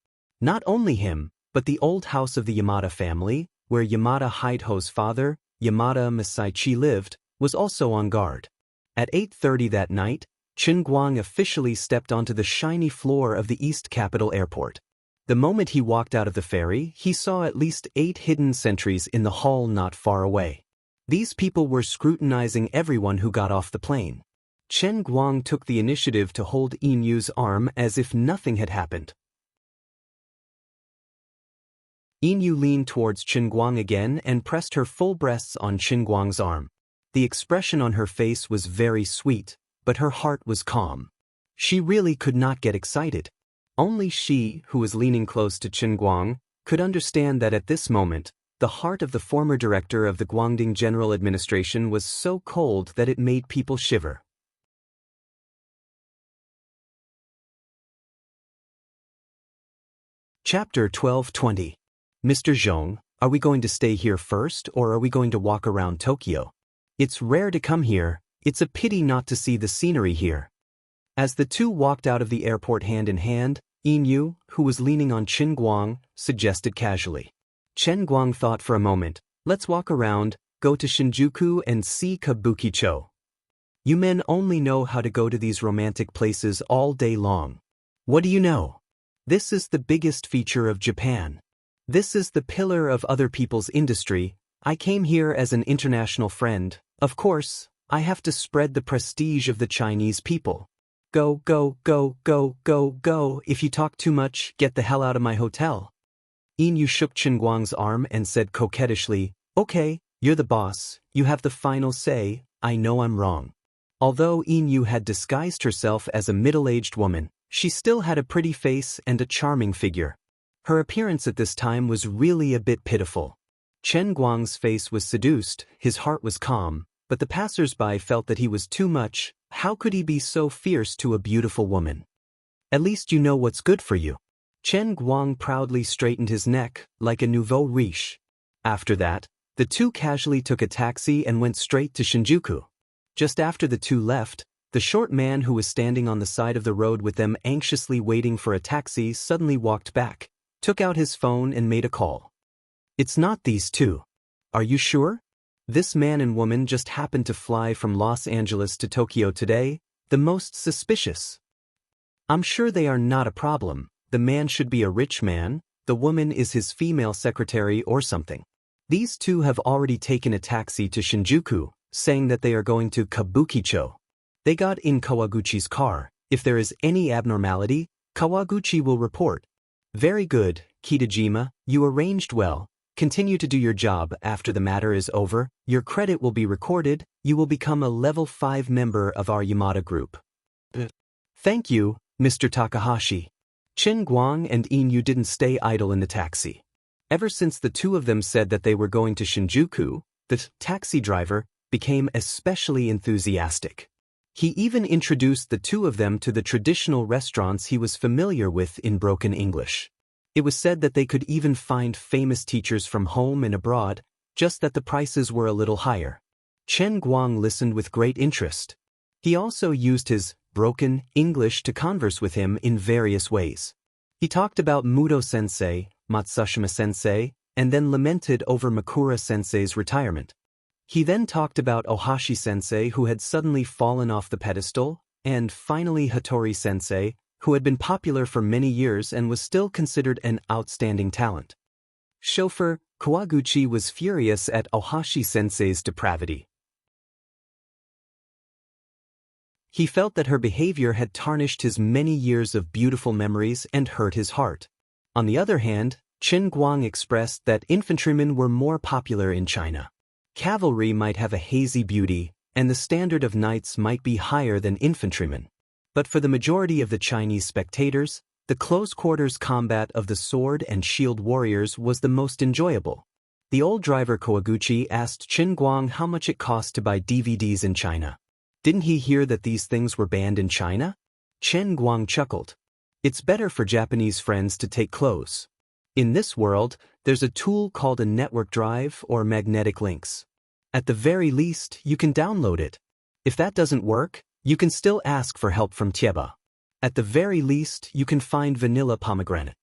Not only him, but the old house of the Yamada family, where Yamada Hideho's father, Yamada Masaichi, lived, was also on guard. At 8:30 that night, Chen Guang officially stepped onto the shiny floor of the East Capitol Airport. The moment he walked out of the ferry, he saw at least 8 hidden sentries in the hall not far away. These people were scrutinizing everyone who got off the plane. Chen Guang took the initiative to hold Yinyu's arm as if nothing had happened. Yin leaned towards Qin Guang again and pressed her full breasts on Qin Guang's arm. The expression on her face was very sweet, but her heart was calm. She really could not get excited. Only she, who was leaning close to Qin Guang, could understand that at this moment, the heart of the former director of the Guangdong General Administration was so cold that it made people shiver. Chapter 12:20. Mr. Zhong, are we going to stay here first or are we going to walk around Tokyo? It's rare to come here, it's a pity not to see the scenery here. As the two walked out of the airport hand in hand, Yin, who was leaning on Qin Guang, suggested casually. Qin Guang thought for a moment, let's walk around, go to Shinjuku and see Kabukicho. You men only know how to go to these romantic places all day long. What do you know? This is the biggest feature of Japan. This is the pillar of other people's industry. I came here as an international friend. Of course, I have to spread the prestige of the Chinese people. Go, go, go, go, go, go. If you talk too much, get the hell out of my hotel. Yin shook Qin Guang's arm and said coquettishly, okay, you're the boss, you have the final say, I know I'm wrong. Although Yin had disguised herself as a middle-aged woman, she still had a pretty face and a charming figure. Her appearance at this time was really a bit pitiful. Qin Guang's face was seduced, his heart was calm, but the passers-by felt that he was too much. How could he be so fierce to a beautiful woman? At least you know what's good for you. Qin Guang proudly straightened his neck, like a nouveau riche. After that, the two casually took a taxi and went straight to Shinjuku. Just after the two left, the short man who was standing on the side of the road with them anxiously waiting for a taxi suddenly walked back, took out his phone and made a call. It's not these two. Are you sure? This man and woman just happened to fly from Los Angeles to Tokyo today, the most suspicious. I'm sure they are not a problem. The man should be a rich man, the woman is his female secretary or something. These two have already taken a taxi to Shinjuku, saying that they are going to Kabukicho. They got in Kawaguchi's car. If there is any abnormality, Kawaguchi will report. Very good, Kitajima, you arranged well. Continue to do your job. After the matter is over, your credit will be recorded, you will become a level 5 member of our Yamada group. Thank you, Mr. Takahashi. Qin Guang and Yin didn't stay idle in the taxi. Ever since the two of them said that they were going to Shinjuku, the taxi driver became especially enthusiastic. He even introduced the two of them to the traditional restaurants he was familiar with in broken English. It was said that they could even find famous teachers from home and abroad, just that the prices were a little higher. Qin Guang listened with great interest. He also used his broken English to converse with him in various ways. He talked about Muto-sensei, Matsushima-sensei, and then lamented over Makura-sensei's retirement. He then talked about Ohashi-sensei, who had suddenly fallen off the pedestal, and finally Hattori-sensei, who had been popular for many years and was still considered an outstanding talent. Chauffeur Kawaguchi was furious at Ohashi-sensei's depravity. He felt that her behavior had tarnished his many years of beautiful memories and hurt his heart. On the other hand, Qin Guang expressed that infantrymen were more popular in China. Cavalry might have a hazy beauty, and the standard of knights might be higher than infantrymen. But for the majority of the Chinese spectators, the close-quarters combat of the sword and shield warriors was the most enjoyable. The old driver Kawaguchi asked Qin Guang how much it cost to buy DVDs in China. Didn't he hear that these things were banned in China? Qin Guang chuckled. It's better for Japanese friends to take clothes. In this world, there's a tool called a network drive or magnetic links. At the very least, you can download it. If that doesn't work, you can still ask for help from Tieba. At the very least, you can find vanilla pomegranate.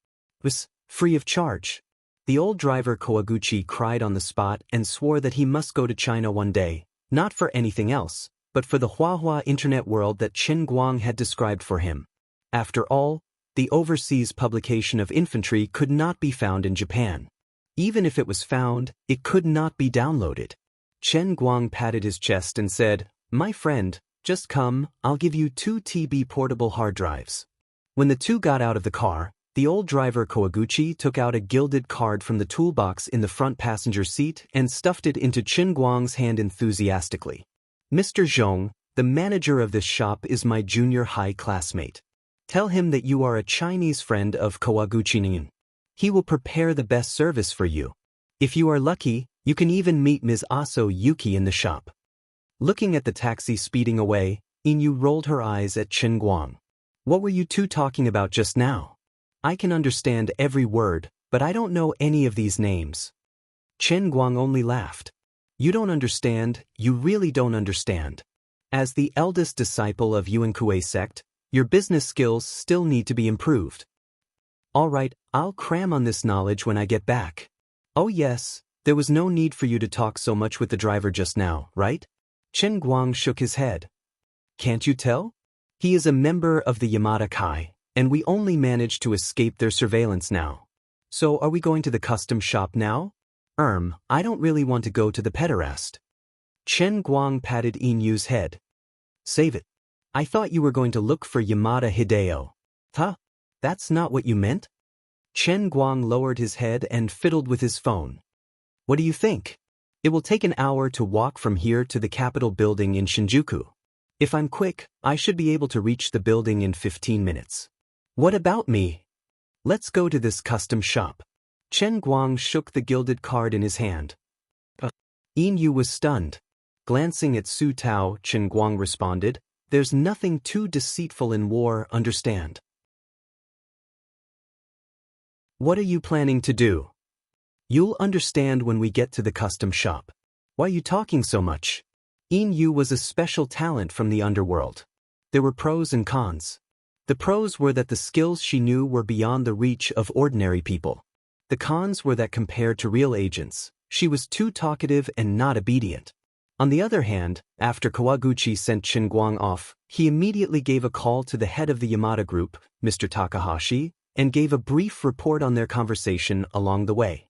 Was free of charge. The old driver Kawaguchi cried on the spot and swore that he must go to China one day, not for anything else, but for the Huahua internet world that Qin Guang had described for him. After all, the overseas publication of infantry could not be found in Japan. Even if it was found, it could not be downloaded. Qin Guang patted his chest and said, "My friend, just come, I'll give you 2 TB portable hard drives." When the two got out of the car, The old driver Kawaguchi took out a gilded card from the toolbox in the front passenger seat and stuffed it into Qin Guang's hand enthusiastically. Mr. Zhong, the manager of this shop is my junior high classmate. Tell him that you are a Chinese friend of Kawaguchi Nin. He will prepare the best service for you. If you are lucky, you can even meet Ms. Aso Yuki in the shop. Looking at the taxi speeding away, Inyu rolled her eyes at Qin Guang. What were you two talking about just now? I can understand every word, but I don't know any of these names. Qin Guang only laughed. You don't understand, you really don't understand. As the eldest disciple of Yuankue sect, your business skills still need to be improved. All right, I'll cram on this knowledge when I get back. Oh yes, there was no need for you to talk so much with the driver just now, right? Qin Guang shook his head. Can't you tell? He is a member of the Yamada Kai, and we only managed to escape their surveillance now. So are we going to the custom shop now? I don't really want to go to the pederast. Qin Guang patted Inyu's head. Save it. I thought you were going to look for Yamada Hideo. Huh? That's not what you meant? Qin Guang lowered his head and fiddled with his phone. What do you think? It will take an hour to walk from here to the Capitol building in Shinjuku. If I'm quick, I should be able to reach the building in 15 minutes. What about me? Let's go to this custom shop. Qin Guang shook the gilded card in his hand. Inyu was stunned. Glancing at Su Tao, Qin Guang responded, There's nothing too deceitful in war, understand. What are you planning to do? You'll understand when we get to the custom shop. Why are you talking so much? Inyu was a special talent from the underworld. There were pros and cons. The pros were that the skills she knew were beyond the reach of ordinary people. The cons were that compared to real agents, she was too talkative and not obedient. On the other hand, after Kawaguchi sent Qin Guang off, he immediately gave a call to the head of the Yamada group, Mr. Takahashi, and gave a brief report on their conversation along the way.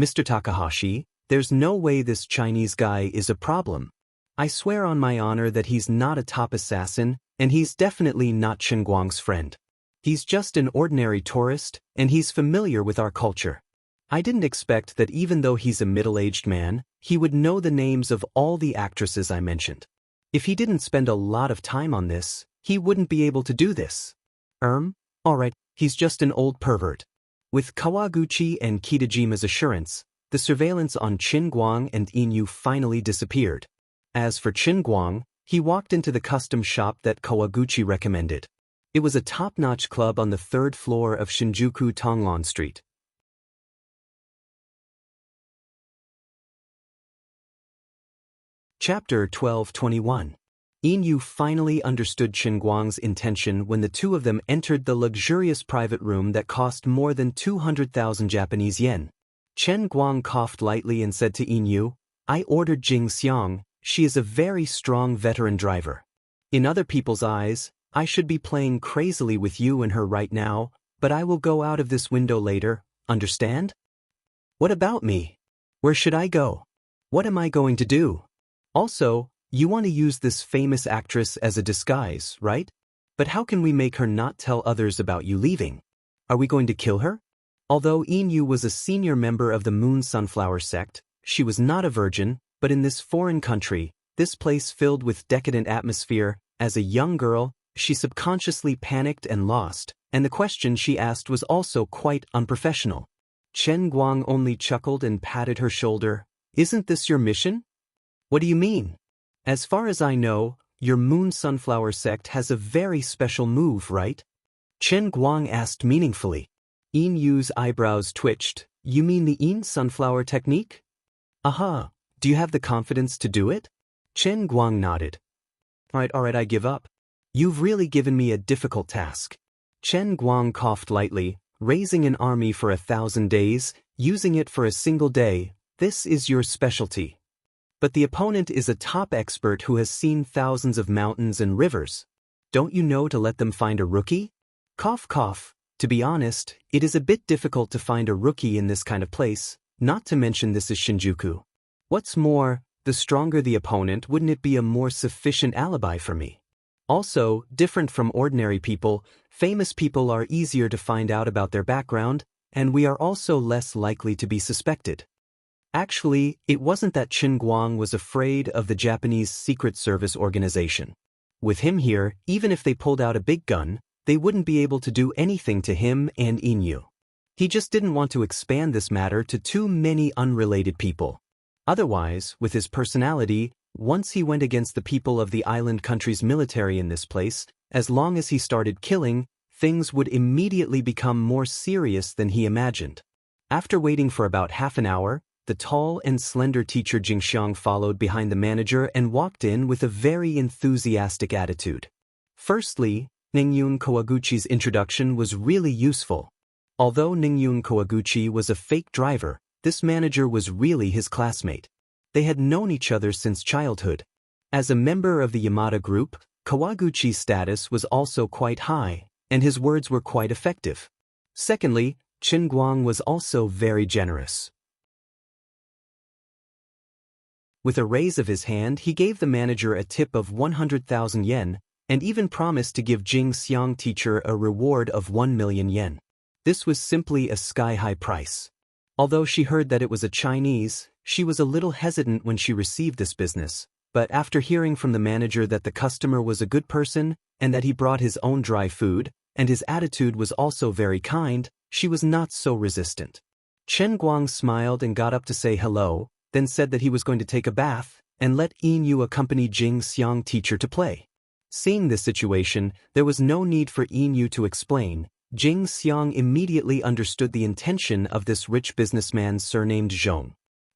Mr. Takahashi, there's no way this Chinese guy is a problem. I swear on my honor that he's not a top assassin, and he's definitely not Qin Guang's friend. He's just an ordinary tourist, and he's familiar with our culture. I didn't expect that even though he's a middle-aged man, he would know the names of all the actresses I mentioned. If he didn't spend a lot of time on this, he wouldn't be able to do this. Alright, he's just an old pervert. With Kawaguchi and Kitajima's assurance, the surveillance on Qin Guang and Inyu finally disappeared. As for Qin Guang, he walked into the custom shop that Kawaguchi recommended. It was a top-notch club on the 3rd floor of Shinjuku Tonglon Street. Chapter 1221. Inyu finally understood Qin Guang's intention when the two of them entered the luxurious private room that cost more than 200,000 Japanese yen. Qin Guang coughed lightly and said to Inyu, I ordered Jing Xiang, she is a very strong veteran driver. In other people's eyes, I should be playing crazily with you and her right now, but I will go out of this window later, understand? What about me? Where should I go? What am I going to do? Also, you want to use this famous actress as a disguise, right? But how can we make her not tell others about you leaving? Are we going to kill her? Although Inyu was a senior member of the Moon Sunflower sect, she was not a virgin, but in this foreign country, this place filled with decadent atmosphere, as a young girl, she subconsciously panicked and lost, and the question she asked was also quite unprofessional. Qin Guang only chuckled and patted her shoulder. Isn't this your mission? What do you mean? As far as I know, your Moon Sunflower sect has a very special move, right? Qin Guang asked meaningfully. Inyu's eyebrows twitched. You mean the Yin Sunflower technique? Aha, do you have the confidence to do it? Qin Guang nodded. Alright, I give up. You've really given me a difficult task. Qin Guang coughed lightly, raising an army for 1,000 days, using it for a single day, this is your specialty. But the opponent is a top expert who has seen thousands of mountains and rivers. Don't you know to let them find a rookie? Cough cough. To be honest, it is a bit difficult to find a rookie in this kind of place, not to mention this is Shinjuku. What's more, the stronger the opponent, wouldn't it be a more sufficient alibi for me? Also, different from ordinary people, Famous people are easier to find out about their background, and we are also less likely to be suspected. Actually, it wasn't that Qin Guang was afraid of the Japanese Secret Service organization. With him here, even if they pulled out a big gun, they wouldn't be able to do anything to him and Inyu. He just didn't want to expand this matter to too many unrelated people. Otherwise, with his personality, once he went against the people of the island country's military in this place, as long as he started killing, things would immediately become more serious than he imagined. After waiting for about half an hour, the tall and slender teacher Jingxiang followed behind the manager and walked in with a very enthusiastic attitude. Firstly, Ningyun Kawaguchi's introduction was really useful. Although Ningyun Kawaguchi was a fake driver, this manager was really his classmate. They had known each other since childhood. As a member of the Yamada group, Kawaguchi's status was also quite high, and his words were quite effective. Secondly, Qin Guang was also very generous. With a raise of his hand, he gave the manager a tip of 100,000 yen, and even promised to give Jing Xiang teacher a reward of 1 million yen. This was simply a sky-high price. Although she heard that it was a Chinese, she was a little hesitant when she received this business, but after hearing from the manager that the customer was a good person, and that he brought his own dry food, and his attitude was also very kind, she was not so resistant. Chen Guang smiled and got up to say hello, then said that he was going to take a bath, and let Inyu accompany Jing Xiang teacher to play. Seeing this situation, there was no need for Inyu to explain. Jing Xiang immediately understood the intention of this rich businessman surnamed Zhong.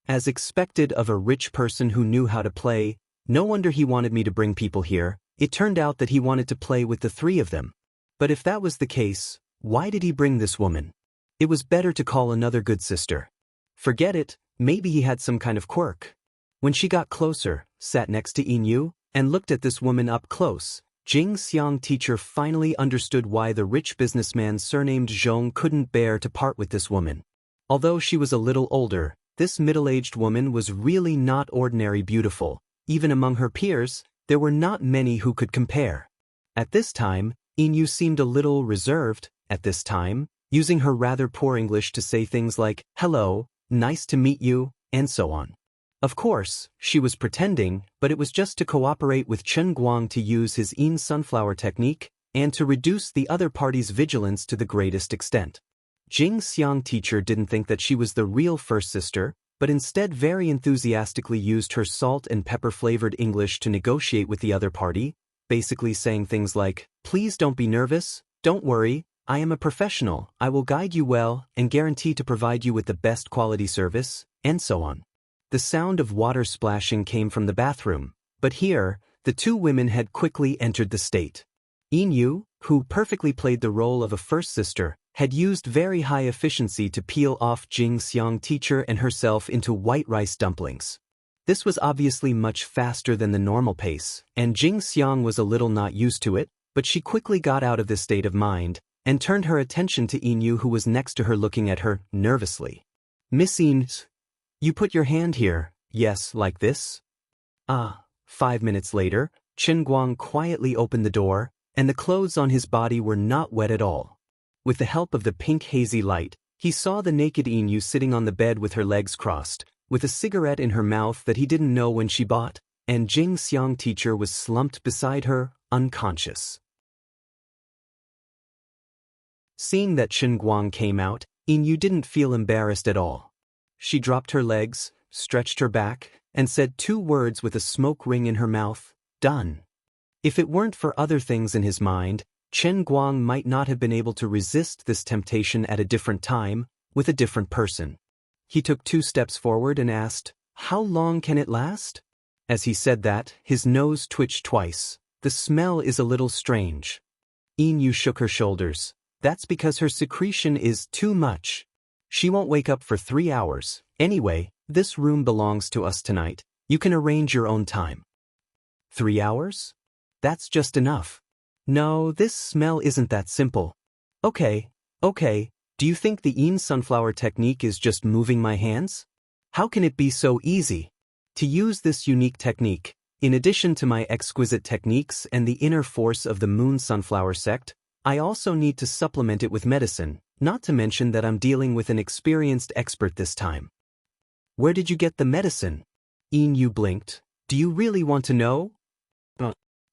As expected of a rich person who knew how to play, no wonder he wanted me to bring people here. It turned out that he wanted to play with the three of them. But if that was the case, why did he bring this woman? It was better to call another good sister. Forget it, maybe he had some kind of quirk. When she got closer, sat next to Inyu, and looked at this woman up close, Jing Xiang teacher finally understood why the rich businessman surnamed Zhong couldn't bear to part with this woman. Although she was a little older, this middle-aged woman was really not ordinary beautiful. Even among her peers, there were not many who could compare. At this time, Inyu seemed a little reserved, using her rather poor English to say things like, "Hello, nice to meet you," and so on. Of course, she was pretending, but it was just to cooperate with Chen Guang to use his Yin sunflower technique, and to reduce the other party's vigilance to the greatest extent. Jing Xiang teacher didn't think that she was the real first sister, but instead very enthusiastically used her salt and pepper-flavored English to negotiate with the other party, basically saying things like, "Please don't be nervous, don't worry, I am a professional, I will guide you well, and guarantee to provide you with the best quality service," and so on. The sound of water splashing came from the bathroom, but here, the two women had quickly entered the state. Inyu, who perfectly played the role of a first sister, had used very high efficiency to peel off Jing Xiang teacher and herself into white rice dumplings. This was obviously much faster than the normal pace, and Jing Xiang was a little not used to it, but she quickly got out of this state of mind, and turned her attention to Inyu, who was next to her looking at her nervously. "Miss Ines, you put your hand here, yes, like this?" 5 minutes later, Chen Guang quietly opened the door, and the clothes on his body were not wet at all. With the help of the pink hazy light, he saw the naked Inyu sitting on the bed with her legs crossed, with a cigarette in her mouth that he didn't know when she bought, and Jing Xiang teacher was slumped beside her, unconscious. Seeing that Chen Guang came out, Inyu didn't feel embarrassed at all. She dropped her legs, stretched her back, and said 2 words with a smoke ring in her mouth, "Done." If it weren't for other things in his mind, Chen Guang might not have been able to resist this temptation at a different time, with a different person. He took 2 steps forward and asked, "How long can it last?" As he said that, his nose twitched twice. "The smell is a little strange." Inyu shook her shoulders. "That's because her secretion is too much. She won't wake up for 3 hours. Anyway, this room belongs to us tonight. You can arrange your own time." 3 hours? That's just enough. No, this smell isn't that simple. Okay, do you think the Yin sunflower technique is just moving my hands? How can it be so easy? To use this unique technique, in addition to my exquisite techniques and the inner force of the moon sunflower sect, I also need to supplement it with medicine, not to mention that I'm dealing with an experienced expert this time. Where did you get the medicine? Yu blinked. Do you really want to know?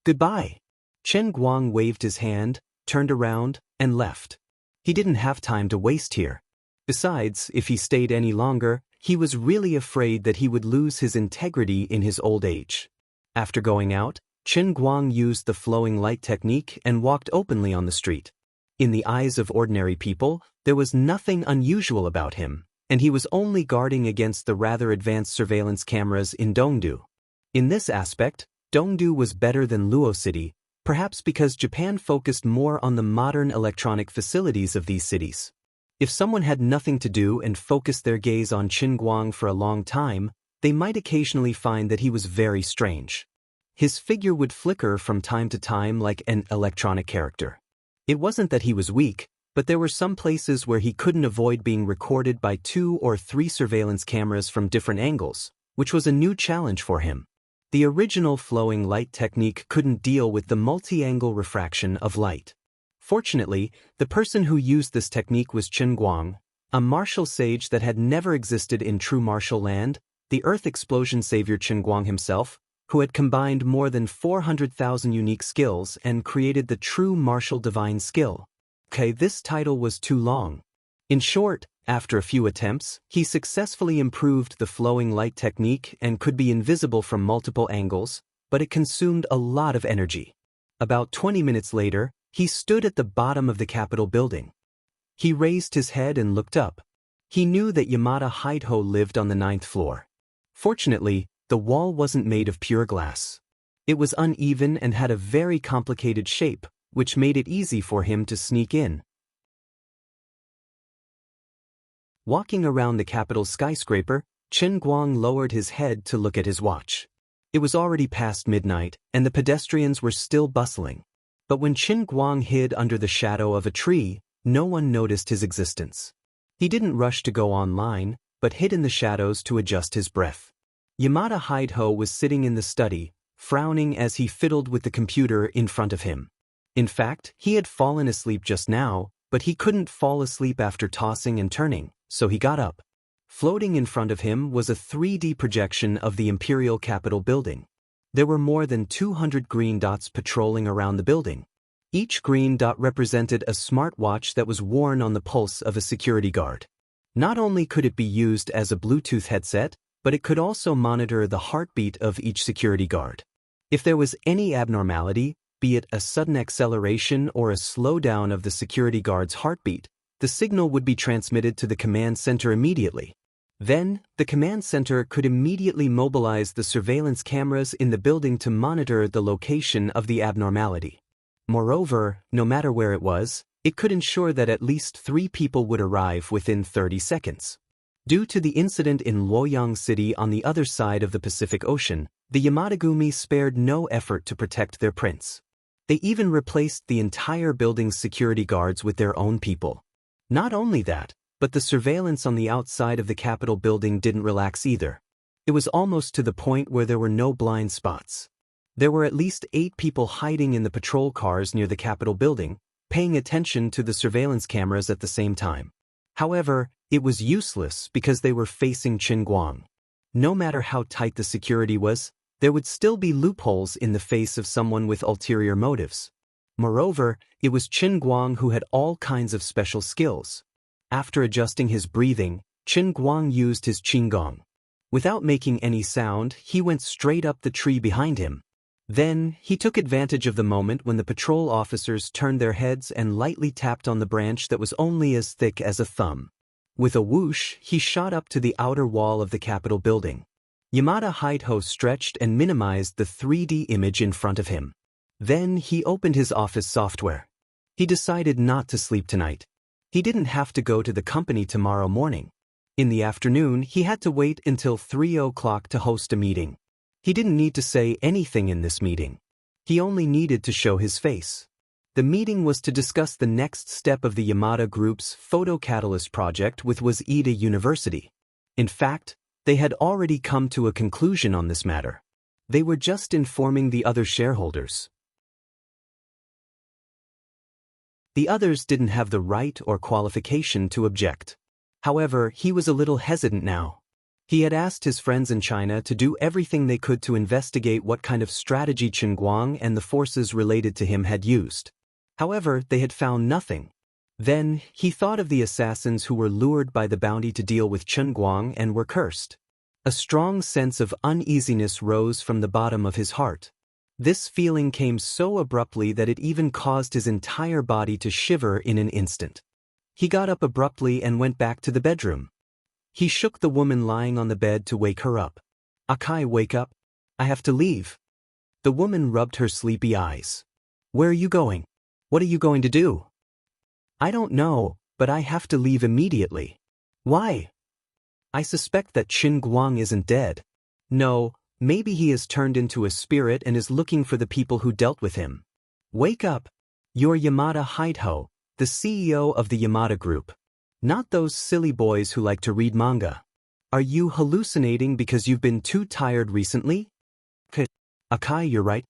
Goodbye. Chen Guang waved his hand, turned around, and left. He didn't have time to waste here. Besides, if he stayed any longer, he was really afraid that he would lose his integrity in his old age. After going out, Chen Guang used the flowing light technique and walked openly on the street. In the eyes of ordinary people, there was nothing unusual about him, and he was only guarding against the rather advanced surveillance cameras in Dongdu. In this aspect, Dongdu was better than Luo City, perhaps because Japan focused more on the modern electronic facilities of these cities. If someone had nothing to do and focused their gaze on Chen Guang for a long time, they might occasionally find that he was very strange. His figure would flicker from time to time like an electronic character. It wasn't that he was weak, but there were some places where he couldn't avoid being recorded by 2 or 3 surveillance cameras from different angles, which was a new challenge for him. The original flowing light technique couldn't deal with the multi-angle refraction of light. Fortunately, the person who used this technique was Chen Guang, a martial sage that had never existed in true martial land, the Earth Explosion savior Chen Guang himself, who had combined more than 400,000 unique skills and created the true martial divine skill. This title was too long. In short, after a few attempts, he successfully improved the flowing light technique and could be invisible from multiple angles, but it consumed a lot of energy. About 20 minutes later, he stood at the bottom of the Capitol building. He raised his head and looked up. He knew that Yamada Hideho lived on the 9th floor. Fortunately, the wall wasn't made of pure glass. It was uneven and had a very complicated shape, which made it easy for him to sneak in. Walking around the Capitol skyscraper, Chen Guang lowered his head to look at his watch. It was already past midnight, and the pedestrians were still bustling. But when Chen Guang hid under the shadow of a tree, no one noticed his existence. He didn't rush to go online, but hid in the shadows to adjust his breath. Yamada Hideho was sitting in the study, frowning as he fiddled with the computer in front of him. In fact, he had fallen asleep just now, but he couldn't fall asleep after tossing and turning, so he got up. Floating in front of him was a 3D projection of the Imperial Capitol building. There were more than 200 green dots patrolling around the building. Each green dot represented a smartwatch that was worn on the pulse of a security guard. Not only could it be used as a Bluetooth headset, but it could also monitor the heartbeat of each security guard. If there was any abnormality, be it a sudden acceleration or a slowdown of the security guard's heartbeat, the signal would be transmitted to the command center immediately. Then, the command center could immediately mobilize the surveillance cameras in the building to monitor the location of the abnormality. Moreover, no matter where it was, it could ensure that at least 3 people would arrive within 30 seconds. Due to the incident in Luoyang City on the other side of the Pacific Ocean, the Yamadagumi spared no effort to protect their prince. They even replaced the entire building's security guards with their own people. Not only that, but the surveillance on the outside of the Capitol building didn't relax either. It was almost to the point where there were no blind spots. There were at least 8 people hiding in the patrol cars near the Capitol building, paying attention to the surveillance cameras at the same time. However, it was useless because they were facing Chen Guang. No matter how tight the security was, there would still be loopholes in the face of someone with ulterior motives. Moreover, it was Chen Guang who had all kinds of special skills. After adjusting his breathing, Chen Guang used his qinggong. Without making any sound, he went straight up the tree behind him. Then, he took advantage of the moment when the patrol officers turned their heads and lightly tapped on the branch that was only as thick as a thumb. With a whoosh, he shot up to the outer wall of the Capitol building. Yamada Hideho stretched and minimized the 3D image in front of him. Then he opened his office software. He decided not to sleep tonight. He didn't have to go to the company tomorrow morning. In the afternoon, he had to wait until 3 o'clock to host a meeting. He didn't need to say anything in this meeting. He only needed to show his face. The meeting was to discuss the next step of the Yamada Group's photocatalyst project with Waseda University. In fact, they had already come to a conclusion on this matter. They were just informing the other shareholders. The others didn't have the right or qualification to object. However, he was a little hesitant now. He had asked his friends in China to do everything they could to investigate what kind of strategy Chen Guang and the forces related to him had used. However, they had found nothing. Then, he thought of the assassins who were lured by the bounty to deal with Chen Guang and were cursed. A strong sense of uneasiness rose from the bottom of his heart. This feeling came so abruptly that it even caused his entire body to shiver in an instant. He got up abruptly and went back to the bedroom. He shook the woman lying on the bed to wake her up. "Akai, wake up. I have to leave." The woman rubbed her sleepy eyes. "Where are you going? What are you going to do?" "I don't know, but I have to leave immediately." "Why?" "I suspect that Chen Guang isn't dead. No, maybe he has turned into a spirit and is looking for the people who dealt with him." "Wake up. You're Yamada Hideho, the CEO of the Yamada Group. Not those silly boys who like to read manga. Are you hallucinating because you've been too tired recently?" "Akai, you're right.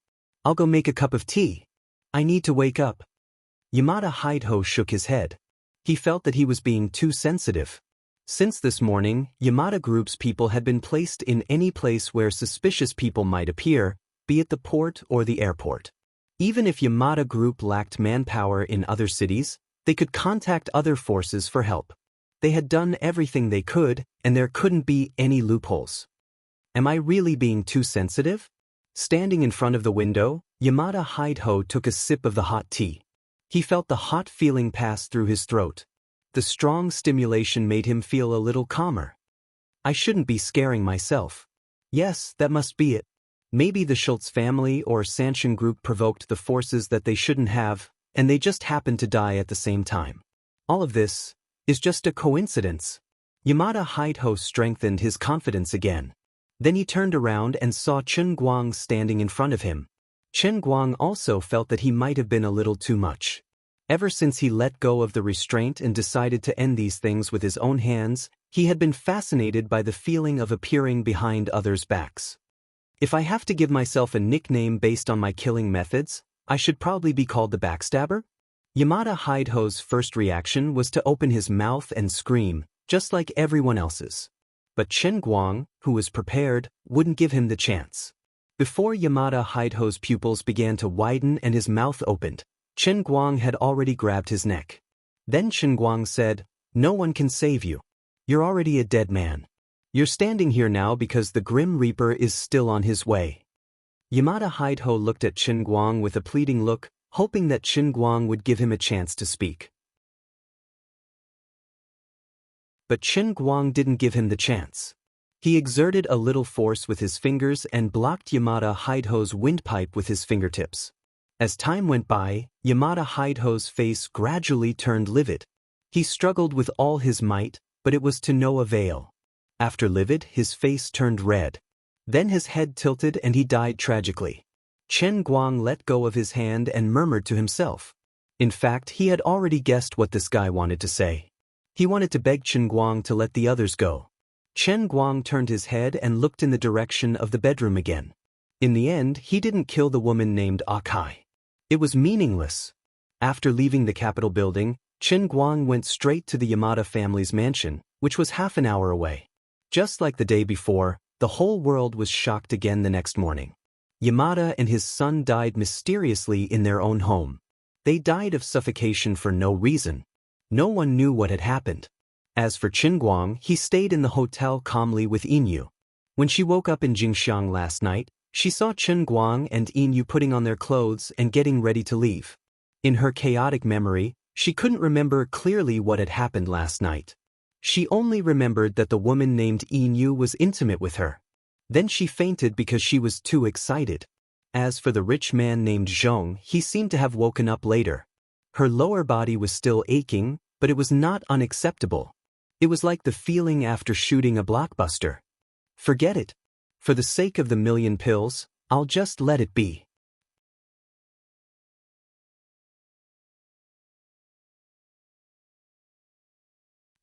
I'll go make a cup of tea. I need to wake up." Yamada Hideho shook his head. He felt that he was being too sensitive. Since this morning, Yamada Group's people had been placed in any place where suspicious people might appear, be it the port or the airport. Even if Yamada Group lacked manpower in other cities, they could contact other forces for help. They had done everything they could, and there couldn't be any loopholes. Am I really being too sensitive? Standing in front of the window, Yamada Hideho took a sip of the hot tea. He felt the hot feeling pass through his throat. The strong stimulation made him feel a little calmer. I shouldn't be scaring myself. Yes, that must be it. Maybe the Schultz family or Sanshin group provoked the forces that they shouldn't have, and they just happened to die at the same time. All of this is just a coincidence. Yamada Hideho strengthened his confidence again. Then he turned around and saw Chen Guang standing in front of him. Chen Guang also felt that he might have been a little too much. Ever since he let go of the restraint and decided to end these things with his own hands, he had been fascinated by the feeling of appearing behind others' backs. If I have to give myself a nickname based on my killing methods, I should probably be called the backstabber? Yamada Hideho's first reaction was to open his mouth and scream, just like everyone else's. But Chen Guang, who was prepared, wouldn't give him the chance. Before Yamada Hideho's pupils began to widen and his mouth opened, Chen Guang had already grabbed his neck. Then Chen Guang said, "No one can save you. You're already a dead man. You're standing here now because the Grim Reaper is still on his way." Yamada Hideho looked at Chen Guang with a pleading look, hoping that Chen Guang would give him a chance to speak. But Chen Guang didn't give him the chance. He exerted a little force with his fingers and blocked Yamada Hideho's windpipe with his fingertips. As time went by, Yamada Hideho's face gradually turned livid. He struggled with all his might, but it was to no avail. After livid, his face turned red. Then his head tilted and he died tragically. Chen Guang let go of his hand and murmured to himself. In fact, he had already guessed what this guy wanted to say. He wanted to beg Chen Guang to let the others go. Chen Guang turned his head and looked in the direction of the bedroom again. In the end, he didn't kill the woman named Akai. It was meaningless. After leaving the Capitol building, Chen Guang went straight to the Yamada family's mansion, which was half an hour away. Just like the day before, the whole world was shocked again the next morning. Yamada and his son died mysteriously in their own home. They died of suffocation for no reason. No one knew what had happened. As for Chen Guang, he stayed in the hotel calmly with Inyu. When she woke up in Jingxiang last night, she saw Chen Guang and Inyu putting on their clothes and getting ready to leave. In her chaotic memory, she couldn't remember clearly what had happened last night. She only remembered that the woman named Inyu was intimate with her. Then she fainted because she was too excited. As for the rich man named Zhong, he seemed to have woken up later. Her lower body was still aching, but it was not unacceptable. It was like the feeling after shooting a blockbuster. Forget it. For the sake of the million pills, I'll just let it be.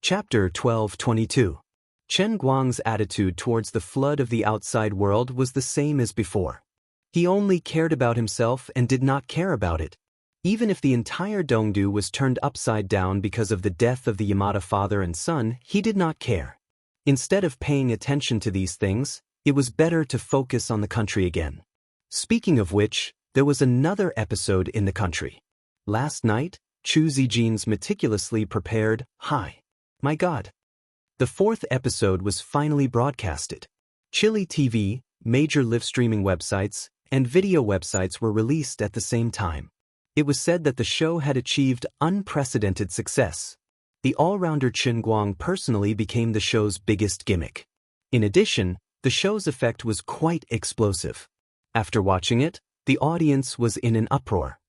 Chapter 12:22. Chen Guang's attitude towards the flood of the outside world was the same as before. He only cared about himself and did not care about it. Even if the entire Dongdu was turned upside down because of the death of the Yamada father and son, he did not care. Instead of paying attention to these things, it was better to focus on the country again. Speaking of which, there was another episode in the country. Last night, Chu Zijin's meticulously prepared, "Hi. My God." The fourth episode was finally broadcasted. Chili TV, major live streaming websites, and video websites were released at the same time. It was said that the show had achieved unprecedented success. The all-rounder Chen Guang personally became the show's biggest gimmick. In addition, the show's effect was quite explosive. After watching it, the audience was in an uproar.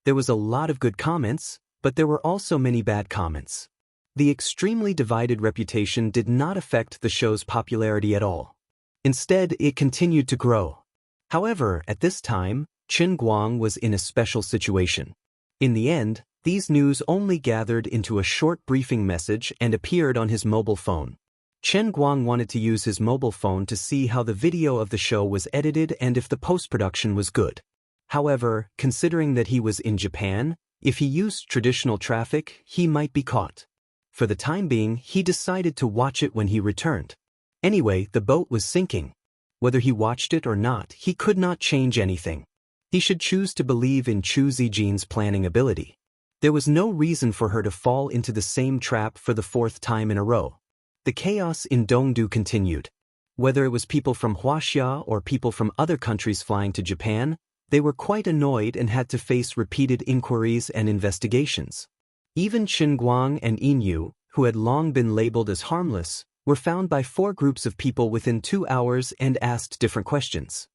There was a lot of good comments, but there were also many bad comments. The extremely divided reputation did not affect the show's popularity at all. Instead, it continued to grow. However, at this time, Chen Guang was in a special situation. In the end, these news only gathered into a short briefing message and appeared on his mobile phone. Chen Guang wanted to use his mobile phone to see how the video of the show was edited and if the post-production was good. However, considering that he was in Japan, if he used traditional traffic, he might be caught. For the time being, he decided to watch it when he returned. Anyway, the boat was sinking. Whether he watched it or not, he could not change anything. He should choose to believe in Chu Zijin's planning ability. There was no reason for her to fall into the same trap for the fourth time in a row. The chaos in Dongdu continued. Whether it was people from Wuxia or people from other countries flying to Japan, they were quite annoyed and had to face repeated inquiries and investigations. Even Chen Guang and Yin, who had long been labeled as harmless, were found by 4 groups of people within 2 hours and asked different questions.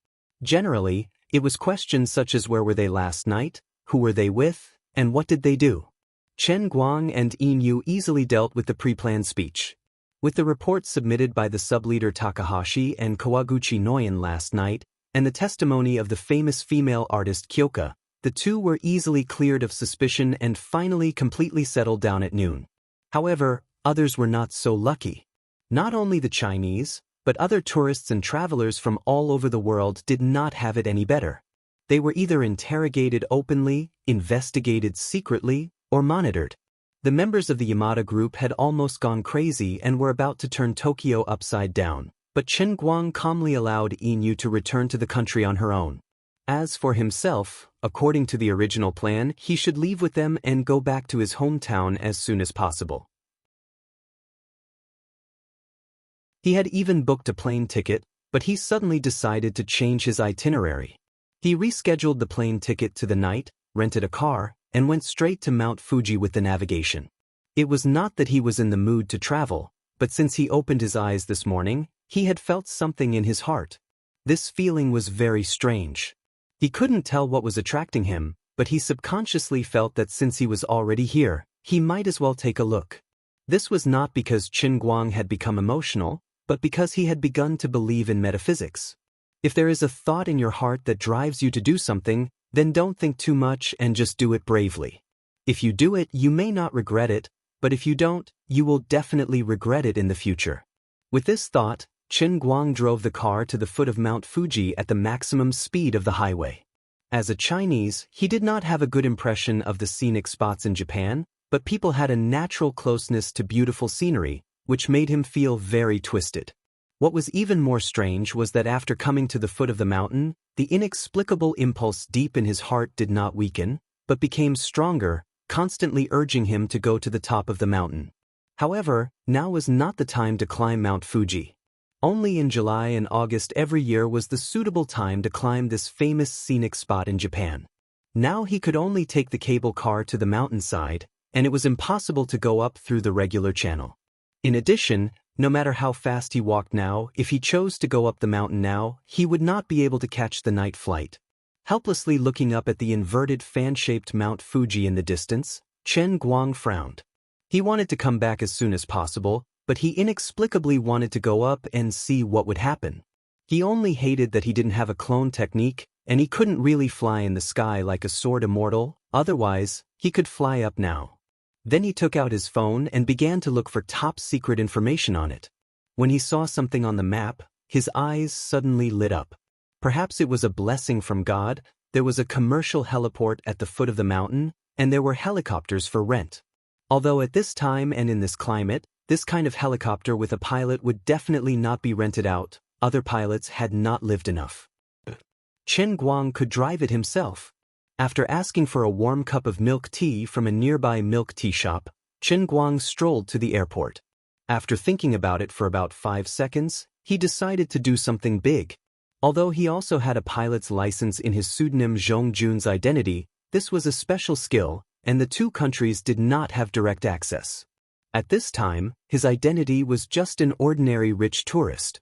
Generally, it was questions such as where were they last night, who were they with, and what did they do. Chen Guang and Yin easily dealt with the pre-planned speech. With the reports submitted by the sub-leader Takahashi and Kawaguchi Noyan last night, and the testimony of the famous female artist Kyoka, the two were easily cleared of suspicion and finally completely settled down at noon. However, others were not so lucky. Not only the Chinese, but other tourists and travelers from all over the world did not have it any better. They were either interrogated openly, investigated secretly, or monitored. The members of the Yamada group had almost gone crazy and were about to turn Tokyo upside down, but Chen Guang calmly allowed Yin to return to the country on her own. As for himself, according to the original plan, he should leave with them and go back to his hometown as soon as possible. He had even booked a plane ticket, but he suddenly decided to change his itinerary. He rescheduled the plane ticket to the night, rented a car, and went straight to Mount Fuji with the navigation. It was not that he was in the mood to travel, but since he opened his eyes this morning, he had felt something in his heart. This feeling was very strange. He couldn't tell what was attracting him, but he subconsciously felt that since he was already here, he might as well take a look. This was not because Chen Guang had become emotional, but because he had begun to believe in metaphysics. If there is a thought in your heart that drives you to do something, then don't think too much and just do it bravely. If you do it, you may not regret it, but if you don't, you will definitely regret it in the future. With this thought, Chen Guang drove the car to the foot of Mount Fuji at the maximum speed of the highway. As a Chinese, he did not have a good impression of the scenic spots in Japan, but people had a natural closeness to beautiful scenery, which made him feel very twisted. What was even more strange was that after coming to the foot of the mountain, the inexplicable impulse deep in his heart did not weaken, but became stronger, constantly urging him to go to the top of the mountain. However, now was not the time to climb Mount Fuji. Only in July and August every year was the suitable time to climb this famous scenic spot in Japan. Now he could only take the cable car to the mountainside, and it was impossible to go up through the regular channel. In addition, no matter how fast he walked now, if he chose to go up the mountain now, he would not be able to catch the night flight. Helplessly looking up at the inverted fan-shaped Mount Fuji in the distance, Chen Guang frowned. He wanted to come back as soon as possible, but he inexplicably wanted to go up and see what would happen. He only hated that he didn't have a clone technique, and he couldn't really fly in the sky like a sword immortal, otherwise, he could fly up now. Then he took out his phone and began to look for top-secret information on it. When he saw something on the map, his eyes suddenly lit up. Perhaps it was a blessing from God, there was a commercial heliport at the foot of the mountain, and there were helicopters for rent. Although at this time and in this climate, this kind of helicopter with a pilot would definitely not be rented out, other pilots had not lived enough. Chen Guang could drive it himself. After asking for a warm cup of milk tea from a nearby milk tea shop, Chen Guang strolled to the airport. After thinking about it for about 5 seconds, he decided to do something big. Although he also had a pilot's license in his pseudonym Zhong Jun's identity, this was a special skill, and the two countries did not have direct access. At this time, his identity was just an ordinary rich tourist.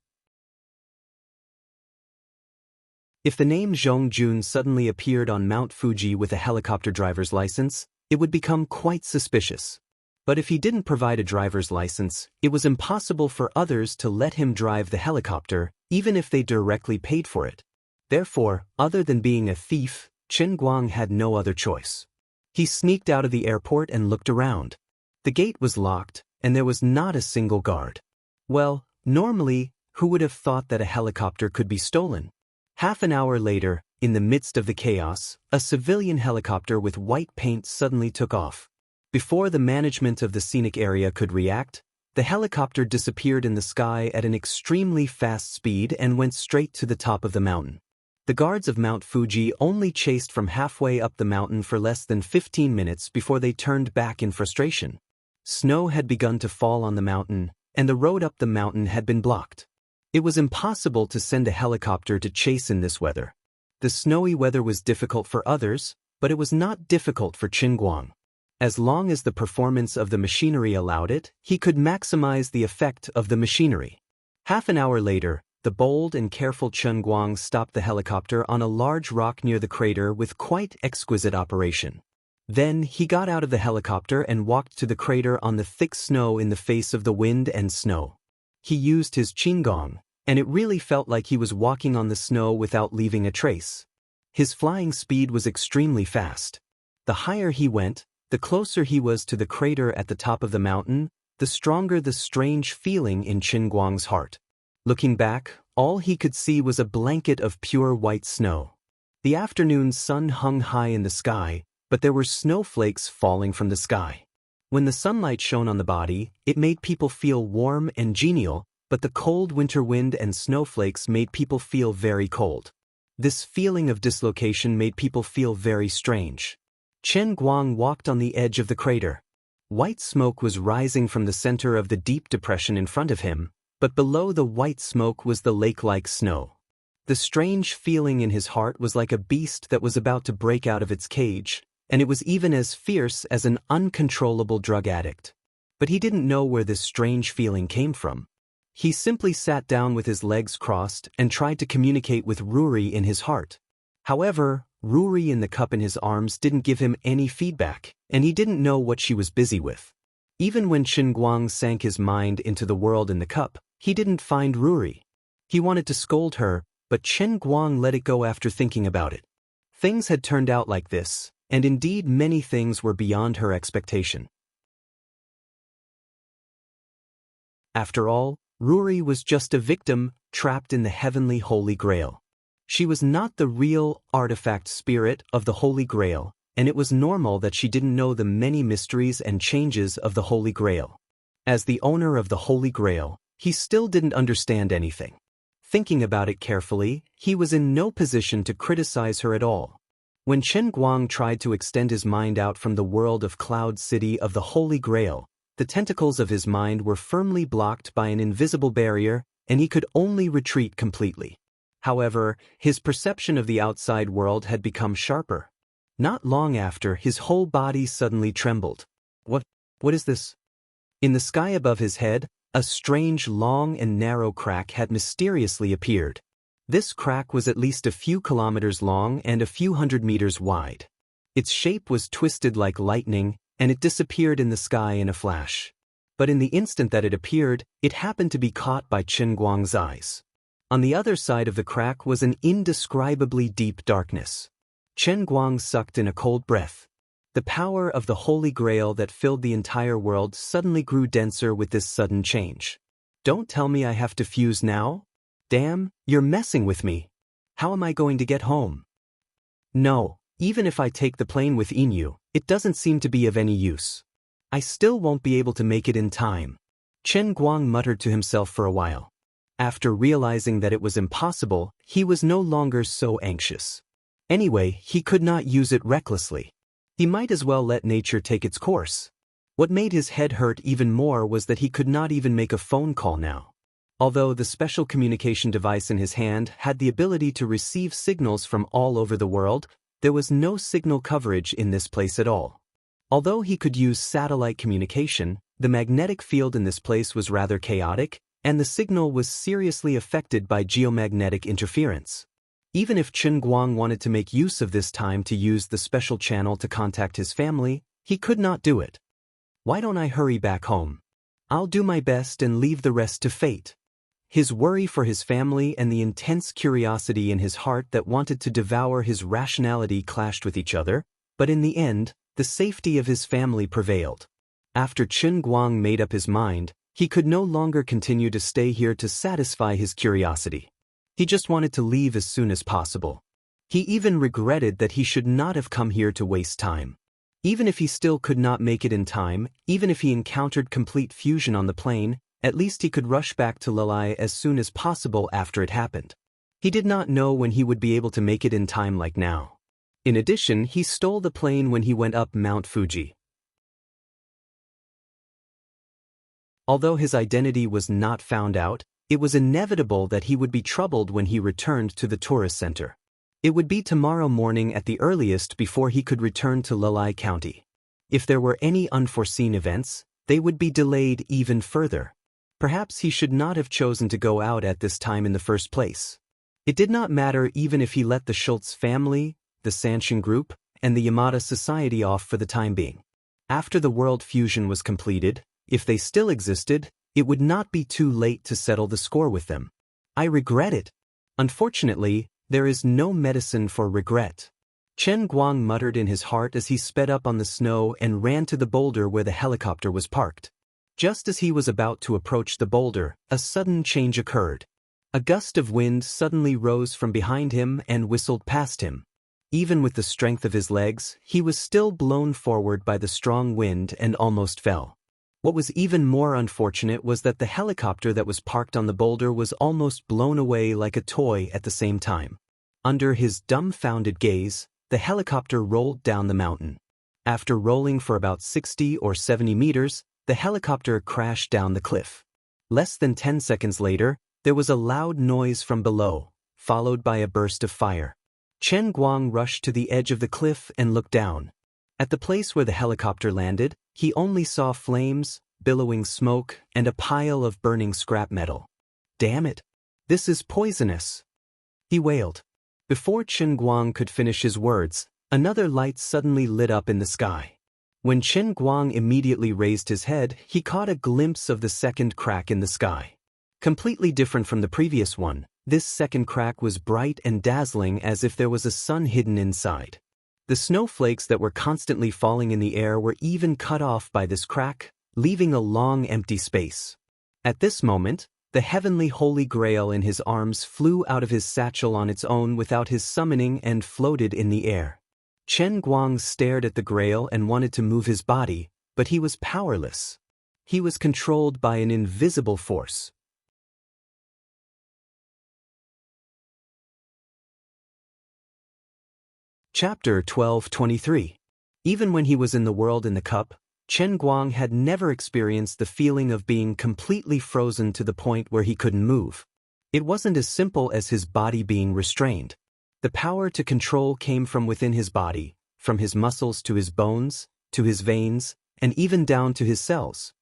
If the name Zhong Jun suddenly appeared on Mount Fuji with a helicopter driver's license, it would become quite suspicious. But if he didn't provide a driver's license, it was impossible for others to let him drive the helicopter, even if they directly paid for it. Therefore, other than being a thief, Chen Guang had no other choice. He sneaked out of the airport and looked around. The gate was locked, and there was not a single guard. Well, normally, who would have thought that a helicopter could be stolen? Half an hour later, in the midst of the chaos, a civilian helicopter with white paint suddenly took off. Before the management of the scenic area could react, the helicopter disappeared in the sky at an extremely fast speed and went straight to the top of the mountain. The guards of Mount Fuji only chased from halfway up the mountain for less than 15 minutes before they turned back in frustration. Snow had begun to fall on the mountain, and the road up the mountain had been blocked. It was impossible to send a helicopter to chase in this weather. The snowy weather was difficult for others, but it was not difficult for Chen Guang. As long as the performance of the machinery allowed it, he could maximize the effect of the machinery. Half an hour later, the bold and careful Chen Guang stopped the helicopter on a large rock near the crater with quite exquisite operation. Then he got out of the helicopter and walked to the crater on the thick snow in the face of the wind and snow. He used his qinggong, and it really felt like he was walking on the snow without leaving a trace. His flying speed was extremely fast. The higher he went, the closer he was to the crater at the top of the mountain, the stronger the strange feeling in Chen Guang's heart. Looking back, all he could see was a blanket of pure white snow. The afternoon sun hung high in the sky, but there were snowflakes falling from the sky. When the sunlight shone on the body, it made people feel warm and genial, but the cold winter wind and snowflakes made people feel very cold. This feeling of dislocation made people feel very strange. Chen Guang walked on the edge of the crater. White smoke was rising from the center of the deep depression in front of him, but below the white smoke was the lake-like snow. The strange feeling in his heart was like a beast that was about to break out of its cage, and it was even as fierce as an uncontrollable drug addict. But he didn't know where this strange feeling came from. He simply sat down with his legs crossed and tried to communicate with Ruri in his heart. However, Ruri in the cup in his arms didn't give him any feedback, and he didn't know what she was busy with. Even when Chen Guang sank his mind into the world in the cup, he didn't find Ruri. He wanted to scold her, but Chen Guang let it go after thinking about it. Things had turned out like this, and indeed many things were beyond her expectation. After all, Ruri was just a victim trapped in the heavenly Holy Grail. She was not the real artifact spirit of the Holy Grail, and it was normal that she didn't know the many mysteries and changes of the Holy Grail. As the owner of the Holy Grail, he still didn't understand anything. Thinking about it carefully, he was in no position to criticize her at all. When Chen Guang tried to extend his mind out from the world of Cloud City of the Holy Grail, the tentacles of his mind were firmly blocked by an invisible barrier, and he could only retreat completely. However, his perception of the outside world had become sharper. Not long after, his whole body suddenly trembled. What is this? In the sky above his head, a strange long and narrow crack had mysteriously appeared. This crack was at least a few kilometers long and a few hundred meters wide. Its shape was twisted like lightning, and it disappeared in the sky in a flash. But in the instant that it appeared, it happened to be caught by Chen Guang's eyes. On the other side of the crack was an indescribably deep darkness. Chen Guang sucked in a cold breath. The power of the Holy Grail that filled the entire world suddenly grew denser with this sudden change. Don't tell me I have to fuse now? Damn, you're messing with me. How am I going to get home? No, even if I take the plane with Inu, it doesn't seem to be of any use. I still won't be able to make it in time. Chen Guang muttered to himself for a while. After realizing that it was impossible, he was no longer so anxious. Anyway, he could not use it recklessly. He might as well let nature take its course. What made his head hurt even more was that he could not even make a phone call now. Although the special communication device in his hand had the ability to receive signals from all over the world, there was no signal coverage in this place at all. Although he could use satellite communication, the magnetic field in this place was rather chaotic, and the signal was seriously affected by geomagnetic interference. Even if Chen Guang wanted to make use of this time to use the special channel to contact his family, he could not do it. Why don't I hurry back home? I'll do my best and leave the rest to fate. His worry for his family and the intense curiosity in his heart that wanted to devour his rationality clashed with each other, but in the end, the safety of his family prevailed. After Chen Guang made up his mind, he could no longer continue to stay here to satisfy his curiosity. He just wanted to leave as soon as possible. He even regretted that he should not have come here to waste time. Even if he still could not make it in time, even if he encountered complete fusion on the plane, at least he could rush back to Lilai as soon as possible after it happened. He did not know when he would be able to make it in time like now. In addition, he stole the plane when he went up Mount Fuji. Although his identity was not found out, it was inevitable that he would be troubled when he returned to the tourist center. It would be tomorrow morning at the earliest before he could return to Lilai County. If there were any unforeseen events, they would be delayed even further. Perhaps he should not have chosen to go out at this time in the first place. It did not matter even if he let the Schultz family, the Sanshin group, and the Yamada society off for the time being. After the world fusion was completed, if they still existed, it would not be too late to settle the score with them. I regret it. Unfortunately, there is no medicine for regret. Chen Guang muttered in his heart as he sped up on the snow and ran to the boulder where the helicopter was parked. Just as he was about to approach the boulder, a sudden change occurred. A gust of wind suddenly rose from behind him and whistled past him. Even with the strength of his legs, he was still blown forward by the strong wind and almost fell. What was even more unfortunate was that the helicopter that was parked on the boulder was almost blown away like a toy at the same time. Under his dumbfounded gaze, the helicopter rolled down the mountain. After rolling for about 60 or 70 meters, the helicopter crashed down the cliff. Less than 10 seconds later, there was a loud noise from below, followed by a burst of fire. Chen Guang rushed to the edge of the cliff and looked down. At the place where the helicopter landed, he only saw flames, billowing smoke, and a pile of burning scrap metal. Damn it! This is poisonous! He wailed. Before Chen Guang could finish his words, another light suddenly lit up in the sky. When Chen Guang immediately raised his head, he caught a glimpse of the second crack in the sky. Completely different from the previous one, this second crack was bright and dazzling as if there was a sun hidden inside. The snowflakes that were constantly falling in the air were even cut off by this crack, leaving a long empty space. At this moment, the heavenly Holy Grail in his arms flew out of his satchel on its own without his summoning and floated in the air. Chen Guang stared at the Grail and wanted to move his body, but he was powerless. He was controlled by an invisible force. Chapter 12:23. Even when he was in the world in the cup, Chen Guang had never experienced the feeling of being completely frozen to the point where he couldn't move. It wasn't as simple as his body being restrained. The power to control came from within his body, from his muscles to his bones, to his veins, and even down to his cells.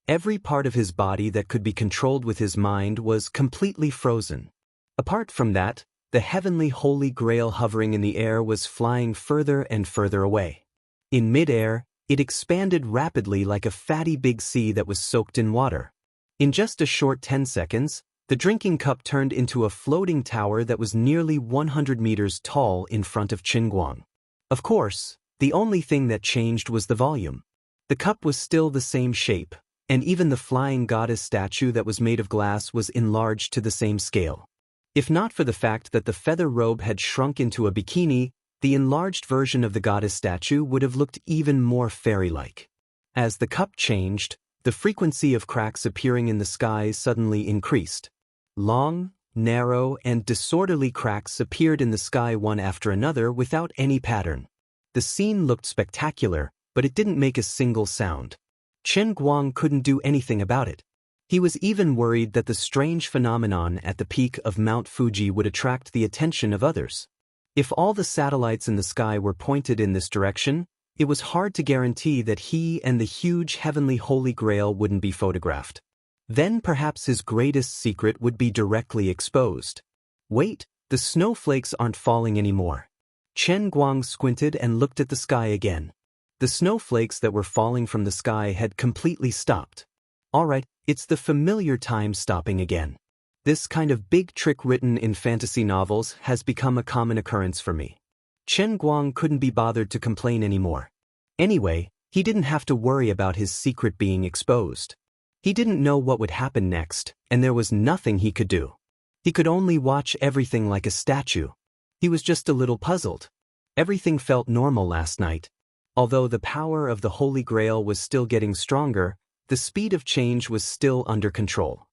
Every part of his body that could be controlled with his mind was completely frozen. Apart from that, the heavenly Holy Grail hovering in the air was flying further and further away. In mid-air, it expanded rapidly like a fatty big sea that was soaked in water. In just a short 10 seconds, the drinking cup turned into a floating tower that was nearly 100 meters tall in front of Chen Guang. Of course, the only thing that changed was the volume. The cup was still the same shape, and even the flying goddess statue that was made of glass was enlarged to the same scale. If not for the fact that the feather robe had shrunk into a bikini, The enlarged version of the goddess statue would have looked even more fairy-like. As the cup changed, the frequency of cracks appearing in the sky suddenly increased. Long, narrow, and disorderly cracks appeared in the sky one after another without any pattern. The scene looked spectacular, but it didn't make a single sound. Chen Guang couldn't do anything about it. He was even worried that the strange phenomenon at the peak of Mount Fuji would attract the attention of others. If all the satellites in the sky were pointed in this direction, it was hard to guarantee that he and the huge heavenly Holy Grail wouldn't be photographed. Then perhaps his greatest secret would be directly exposed. Wait, the snowflakes aren't falling anymore. Chen Guang squinted and looked at the sky again. The snowflakes that were falling from the sky had completely stopped. All right, it's the familiar time stopping again. This kind of big trick written in fantasy novels has become a common occurrence for me. Chen Guang couldn't be bothered to complain anymore. Anyway, he didn't have to worry about his secret being exposed. He didn't know what would happen next, and there was nothing he could do. He could only watch everything like a statue. He was just a little puzzled. Everything felt normal last night. Although the power of the Holy Grail was still getting stronger, the speed of change was still under control.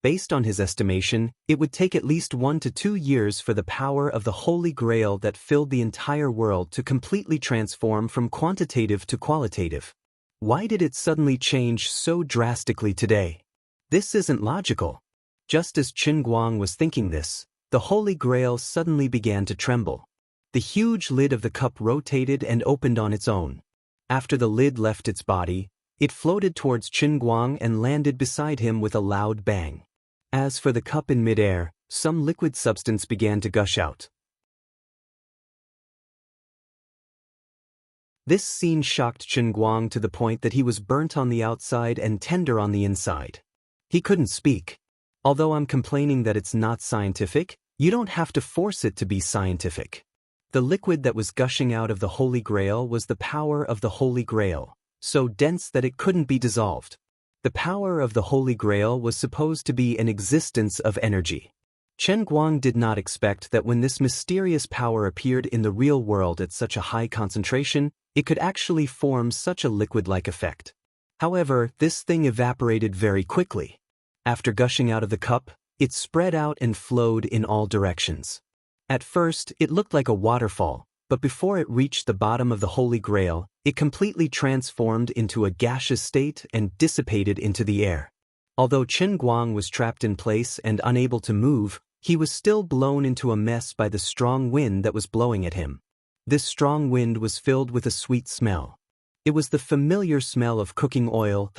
Based on his estimation, it would take at least 1 to 2 years for the power of the Holy Grail that filled the entire world to completely transform from quantitative to qualitative. Why did it suddenly change so drastically today? This isn't logical. Just as Chen Guang was thinking this, the Holy Grail suddenly began to tremble. The huge lid of the cup rotated and opened on its own. After the lid left its body, it floated towards Chen Guang and landed beside him with a loud bang. As for the cup in midair, some liquid substance began to gush out. This scene shocked Chen Guang to the point that he was burnt on the outside and tender on the inside. He couldn't speak. Although I'm complaining that it's not scientific, you don't have to force it to be scientific. The liquid that was gushing out of the Holy Grail was the power of the Holy Grail, so dense that it couldn't be dissolved. The power of the Holy Grail was supposed to be an existence of energy. Chen Guang did not expect that when this mysterious power appeared in the real world at such a high concentration, it could actually form such a liquid-like effect. However, this thing evaporated very quickly. After gushing out of the cup, it spread out and flowed in all directions. At first, it looked like a waterfall, but before it reached the bottom of the Holy Grail, it completely transformed into a gaseous state and dissipated into the air. Although Chen Guang was trapped in place and unable to move, he was still blown into a mess by the strong wind that was blowing at him. This strong wind was filled with a sweet smell. It was the familiar smell of cooking oil.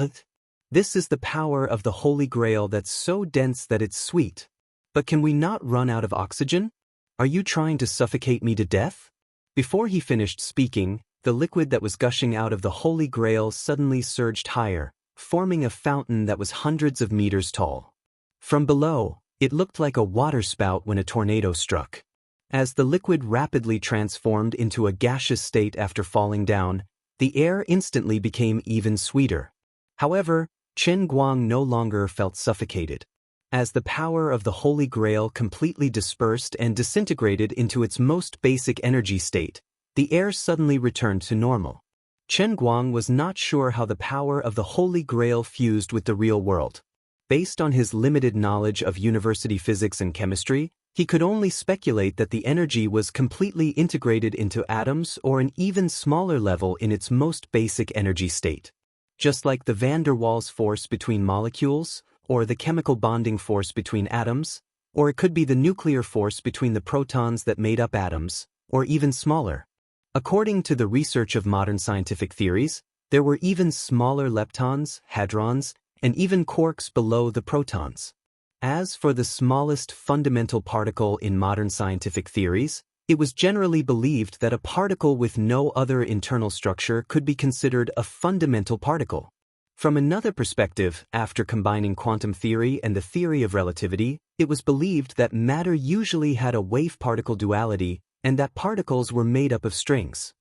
This is the power of the Holy Grail that's so dense that it's sweet. But can we not run out of oxygen? Are you trying to suffocate me to death? Before he finished speaking, the liquid that was gushing out of the Holy Grail suddenly surged higher, forming a fountain that was hundreds of meters tall. From below, it looked like a waterspout when a tornado struck. As the liquid rapidly transformed into a gaseous state after falling down, the air instantly became even sweeter. However, Chen Guang no longer felt suffocated. As the power of the Holy Grail completely dispersed and disintegrated into its most basic energy state, the air suddenly returned to normal. Chen Guang was not sure how the power of the Holy Grail fused with the real world. Based on his limited knowledge of university physics and chemistry, he could only speculate that the energy was completely integrated into atoms or an even smaller level in its most basic energy state. Just like the van der Waals force between molecules, or the chemical bonding force between atoms, or it could be the nuclear force between the protons that made up atoms, or even smaller. According to the research of modern scientific theories, there were even smaller leptons, hadrons, and even quarks below the protons. As for the smallest fundamental particle in modern scientific theories, it was generally believed that a particle with no other internal structure could be considered a fundamental particle. From another perspective, after combining quantum theory and the theory of relativity, it was believed that matter usually had a wave-particle duality and that particles were made up of strings.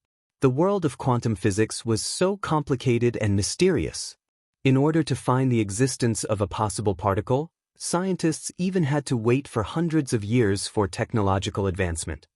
The world of quantum physics was so complicated and mysterious. In order to find the existence of a possible particle, scientists even had to wait for hundreds of years for technological advancement.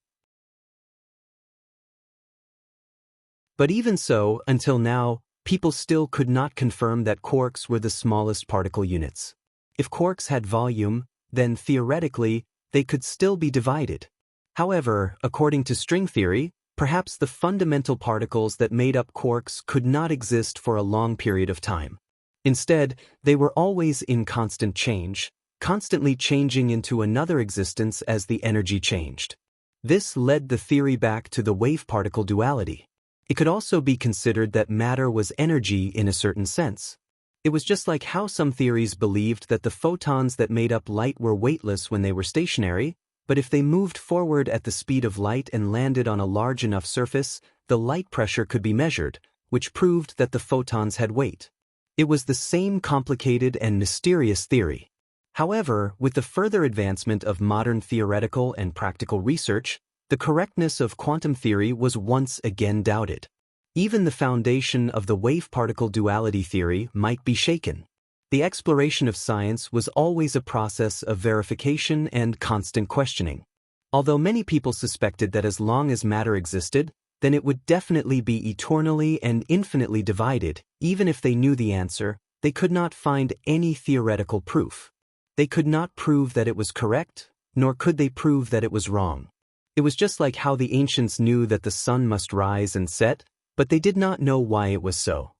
But even so, until now, people still could not confirm that quarks were the smallest particle units. If quarks had volume, then theoretically, they could still be divided. However, according to string theory, perhaps the fundamental particles that made up quarks could not exist for a long period of time. Instead, they were always in constant change, constantly changing into another existence as the energy changed. This led the theory back to the wave-particle duality. It could also be considered that matter was energy in a certain sense. It was just like how some theories believed that the photons that made up light were weightless when they were stationary, but if they moved forward at the speed of light and landed on a large enough surface, the light pressure could be measured, which proved that the photons had weight. It was the same complicated and mysterious theory. However, with the further advancement of modern theoretical and practical research, the correctness of quantum theory was once again doubted. Even the foundation of the wave-particle duality theory might be shaken. The exploration of science was always a process of verification and constant questioning. Although many people suspected that as long as matter existed, then it would definitely be eternally and infinitely divided, even if they knew the answer, they could not find any theoretical proof. They could not prove that it was correct, nor could they prove that it was wrong. It was just like how the ancients knew that the sun must rise and set, but they did not know why it was so.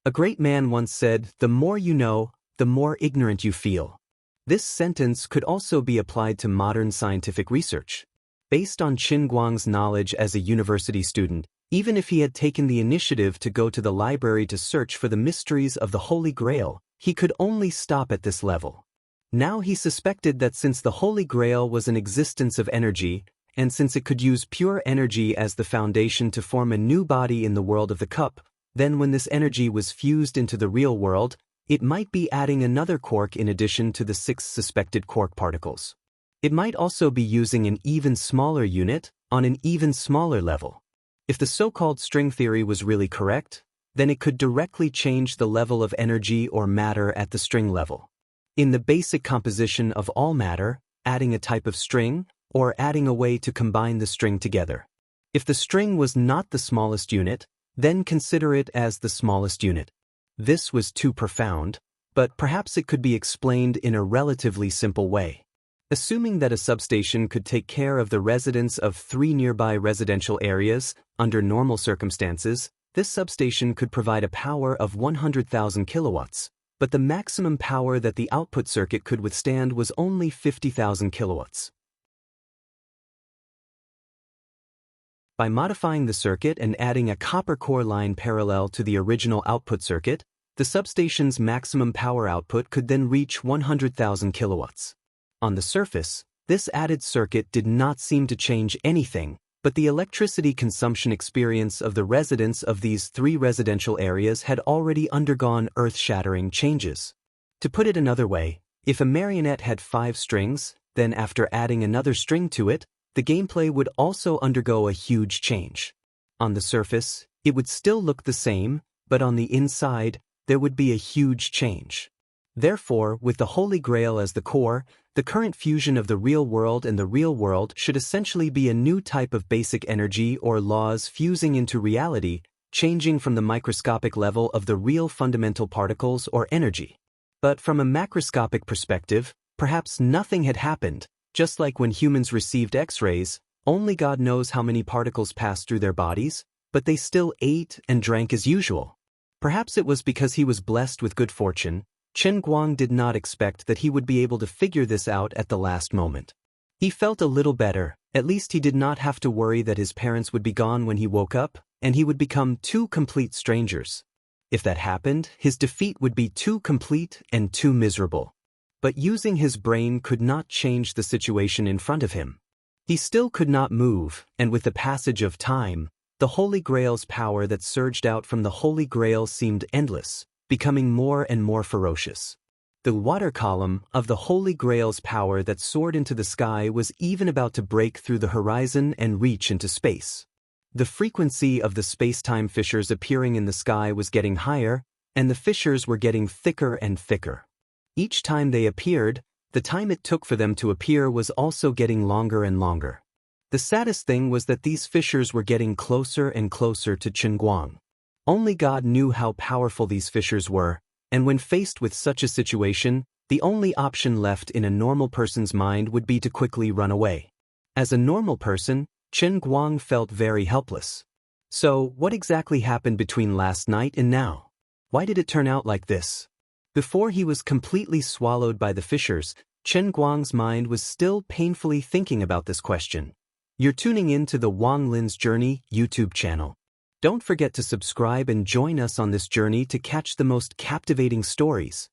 A great man once said, "The more you know, the more ignorant you feel." This sentence could also be applied to modern scientific research. Based on Qin Guang's knowledge as a university student, even if he had taken the initiative to go to the library to search for the mysteries of the Holy Grail, he could only stop at this level. Now he suspected that since the Holy Grail was an existence of energy, and since it could use pure energy as the foundation to form a new body in the world of the cup, then when this energy was fused into the real world, it might be adding another quark in addition to the 6 suspected quark particles. It might also be using an even smaller unit on an even smaller level. If the so-called string theory was really correct, then it could directly change the level of energy or matter at the string level. In the basic composition of all matter, adding a type of string, or adding a way to combine the string together. If the string was not the smallest unit, then consider it as the smallest unit. This was too profound, but perhaps it could be explained in a relatively simple way. Assuming that a substation could take care of the residents of 3 nearby residential areas, under normal circumstances, this substation could provide a power of 100,000 kilowatts, but the maximum power that the output circuit could withstand was only 50,000 kilowatts. By modifying the circuit and adding a copper core line parallel to the original output circuit, the substation's maximum power output could then reach 100,000 kilowatts. On the surface, this added circuit did not seem to change anything, but the electricity consumption experience of the residents of these 3 residential areas had already undergone earth-shattering changes. To put it another way, if a marionette had 5 strings, then after adding another string to it, the gameplay would also undergo a huge change. On the surface, it would still look the same, but on the inside, there would be a huge change. Therefore, with the Holy Grail as the core, the current fusion of the real world and the real world should essentially be a new type of basic energy or laws fusing into reality, changing from the microscopic level of the real fundamental particles or energy. But from a macroscopic perspective, perhaps nothing had happened. Just like when humans received X-rays, only God knows how many particles passed through their bodies, but they still ate and drank as usual. Perhaps it was because he was blessed with good fortune. Qin Guang did not expect that he would be able to figure this out at the last moment. He felt a little better, at least he did not have to worry that his parents would be gone when he woke up, and he would become 2 complete strangers. If that happened, his defeat would be too complete and too miserable. But using his brain could not change the situation in front of him. He still could not move, and with the passage of time, the Holy Grail's power that surged out from the Holy Grail seemed endless, becoming more and more ferocious. The water column of the Holy Grail's power that soared into the sky was even about to break through the horizon and reach into space. The frequency of the space-time fissures appearing in the sky was getting higher, and the fissures were getting thicker and thicker. Each time they appeared, the time it took for them to appear was also getting longer and longer. The saddest thing was that these fissures were getting closer and closer to Guang. Only God knew how powerful these fissures were, and when faced with such a situation, the only option left in a normal person's mind would be to quickly run away. As a normal person, Guang felt very helpless. So, what exactly happened between last night and now? Why did it turn out like this? Before he was completely swallowed by the fissures, Guang's mind was still painfully thinking about this question. You're tuning in to the Wang Lin's Journey YouTube channel. Don't forget to subscribe and join us on this journey to catch the most captivating stories.